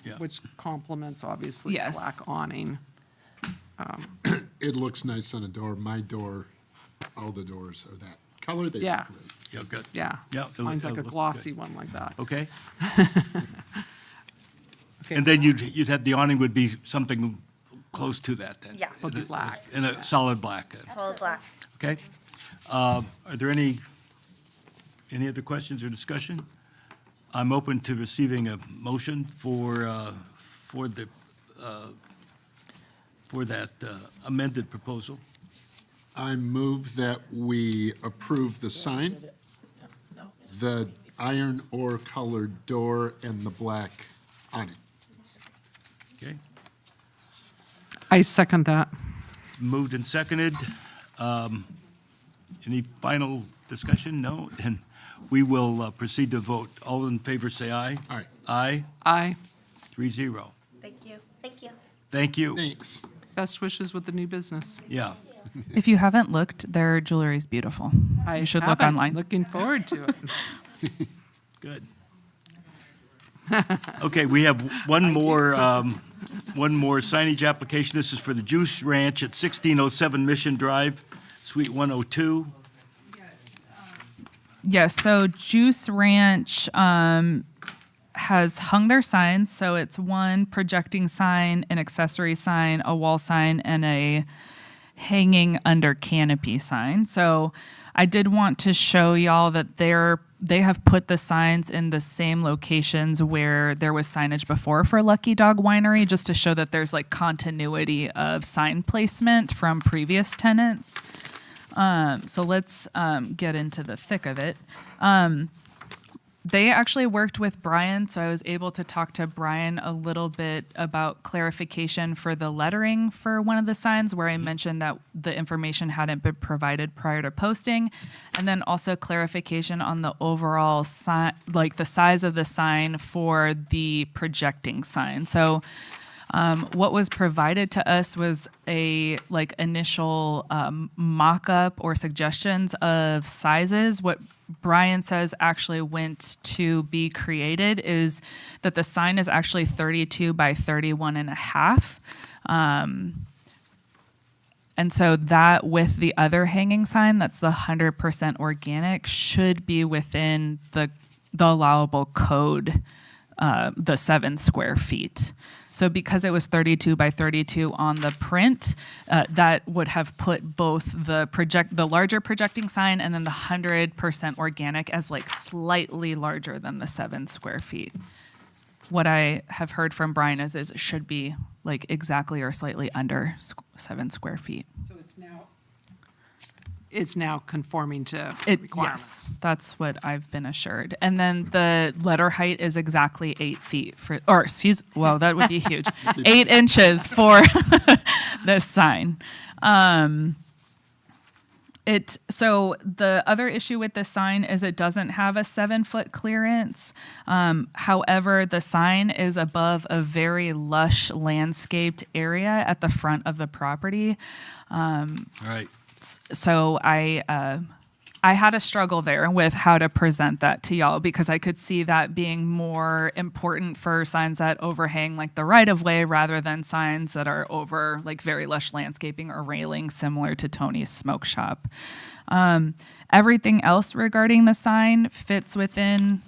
Yeah. which complements obviously Yes. black awning. It looks nice on a door. My door, all the doors are that color. They Yeah. look great. Yeah, good. Yeah. Yeah, it'll- Mine's like it'll a look glossy good. one like that. Okay. Okay. And then you'd have, the awning would be something close to that then? Yeah. It'll be black. In a solid black. Solid black. Okay. Are there any other questions or discussion? I'm open to receiving a motion for that amended proposal. I move that we approve the sign, the iron ore colored door, and the black awning. Okay. I second that. Moved and seconded. Any final discussion? No? And we will proceed to vote. All in favor, say aye. Aye. Aye, Aye. 3-0. Thank you. Thank you. Thank you. Thanks. Best wishes with the new business. Yeah. If you haven't looked, their jewelry is beautiful. I You should look haven't. online. Looking forward to it. Good. Okay, we have one more signage application. This is for the Juice Ranch at 1607 Mission Drive, Suite 102. Yes, so Juice Ranch has hung their signs. So it's one projecting sign, an accessory sign, a wall sign, and a hanging under canopy sign. So I did want to show y'all that they have put the signs in the same locations where there was signage before for Lucky Dog Winery, just to show that there's like continuity of sign placement from previous tenants. So let's get into the thick of it. They actually worked with Brian, so I was able to talk to Brian a little bit about clarification for the lettering for one of the signs, where I mentioned that the information hadn't been provided prior to posting, and then also clarification on the overall sign, like the size of the sign for the projecting sign. So what was provided to us was a initial mock-up or suggestions of sizes. What Brian says actually went to be created is that the sign is actually 32 by 31 and a half. And so that with the other hanging sign, that's the 100% organic, should be within the allowable code, the 7 square feet. So because it was 32 by 32 on the print, that would have put both the larger projecting sign and then the 100% organic as slightly larger than the 7 square feet. What I have heard from Brian is it should be exactly or slightly under 7 square feet. So it's now it's now conforming to It, requirements. yes, that's what I've been assured. And then the letter height is exactly 8 feet for, or excuse, well, that would be huge. 8 inches for this sign. So the other issue with this sign is it doesn't have a 7-foot clearance. However, the sign is above a very lush landscaped area at the front of the property. All right. So I had a struggle there with how to present that to y'all because I could see that being more important for signs that overhang like the right of way rather than signs that are over like very lush landscaping or railings similar to Tony's Smoke Shop. Everything else regarding the sign fits within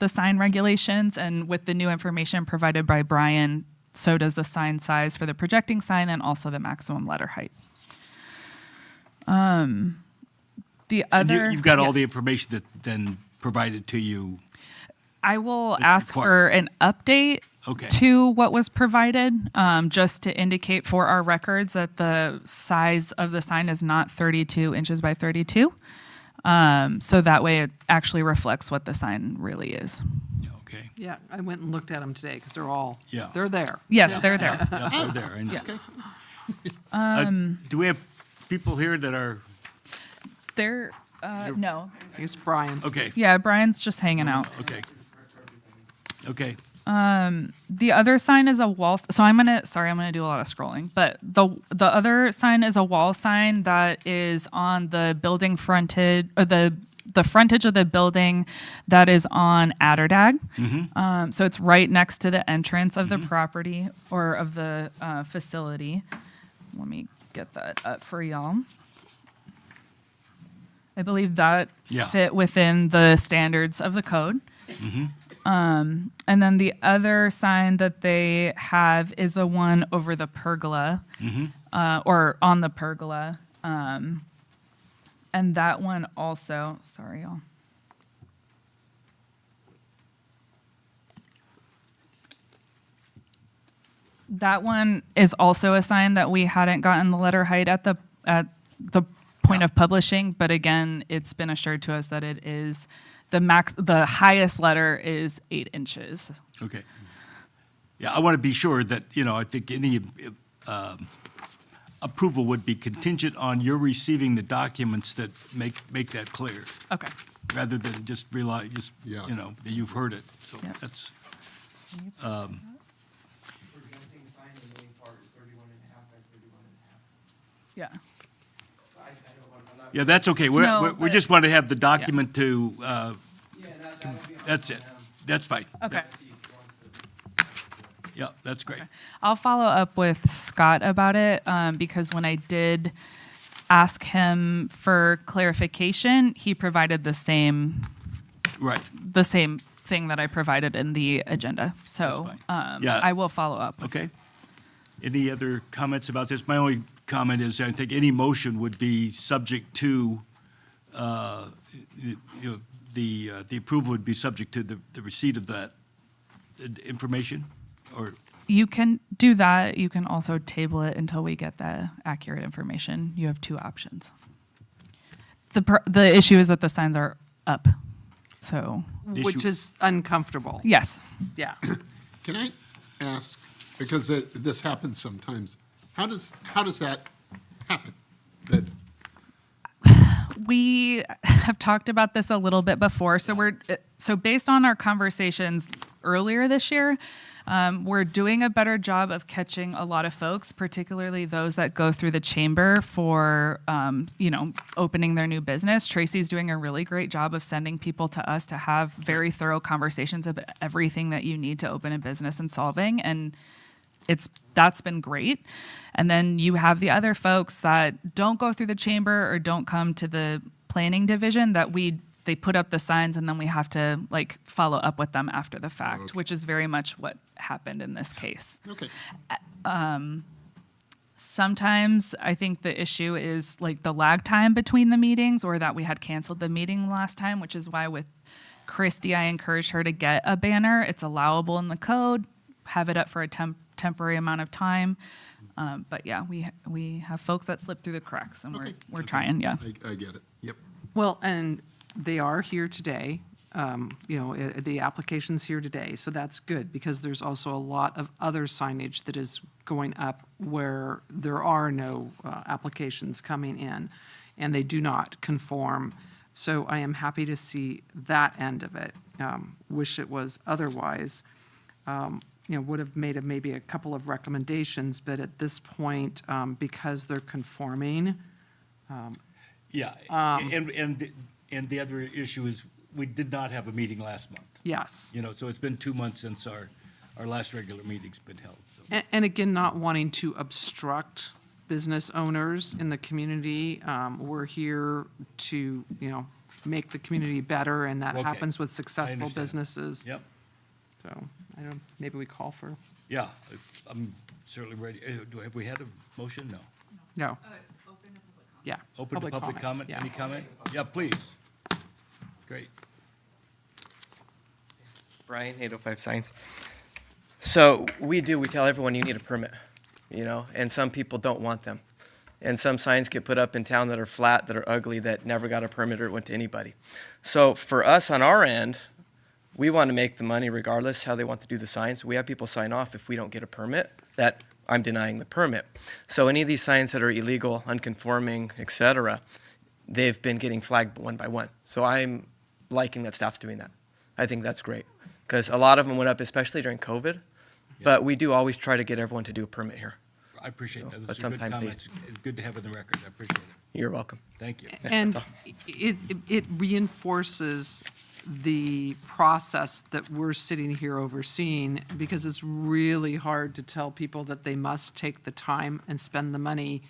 the sign regulations, and with the new information provided by Brian, so does the sign size for the projecting sign and also the maximum letter height. The And other, you've got all the yes. information that then provided to you. I will It's ask required. for an update Okay. to what was provided, just to indicate for our records that the size of the sign is not 32 inches by 32. So that way it actually reflects what the sign really is. Okay. Yeah, I went and looked at them today because Yeah. they're there. Yes, they're there. Yeah, they're there. And, Yeah. do we have people here that are, They're, no. I guess Brian. okay. Yeah, Brian's just hanging out. Okay. Okay. The other sign is a wall. So I'm gonna do a lot of scrolling, but the other sign is a wall sign that is on the building frontage, or the frontage of the building that is on Atterdag. So it's right next to the entrance of the property or of the facility. Let me get that up for y'all. I believe that Yeah. fit within the standards of the code. And then the other sign that they have is the one over the pergola, or on the pergola. And that one also, sorry, y'all. That one is also a sign that we hadn't gotten the letter height at the point of publishing, but again, it's been assured to us that it is the highest letter is 8 inches. Okay. Yeah, I want to be sure that, I think any approval would be contingent on your receiving the documents that make that clear, Okay. rather than just rely, Yeah. that you've heard it. So Yeah. that's, Projecting sign, the main part is 31.5 by 31.5. Yeah. yeah, that's okay. No, We but- just want to have the document to, Yeah, that would be. that's it. That's fine. Okay. Yeah, that's great. I'll follow up with Scott about it, because when I did ask him for clarification, he provided the same Right. thing that I provided in the agenda. So That's fine. Yeah. I will follow up. Okay. Any other comments about this? My only comment is I think any motion would be subject to, the approval would be subject to the receipt of that information, or, You can do that. You can also table it until we get the accurate information. You have two options. The issue is that the signs are up. So, Which issue- is uncomfortable. yes. Yeah. Can I ask, because this happens sometimes, how does that happen? That, We have talked about this a little bit before. So based on our conversations earlier this year, we're doing a better job of catching a lot of folks, particularly those that go through the chamber for, opening their new business. Tracy's doing a really great job of sending people to us to have very thorough conversations about everything that you need to open a business and solving. And that's been great. And then you have the other folks that don't go through the chamber or don't come to the planning division that they put up the signs and then we have to follow up with them after the fact, which is very much what happened in this case. okay. Sometimes I think the issue is the lag time between the meetings, or that we had canceled the meeting last time, which is why with Christy, I encouraged her to get a banner. It's allowable in the code, have it up for a temporary amount of time. But yeah, we have folks that slip through the cracks, and Okay. we're trying, yeah. I get it. Yep. Well, and they are here today. The application's here today, so that's good, because there's also a lot of other signage that is going up where there are no applications coming in, and they do not conform. So I am happy to see that end of it. Wish it was otherwise. Would have made maybe a couple of recommendations, but at this point, because they're conforming, Yeah, and the other issue is, we did not have a meeting last month. yes. So it's been 2 months since our last regular meeting's been held, so. And again, not wanting to obstruct business owners in the community. We're here to, make the community better, and that Okay. happens with successful understand. businesses. Yep, So, maybe we call for, yeah, I'm certainly ready. Have we had a motion? No. no. Yeah. Open to public comments, comment? yeah. Any comment? Yeah, please. Great. Brian, 805 Signs. So we tell everyone you need a permit, and some people don't want them. And some signs get put up in town that are flat, that are ugly, that never got a permit or went to anybody. So for us on our end, we want to make the money regardless how they want to do the signs. We have people sign off if we don't get a permit, that I'm denying the permit. So any of these signs that are illegal, unconforming, et cetera, they've been getting flagged one by one. So I'm liking that staff's doing that. I think that's great, because a lot of them went up, especially during COVID. But we do always try to get everyone to do a permit here. I appreciate that. But Those are good sometimes they- comments. Good to have in the record. I appreciate it. You're welcome. Thank you. And it reinforces the process that we're sitting here overseeing, because it's really hard to tell people that they must take the time and spend the money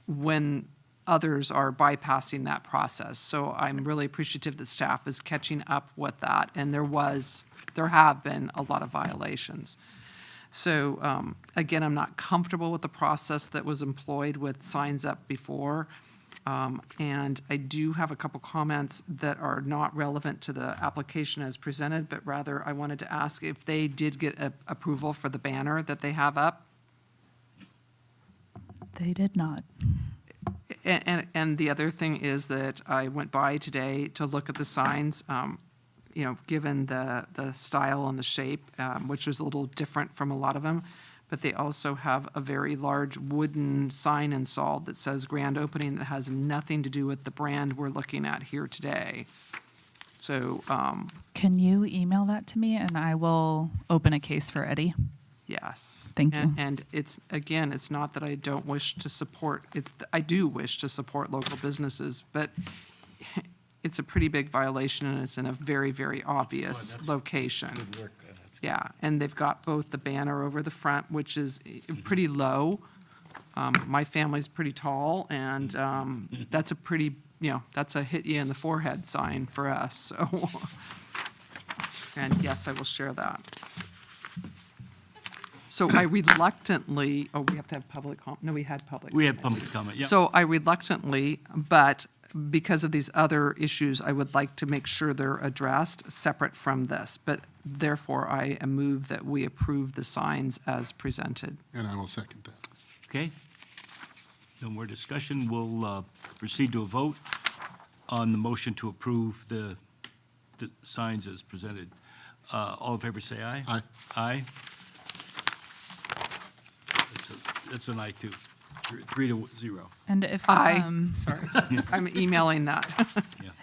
when others are bypassing that process. So I'm really appreciative that staff is catching up with that, and there have been a lot of violations. So, again, I'm not comfortable with the process that was employed with signs up before. And I do have a couple comments that are not relevant to the application as presented, but rather I wanted to ask if they did get approval for the banner that they have up. They did not. And the other thing is that I went by today to look at the signs, given the style and the shape, which is a little different from a lot of them. But they also have a very large wooden sign installed that says grand opening, that has nothing to do with the brand we're looking at here today. So, Can you email that to me, and I will open a case for Eddie? yes. Thank you. And it's, again, it's not that I don't wish to support, I do wish to support local businesses, but it's a pretty big violation, and it's in a very, very obvious location. Good work. Yeah, and they've got both the banner over the front, which is pretty low. My family's pretty tall, and that's a pretty, that's a hit you in the forehead sign for us, so. And yes, I will share that. So I reluctantly, we have to have public no, we had public. We had public comment, yeah. So I reluctantly, but because of these other issues, I would like to make sure they're addressed separate from this. But therefore, I move that we approve the signs as presented. And I will second that. Okay. No more discussion. We'll proceed to a vote on the motion to approve the signs as presented. All in favor, say aye. Aye. Aye. That's an aye, too. 3-0. And if Aye. Sorry, I'm emailing that.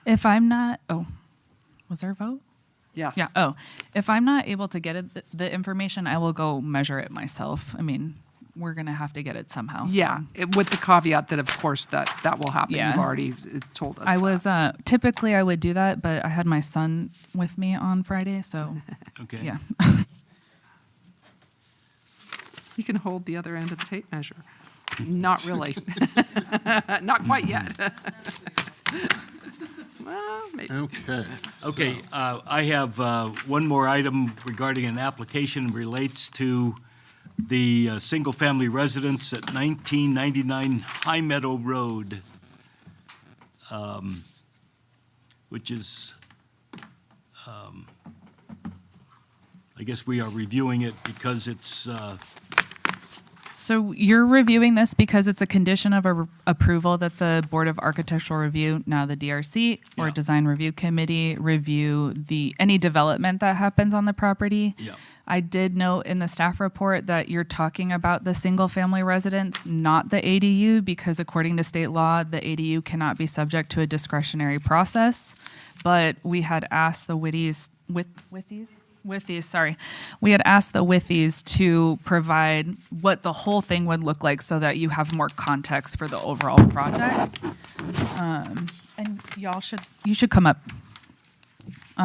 if I'm not, was there a vote? Yes. Yeah. Oh, if I'm not able to get the information, I will go measure it myself. I mean, we're gonna have to get it somehow. Yeah, with the caveat that, of course, that will happen. Yeah. You've already told us. I that. was typically I would do that, but I had my son with me on Friday, so Okay. yeah. You can hold the other end of the tape measure. Not really. Not quite yet. Well, maybe. Okay. Okay, I have one more item regarding an application relates to the single-family residence at 1999 High Meadow Road, which is, I guess we are reviewing it because it's So you're reviewing this because it's a condition of approval that the Board of Architectural Review, now the DRC, or Yeah. Design Review Committee, review any development that happens on the property. Yeah. I did note in the staff report that you're talking about the single-family residence, not the ADU, because according to state law, the ADU cannot be subject to a discretionary process. But we had asked the Withies to provide what the whole thing would look like so that you have more context for the overall project. And you should come up.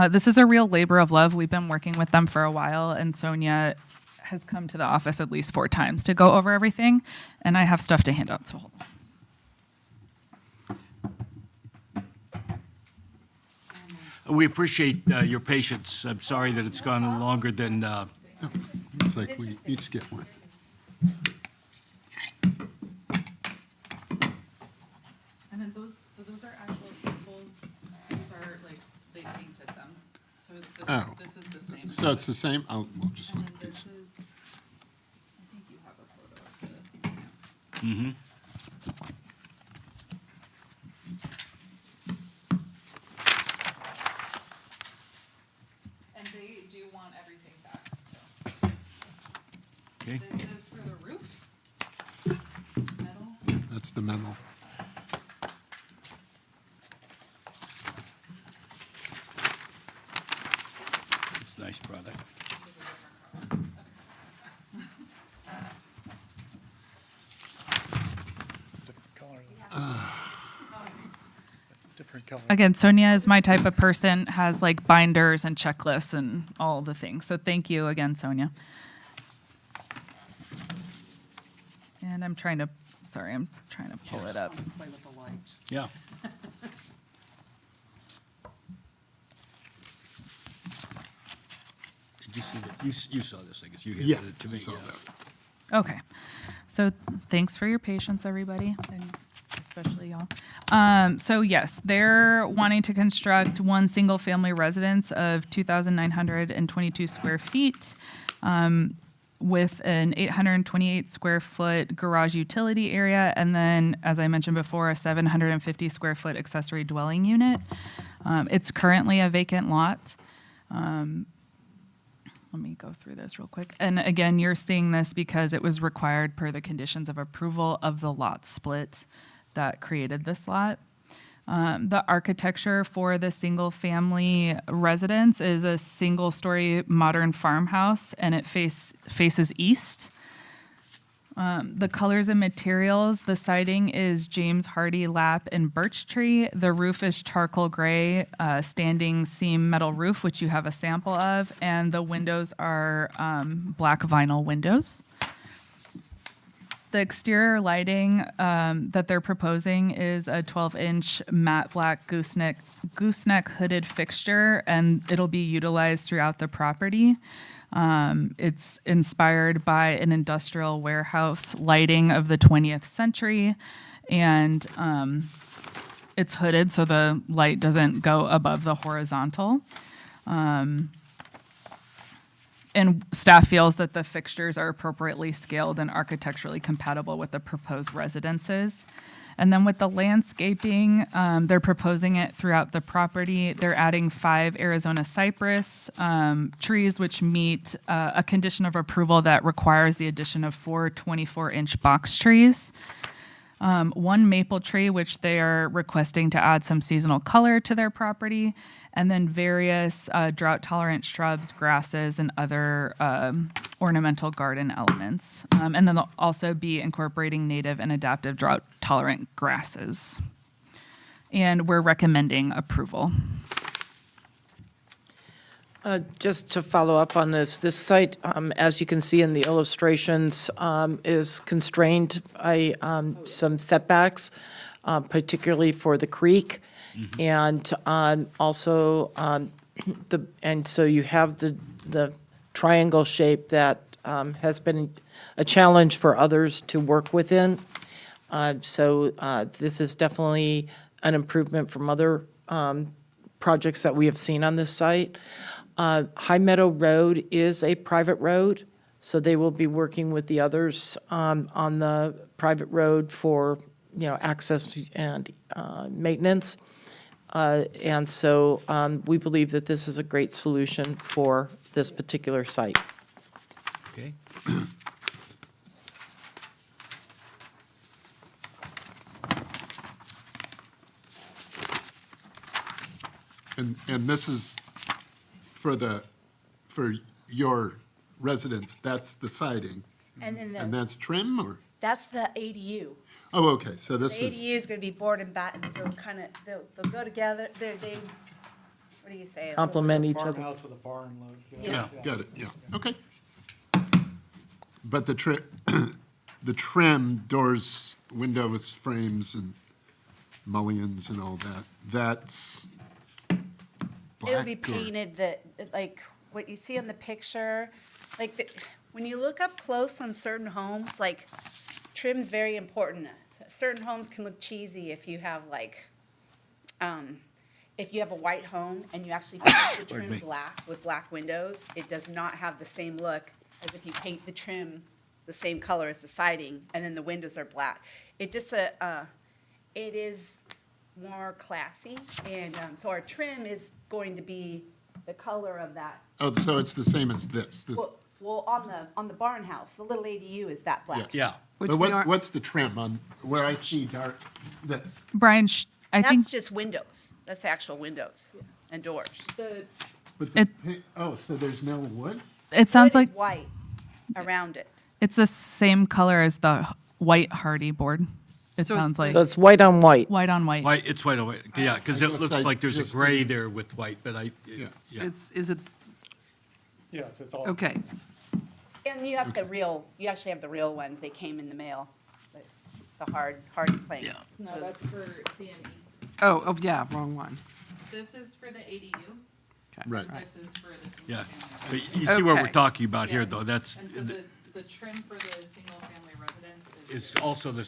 This is a real labor of love. We've been working with them for a while, and Sonia has come to the office at least 4 times to go over everything, and I have stuff to hand out, so hold on. We appreciate your patience. I'm sorry that it's gone longer than, It's like we each get one. And then those are actual samples. These are like, they painted them. So it's Oh. this is the same. So it's the same? We'll just look And at then these. this is, I think you have a photo of the. mhm. And they do want everything back, so. Okay. This is for the roof. Metal. That's the metal. It's a nice product. Different color. Again, Sonia is my type of person, has like binders and checklists and all the things. So thank you again, Sonia. And I'm trying to pull it up. Play with the light. Yeah. Did you see that? You saw this, I guess. You Yeah, handed it to I me. saw yeah. that. Okay. So thanks for your patience, everybody, and especially y'all. So yes, they're wanting to construct one single-family residence of 2,922 square feet with an 828 square foot garage utility area, and then, as I mentioned before, a 750 square foot accessory dwelling unit. It's currently a vacant lot. Let me go through this real quick. And again, you're seeing this because it was required per the conditions of approval of the lot split that created this lot. The architecture for the single-family residence is a single-story modern farmhouse, and it faces east. The colors and materials, the siding is James Hardy lap and birch tree. The roof is charcoal gray, standing seam metal roof, which you have a sample of, and the windows are black vinyl windows. The exterior lighting that they're proposing is a 12-inch matte black gooseneck hooded fixture, and it'll be utilized throughout the property. It's inspired by an industrial warehouse lighting of the 20th century, and it's hooded so the light doesn't go above the horizontal. And staff feels that the fixtures are appropriately scaled and architecturally compatible with the proposed residences. And then with the landscaping, they're proposing it throughout the property. They're adding 5 Arizona cypress trees, which meet a condition of approval that requires the addition of 4 24-inch box trees. 1 maple tree, which they are requesting to add some seasonal color to their property, and then various drought-tolerant shrubs, grasses, and other ornamental garden elements. And then they'll also be incorporating native and adaptive drought-tolerant grasses. And we're recommending approval. Just to follow up on this site, as you can see in the illustrations, is constrained by some setbacks, particularly for the creek. And also, and so you have the triangle shape that has been a challenge for others to work within. So this is definitely an improvement from other projects that we have seen on this site. High Meadow Road is a private road, So they will be working with the others on the private road for, access and maintenance. And so we believe that this is a great solution for this particular site. Okay. And this is for your residents, that's the siding, And then and that's trim, or? that's the ADU. Oh, okay, so The this is, ADU is gonna be board and batten, so kind of, they'll go together, they, what do you say? Complement each other. Farmhouse with a barn look. yeah, got it, yeah, okay. But the trim, doors, windows, frames, and mullions and all that, that's It'll be black or- painted like, what you see in the picture, when you look up close on certain homes, like, trim's very important. Certain homes can look cheesy if you have if you have a white home and you actually paint the Pardon trim me. black with black windows, it does not have the same look as if you paint the trim the same color as the siding, and then the windows are black. It just, it is more classy, and so our trim is going to be the color of that. Oh, so it's the same as this? Well, on the barn house, the little ADU is that black. Yeah. Which But we are, what's the trim on, where I see dark, this? Brian, I think That's just windows. That's the actual windows and doors. But the oh, so there's no wood? it sounds Wood is like white around it. it's the same color as the white hardy board. It So it's- sounds like So it's white on white. white on white. White, it's white, yeah, because I it guess looks I like there's just a gray didn't- there with white, but Yeah. is it, Yeah, it's all. okay. And you have you actually have the real ones. They came in the mail. The hard plank. Yeah. No, that's for CME. Oh, yeah, wrong one. This is for the ADU. Right. This is for the single yeah. family. But you see what we're Okay. talking about here, Yes. though, that's, And so the trim for the single family residence is. is also the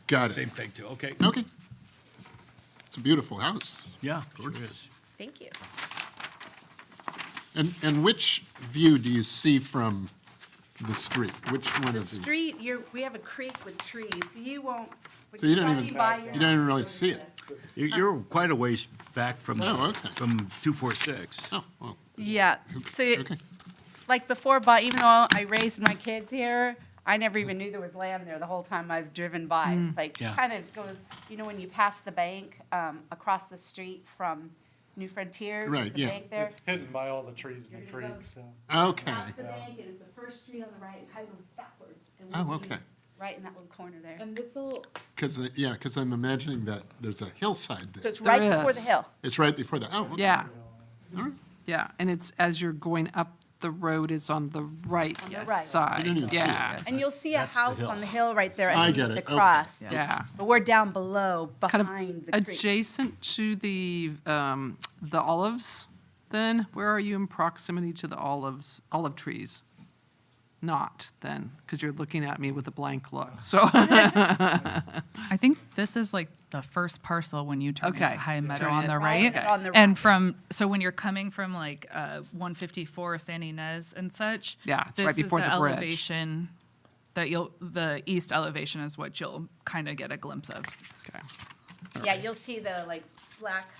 Got same it. thing, too, okay? Okay. It's a beautiful house. Yeah, sure is. Thank you. And which view do you see from the street? Which one The of these? street, we have a creek with trees, so you won't. So you don't when even, buy your you don't even really house, see it? You're quite a ways back from, Oh, okay. from 246. Oh, well, Yeah, so, okay. like before, but even though I raised my kids here, I never even knew there was land there the whole time I've driven by. It's like, Yeah. kind of goes, when you pass the bank, across the street from New Frontier. there's Right, the yeah. bank there. It's hidden by all the trees and the creeks, so. Okay. Past the bank, it is the first street on the right, it kind of goes backwards. and Oh, we'll be okay. Right in that little corner there. And this will, Because I'm imagining that there's a hillside So there. it's right There before the is. hill. It's right before the, oh, okay. Yeah, All right. yeah, and it's, as you're going up the road, it's on the right the right. side, You don't even see it. yeah. And you'll see a That's the house hill. on the hill right there I underneath get the it. Okay. cross. Yeah. But we're down below, Kind of behind the creek. adjacent to the olives, then? Where are you in proximity to the olive trees? Not, then, because you're looking at me with a blank look, so. I think this is like the first parcel when you turn into Okay. High Meadow Turn on it- the Right right. on the And right. so when you're coming from like 154 San Ynez and such. Yeah, it's right before the bridge. Elevation that the east elevation is what you'll kind of get a glimpse of. Okay. Yeah, you'll see the like black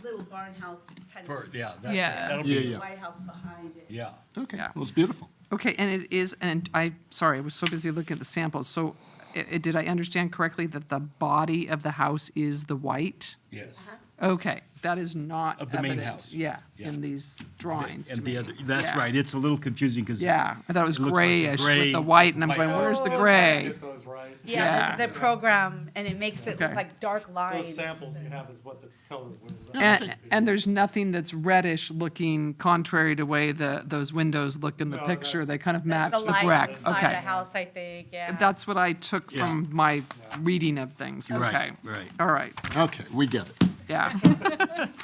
little barn house kind For, of. yeah, Yeah. that'll Yeah, be, yeah. White house behind it. yeah. Okay, Yeah. well, it's beautiful. Okay, and it is, and sorry, I was so busy looking at the samples, so did I understand correctly that the body of the house is the white? Yes. Okay, that is not Of the main evident, house. yeah, Yeah. in these drawings to And the me. other, that's Yeah. right, it's a little confusing because. Yeah, I thought it was It looks like the grayish gray with the white, and I'm white going, house. where's the Oh, gray? Get those right. Yeah, Yeah. the program, and it makes it look Okay. like dark lines. Those samples you have is what the color was. And there's nothing that's reddish looking contrary to way those windows look in the No, picture, that's- they kind of match That's the light brick, inside the okay. house, I think, yeah. That's what I took Yeah. from my reading of things, Right, okay. right. All right, Okay, we get it. yeah.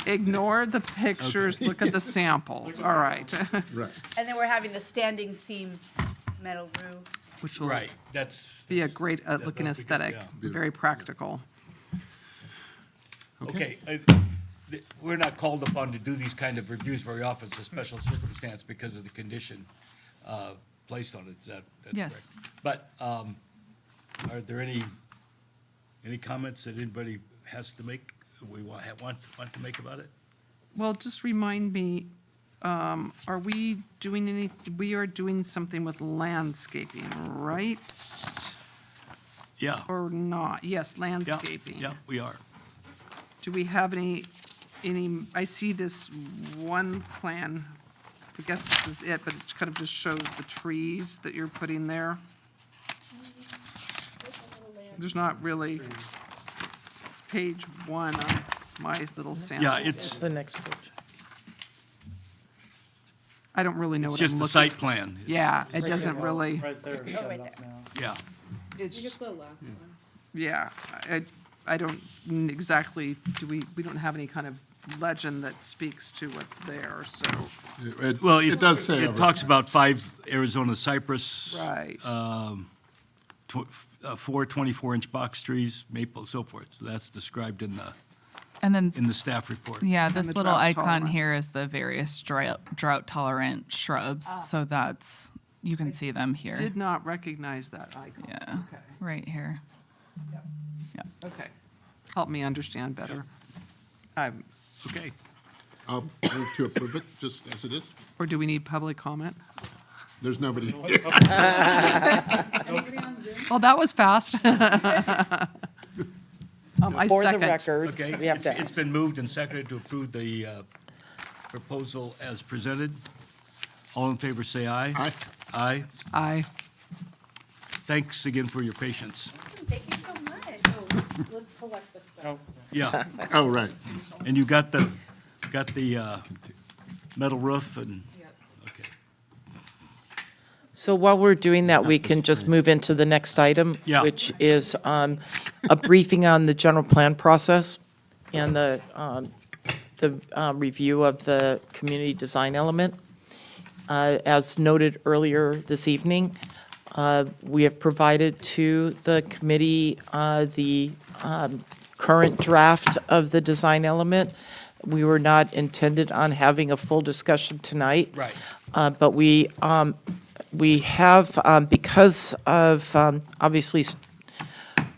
Ignore the pictures, look at the samples, all right. Right. And then we're having the standing seam metal roof. Which will Right, that's, be a great looking that'll be good, aesthetic, yeah. very practical. okay. We're not called upon to do these kind of reviews very often. It's a special circumstance because of the condition. placed on it, is that correct? Yes. But are there any comments that anybody has to make, we want to make about it? Well, just remind me, are we doing we are doing something with landscaping, right? Yeah. Or not? Yes, Yeah, landscaping. yeah, we are. Do we have any, I see this one plan, I guess this is it, but it kind of just shows the trees that you're putting there. There's not really, it's page 1 on my little sample. Yeah, It's it's, the next page. I don't really know it's what I'm just looking. the site plan. Yeah, it doesn't really, Right there. Yeah. it's, You get the last one. yeah, I don't exactly, we don't have any kind of legend that speaks to what's there, so. Well, It does say. It over- talks about 5 Arizona cypress. Right. 4 24-inch box trees, maple, so forth. So that's described in And then, the staff report. yeah, And this the little drought icon tolerant. here is the various drought tolerant shrubs. So that's, you can see them here. Did not recognize that icon. Yeah, Okay. right here. Okay. Help me understand better. Okay. I'll move to approve it, just as it is. Or do we need public comment? There's nobody. Oh, that was fast. I For the second. record, Okay, we have to it's ask. been moved and seconded to approve the proposal as presented. All in favor, say aye. Aye. Aye. Aye. Thanks again for your patience. Thank you so much. Let's collect this stuff. Yeah, Oh, right. and you got the metal roof and, okay. So while we're doing that, we can just move into the next item, Yeah. which is a briefing on the general plan process and the review of the community design element. As noted earlier this evening, we have provided to the committee the current draft of the design element. We were not intended on having a full discussion tonight. Right. But we have, because of obviously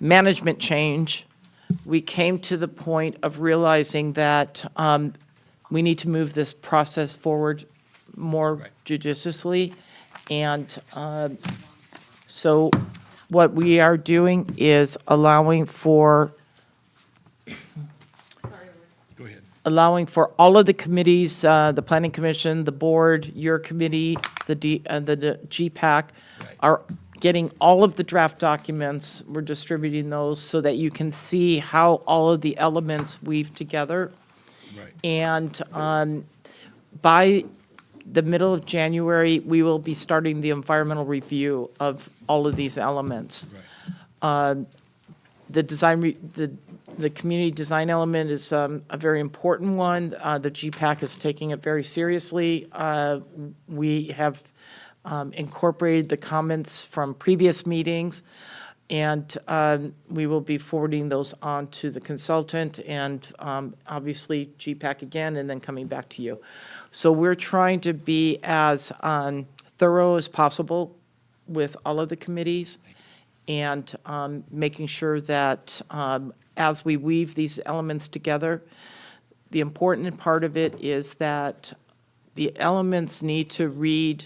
management change, we came to the point of realizing that we need to move this process forward more Right. judiciously. And so what we are doing is allowing for all of the committees, the planning commission, the board, your committee, the GPAC, are getting all of the draft documents. We're distributing those so that you can see how all of the elements weave together. Right. And by the middle of January, we will be starting the environmental review of all of these elements. The the community design element is a very important one. The GPAC is taking it very seriously. We have incorporated the comments from previous meetings, and we will be forwarding those on to the consultant and obviously GPAC again, and then coming back to you. So we're trying to be as thorough as possible with all of the committees and making sure that as we weave these elements together, the important part of it is that the elements need to read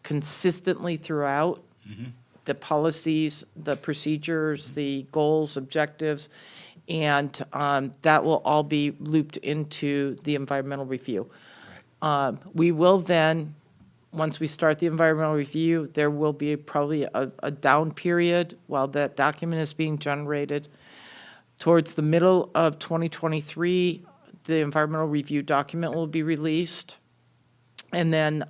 consistently throughout the policies, the procedures, the goals, objectives, and that will all be looped into the environmental review. We will then, once we start the environmental review, there will be probably a down period while that document is being generated. Towards the middle of 2023, the environmental review document will be released. And then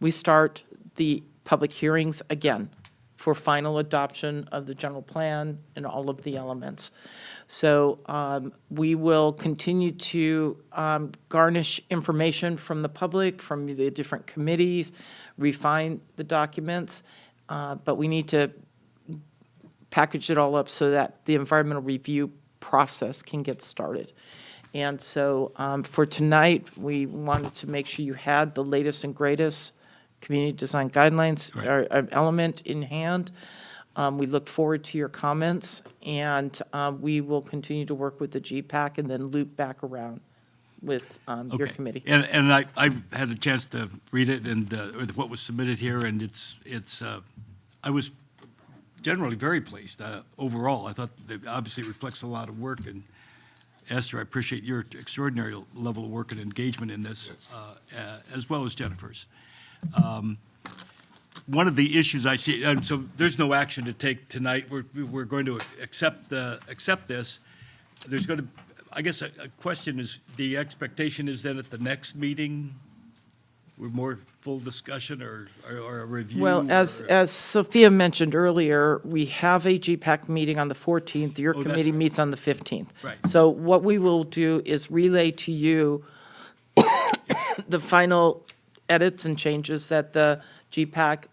we start the public hearings again for final adoption of the general plan and all of the elements. So we will continue to garnish information from the public, from the different committees, refine the documents, but we need to package it all up so that the environmental review process can get started. And so for tonight, we wanted to make sure you had the latest and greatest community design guidelines Right. are an element in hand. We look forward to your comments, and we will continue to work with the GPAC and then loop back around with your Okay. committee. And I've had a chance to read it and, or what was submitted here, and I was generally very pleased, overall. I thought that obviously reflects a lot of work, and Esther, I appreciate your extraordinary level of work and engagement in this, as well as Jennifer's. One of the issues I see, and so there's no action to take tonight. We're going to accept this. There's going to, I guess, a question is, the expectation is that at the next meeting, we're more full discussion or a review? Well, as or- Sophia mentioned earlier, we have a GPAC meeting on the 14th. Your Oh, that's committee right. meets on the 15th. Right. So what we will do is relay to you the final edits and changes that the GPAC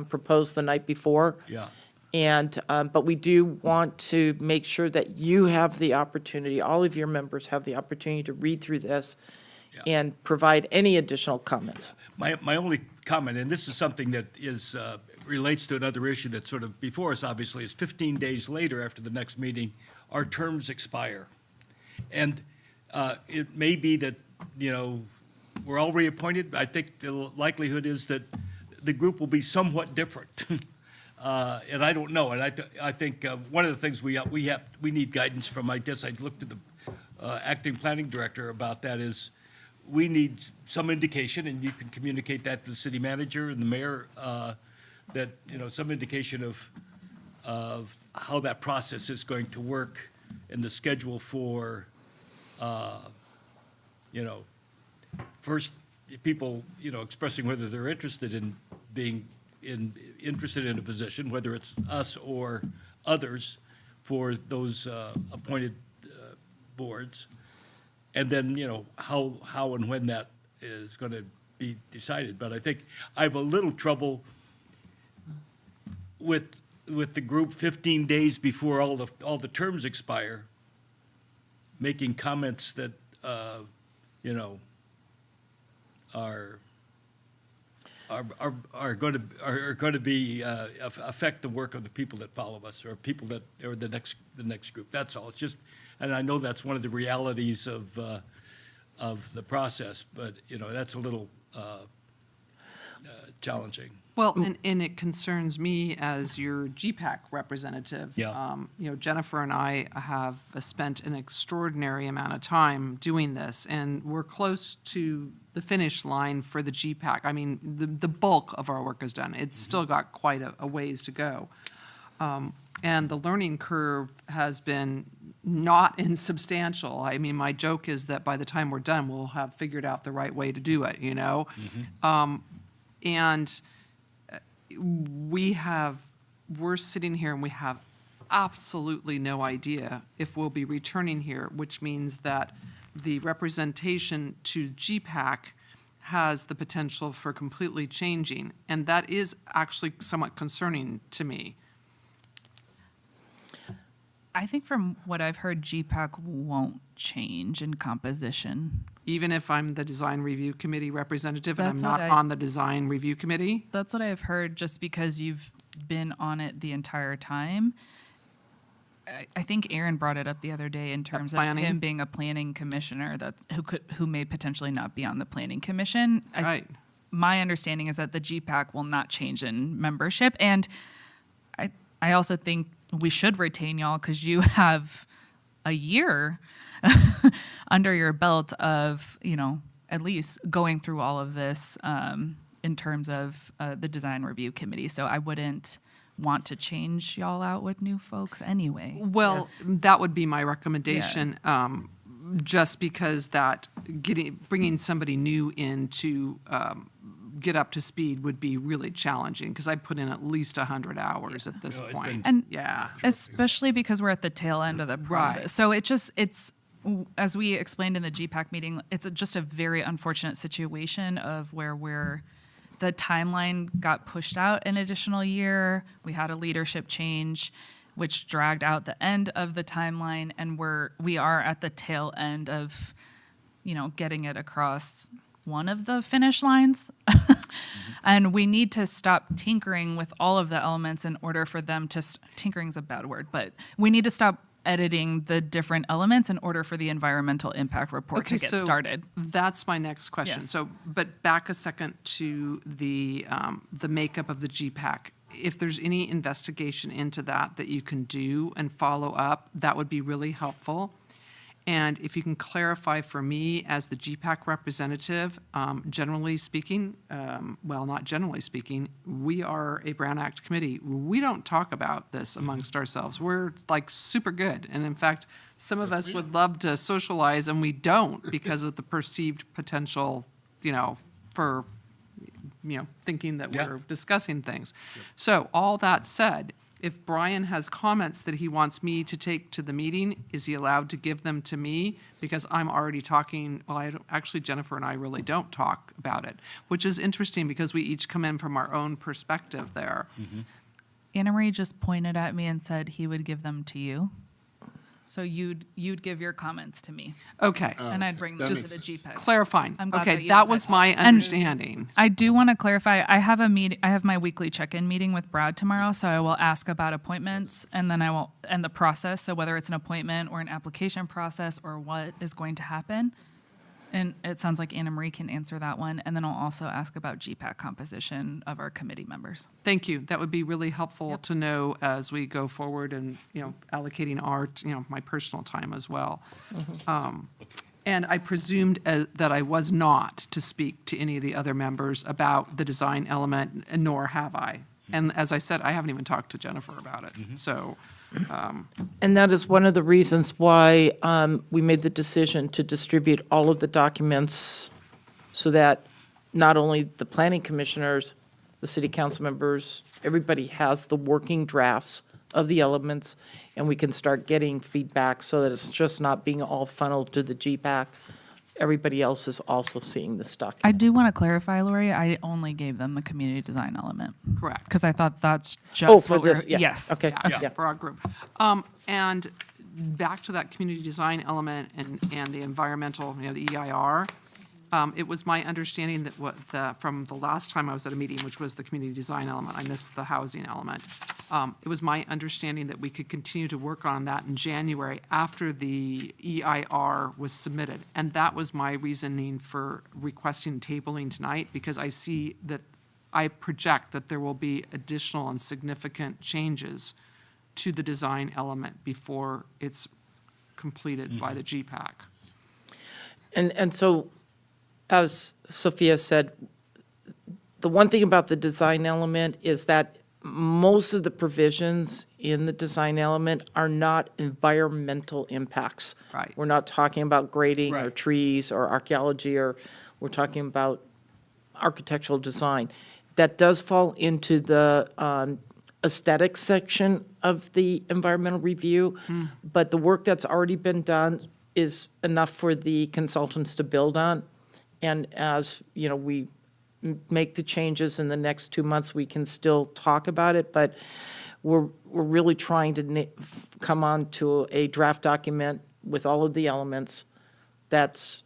proposed the night before. Yeah. And, but we do want to make sure that you have the opportunity, all of your members have the opportunity to read through this and provide any additional comments. My only comment, and this is something that is, relates to another issue that's sort of before us, obviously, is 15 days later after the next meeting, our terms expire. And it may be that, we're all reappointed. I think the likelihood is that the group will be somewhat different. And I don't know. And I think one of the things we need guidance from, I guess I looked to the acting planning director about that, is we need some indication, and you can communicate that to the city manager and the mayor, that, some indication of how that process is going to work and the schedule for, first, people, expressing whether they're interested in being interested in a position, whether it's us or others for those appointed boards. And then, how and when that is going to be decided. But I think I have a little trouble with the group 15 days before all the terms expire, making comments that, are going to be affect the work of the people that follow us, or people that or the next group. That's all. It's just, and I know that's one of the realities of the process, but that's a little challenging. Well, and it concerns me as your GPAC representative. Yeah. Jennifer and I have spent an extraordinary amount of time doing this, and we're close to the finish line for the GPAC. I mean, the bulk of our work is done. It's still got quite a ways to go. And the learning curve has been not insubstantial. I mean, my joke is that by the time we're done, we'll have figured out the right way to do it, And we're sitting here and we have absolutely no idea if we'll be returning here, which means that the representation to GPAC has the potential for completely changing. And that is actually somewhat concerning to me. I think from what I've heard, GPAC won't change in composition. Even if I'm the design review committee representative and I'm That's what not I- on the design review committee? That's what I've heard, just because you've been on it the entire time. I think Aaron brought it up the other day in terms of planning? him being a planning commissioner who may potentially not be on the planning commission. Right. My understanding is that the GPAC will not change in membership, and I also think we should retain y'all because you have a year under your belt of, at least going through all of this in terms of the design review committee. So I wouldn't want to change y'all out with new folks anyway. Well, that would be my recommendation, just because bringing somebody new in to get up to speed would be really challenging, because I put in at least 100 hours at this point. And Yeah. especially because we're at the tail end of the process. Right. So it's, as we explained in the GPAC meeting, it's just a very unfortunate situation of where the timeline got pushed out an additional year. We had a leadership change, which dragged out the end of the timeline, and we are at the tail end of, getting it across one of the finish lines. And we need to stop tinkering with all of the elements in order for them to, tinkering's a bad word, but we need to stop editing the different elements in order for the environmental impact report to get started. That's my next question. Yes. So, but back a second to the makeup of the GPAC. If there's any investigation into that you can do and follow up, that would be really helpful. And if you can clarify for me as the GPAC representative, generally speaking, well, not generally speaking, we are a Brown Act committee. We don't talk about this amongst ourselves. We're like super good. And in fact, some of us would love to socialize and we don't because of the perceived potential, for, thinking that we're discussing things. So all that said, if Brian has comments that he wants me to take to the meeting, is he allowed to give them to me? Because I'm already talking, actually Jennifer and I really don't talk about it, which is interesting because we each come in from our own perspective there. Anna Marie just pointed at me and said he would give them to you. So you'd give your comments to me. Okay. And I'd bring them that to makes the sense. GPEC. Clarifying. I'm glad Okay, you that said was that. my And understanding. I do want to clarify, I have my weekly check-in meeting with Brad tomorrow, so I will ask about appointments and then and the process, so whether it's an appointment or an application process or what is going to happen. And it sounds like Anna Marie can answer that one. And then I'll also ask about GPAC composition of our committee members. Thank you. That would be really helpful to know as we go forward and, allocating our, my personal time as well. And I presumed that I was not to speak to any of the other members about the design element, nor have I. And as I said, I haven't even talked to Jennifer about it. So, And that is one of the reasons why we made the decision to distribute all of the documents so that not only the planning commissioners, the city council members, everybody has the working drafts of the elements, and we can start getting feedback so that it's just not being all funneled to the GPAC. Everybody else is also seeing this I document. do want to clarify, Lori, I only gave them the community design element. correct. Because I thought that's just Oh, for what we're- this, yeah. Yes. Okay, yeah. For our group. And back to that community design element and the environmental, the EIR, it was my understanding that from the last time I was at a meeting, which was the community design element, I missed the housing element. It was my understanding that we could continue to work on that in January after the EIR was submitted. And that was my reasoning for requesting tabling tonight, because I project that there will be additional and significant changes to the design element before it's completed by the GPAC. And so, as Sophia said, the one thing about the design element is that most of the provisions in the design element are not environmental impacts. Right. We're not talking about grading or Right. trees or archaeology, or we're talking about architectural design. That does fall into the aesthetics section of the environmental review, but the work that's already been done is enough for the consultants to build on. And as, we make the changes in the next 2 months, we can still talk about it, but we're really trying to come on to a draft document with all of the elements that's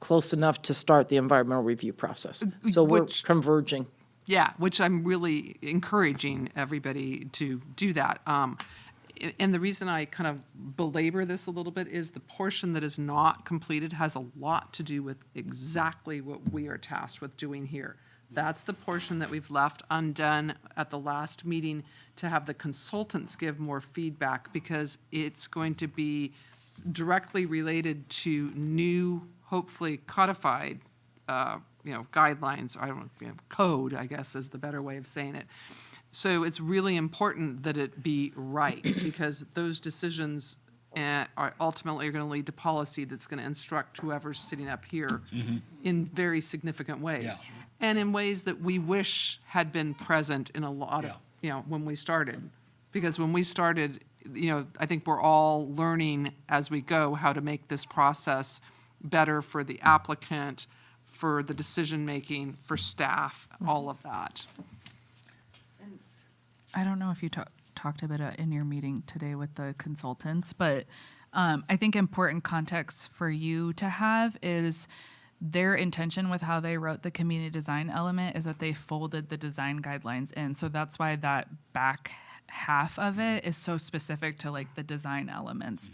close enough to start the environmental review process. So we're Which- converging. Yeah, which I'm really encouraging everybody to do that. And the reason I kind of belabor this a little bit is the portion that is not completed has a lot to do with exactly what we are tasked with doing here. That's the portion that we've left undone at the last meeting to have the consultants give more feedback, because it's going to be directly related to new, hopefully codified, guidelines, code, I guess is the better way of saying it. So it's really important that it be right, because those decisions are ultimately going to lead to policy that's going to instruct whoever's sitting up here in very significant ways. Yeah. And in ways that we wish had been present in a lot of, when we started. Because when we started, I think we're all learning as we go how to make this process better for the applicant, for the decision-making, for staff, all of that. I don't know if you talked about it in your meeting today with the consultants, but I think important context for you to have is their intention with how they wrote the community design element is that they folded the design guidelines in. So that's why that back half of it is so specific to like the design elements.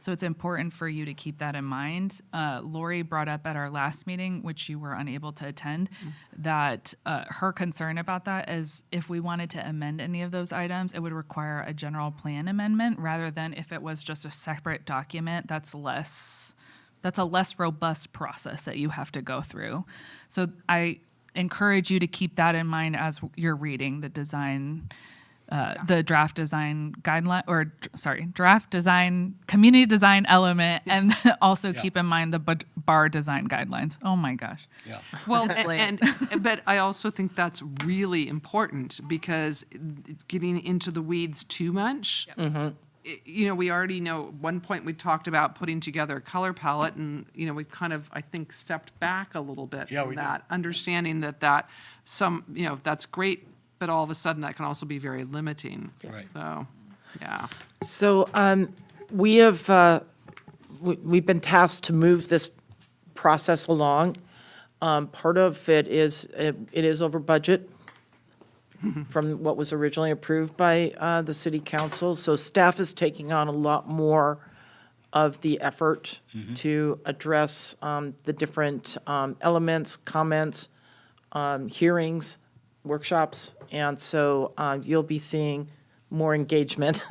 So it's important for you to keep that in mind. Lori brought up at our last meeting, which you were unable to attend, that her concern about that is if we wanted to amend any of those items, it would require a general plan amendment rather than if it was just a separate document that's a less robust process that you have to go through. So I encourage you to keep that in mind as you're reading the design, the draft design guideline, draft design, community design element, and also keep in mind the bar design guidelines. Oh my gosh. Yeah. Well, It's late. but I also think that's really important because getting into the weeds too much, you know, we already know, at one point we talked about putting together a color palette and, you know, we kind of, I think, stepped back a little bit Yeah, from we did. that, understanding that some, you know, that's great, but all of a sudden that can also be very limiting. Right. So, yeah. So we have, we've been tasked to move this process along. Part of it is over budget from what was originally approved by the city council. So staff is taking on a lot more of the effort to address the different elements, comments, hearings, workshops. And so you'll be seeing more engagement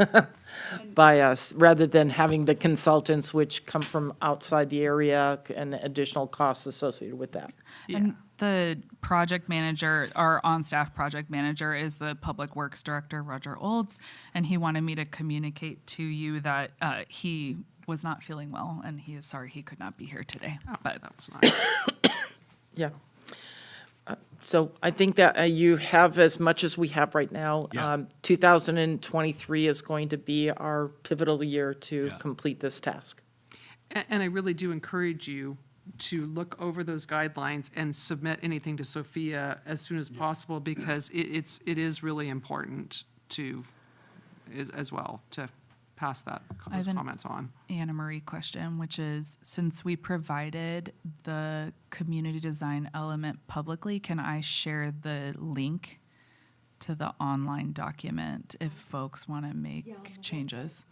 by us, rather than having the consultants which come from outside the area and additional costs associated with that. And the project manager, our on-staff project manager, is the Public Works Director, Roger Olds, and he wanted me to communicate to you that he was not feeling well, and he is sorry he could not be here today. But That's nice. Yeah. So I think that you have as much as we have right now. Yeah. 2023 is going to be our pivotal year to Yeah. complete this task. And I really do encourage you to look over those guidelines and submit anything to Sophia as soon as possible, because it is really important to, as well, to pass those have an comments on. Anna Marie question, which is, since we provided the community design element publicly, can I share the link to the online document if folks want to make changes?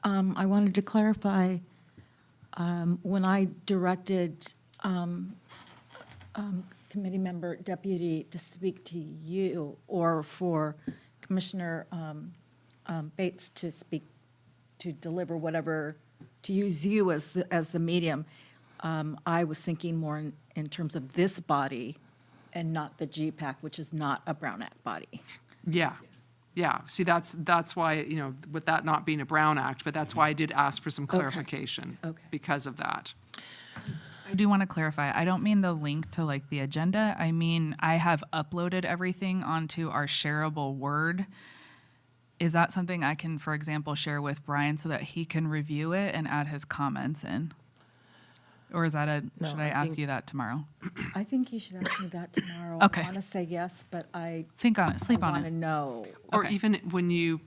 I wanted to clarify, when I directed committee member deputy to speak to you, or for Commissioner Bates to speak, to deliver whatever, to use you as the medium, I was thinking more in terms of this body and not the GPAC, which is not a Brown Act body. Yeah, yeah. See, that's why, you know, with that not being a Brown Act, but that's why I did ask for some clarification Okay. because of that. I do want to clarify, I don't mean the link to like the agenda. I mean, I have uploaded everything onto our shareable Word. Is that something I can, for example, share with Brian so that he can review it and add his comments in? Or is that No, should I I ask think- you that tomorrow? I think you should ask me that tomorrow. Okay. I want to say yes, but I Think on it, sleep on want to it. know. Or Okay. even when you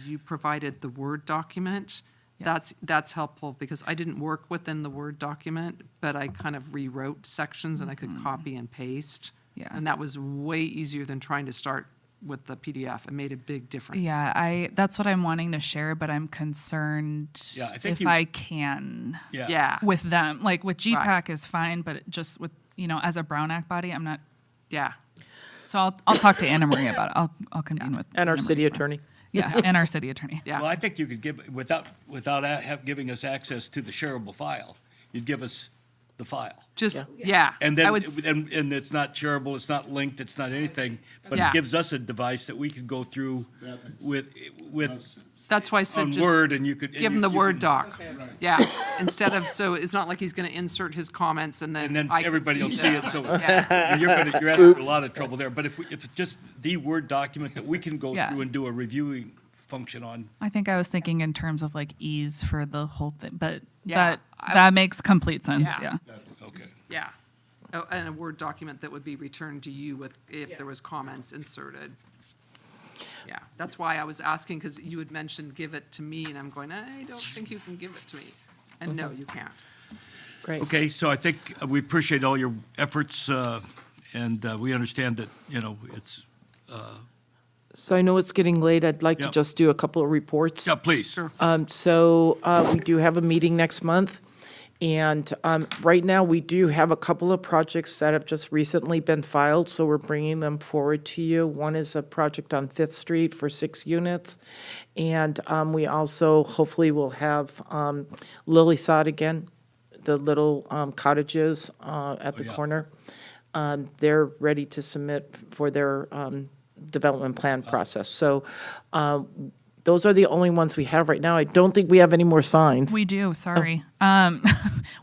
you provided the Word document, that's helpful, because I didn't work within the Word document, but I kind of rewrote sections and I could copy and paste. Yeah. And that was way easier than trying to start with the PDF. It made a big difference. Yeah, that's what I'm wanting to share, but I'm concerned Yeah, I think if you- I can Yeah. with them. Like with GPAC Right. is fine, but just with, you know, as a Brown Act body, I'm not. Yeah. So I'll talk to Anna Marie about it. I'll convene with. And our Anna city Marie tomorrow. attorney. Yeah, and our city attorney. Yeah. Well, I think you could give, without giving us access to the shareable file, you'd give us the file. Just, yeah. And I then, would s- and it's not shareable, it's not linked, it's not anything, but Yeah. it gives us a device that we can go through with, That's why I said on just Word, and you could. and give him you- the you Word can- doc. Yeah, instead of, so it's not like he's going to insert his comments and then And then I can everybody will see them. it, so Yeah. you're asking for a lot of trouble there. But if it's just the Word document that we can go Yeah. through and do a reviewing function on, I think I was thinking in terms of like ease for the whole thing, but Yeah, I that was- makes complete sense. Yeah. Yeah. okay. Yeah. Oh, and a Word document that would be returned to you with, if there was comments inserted. Yeah, that's why I was asking, because you had mentioned give it to me, and I'm going, I don't think you can give it to me. And no, you can't. Great. Okay, so I think we appreciate all your efforts, and we understand that, it's, So I know it's getting late. I'd like to Yep. just do a couple of reports. yeah, please. We do have a meeting next month. And right now, we do have a couple of projects that have just recently been filed, so we're bringing them forward to you. One is a project on Fifth Street for 6 units. And we also hopefully will have Lily Sod again, the little cottages at the yeah. corner. They're ready to submit for their development plan process. So those are the only ones we have right now. I don't think we have any more signs. We do, sorry.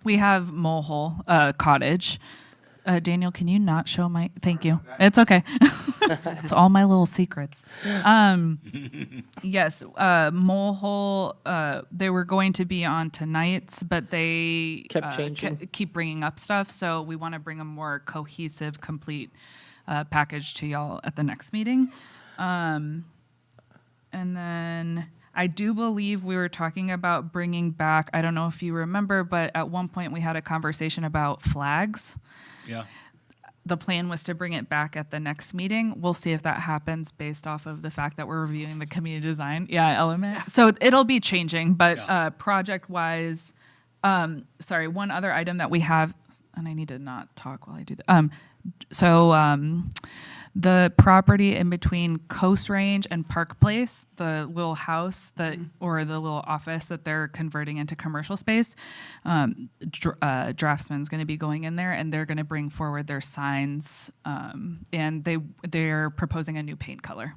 We have Mole Hole Cottage. Daniel, can you not show my, thank you. It's okay. It's all my little secrets. Yes, Mole Hole, they were going to be on tonight's, but they Kept changing. keep bringing up stuff. So we want to bring a more cohesive, complete package to y'all at the next meeting. And then I do believe we were talking about bringing back, I don't know if you remember, but at one point we had a conversation about flags. Yeah. The plan was to bring it back at the next meeting. We'll see if that happens based off of the fact that we're reviewing the community design element. So it'll be changing, but Yeah. project-wise, sorry, one other item that we have, and I need to not talk while I do that. The property in between Coast Range and Park Place, the little house that, or the little office that they're converting into commercial space, Draftsman's going to be going in there, and they're going to bring forward their signs, and they're proposing a new paint color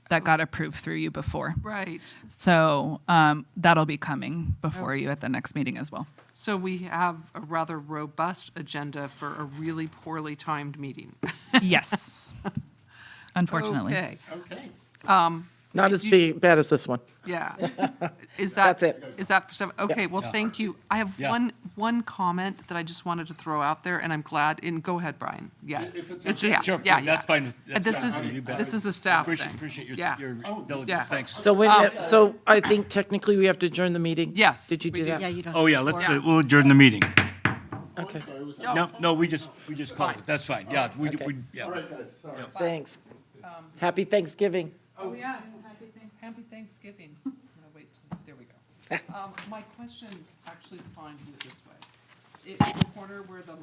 that got approved through you before. Right. So that'll be coming before you at the next meeting as well. So we have a rather robust agenda for a really poorly timed meeting. Yes, unfortunately. Okay. Okay. Not as bad as this one. Yeah. Is that? That's it. Is that for seven? Okay, well, thank you. I have Yeah. one comment that I just wanted to throw out there, and I'm glad, and go ahead, Brian. Yeah. If it's It's, okay. yeah, Sure, yeah, that's yeah. fine. This is, You bet. this is a staff thing. Appreciate Yeah. your Yeah. diligence, thanks. So so I think technically we have to adjourn the meeting? Yes, Did you we do do. that? Yeah, you don't. Oh, yeah, we'll adjourn the meeting. Okay, No, we just called it, that's fine, yeah, yeah. All right, guys, sorry. thanks. Happy Thanksgiving. Oh, yeah. Happy Thanksgiving. I'm gonna wait till, there we go. My question, actually, it's fine, do it this way. In the corner where the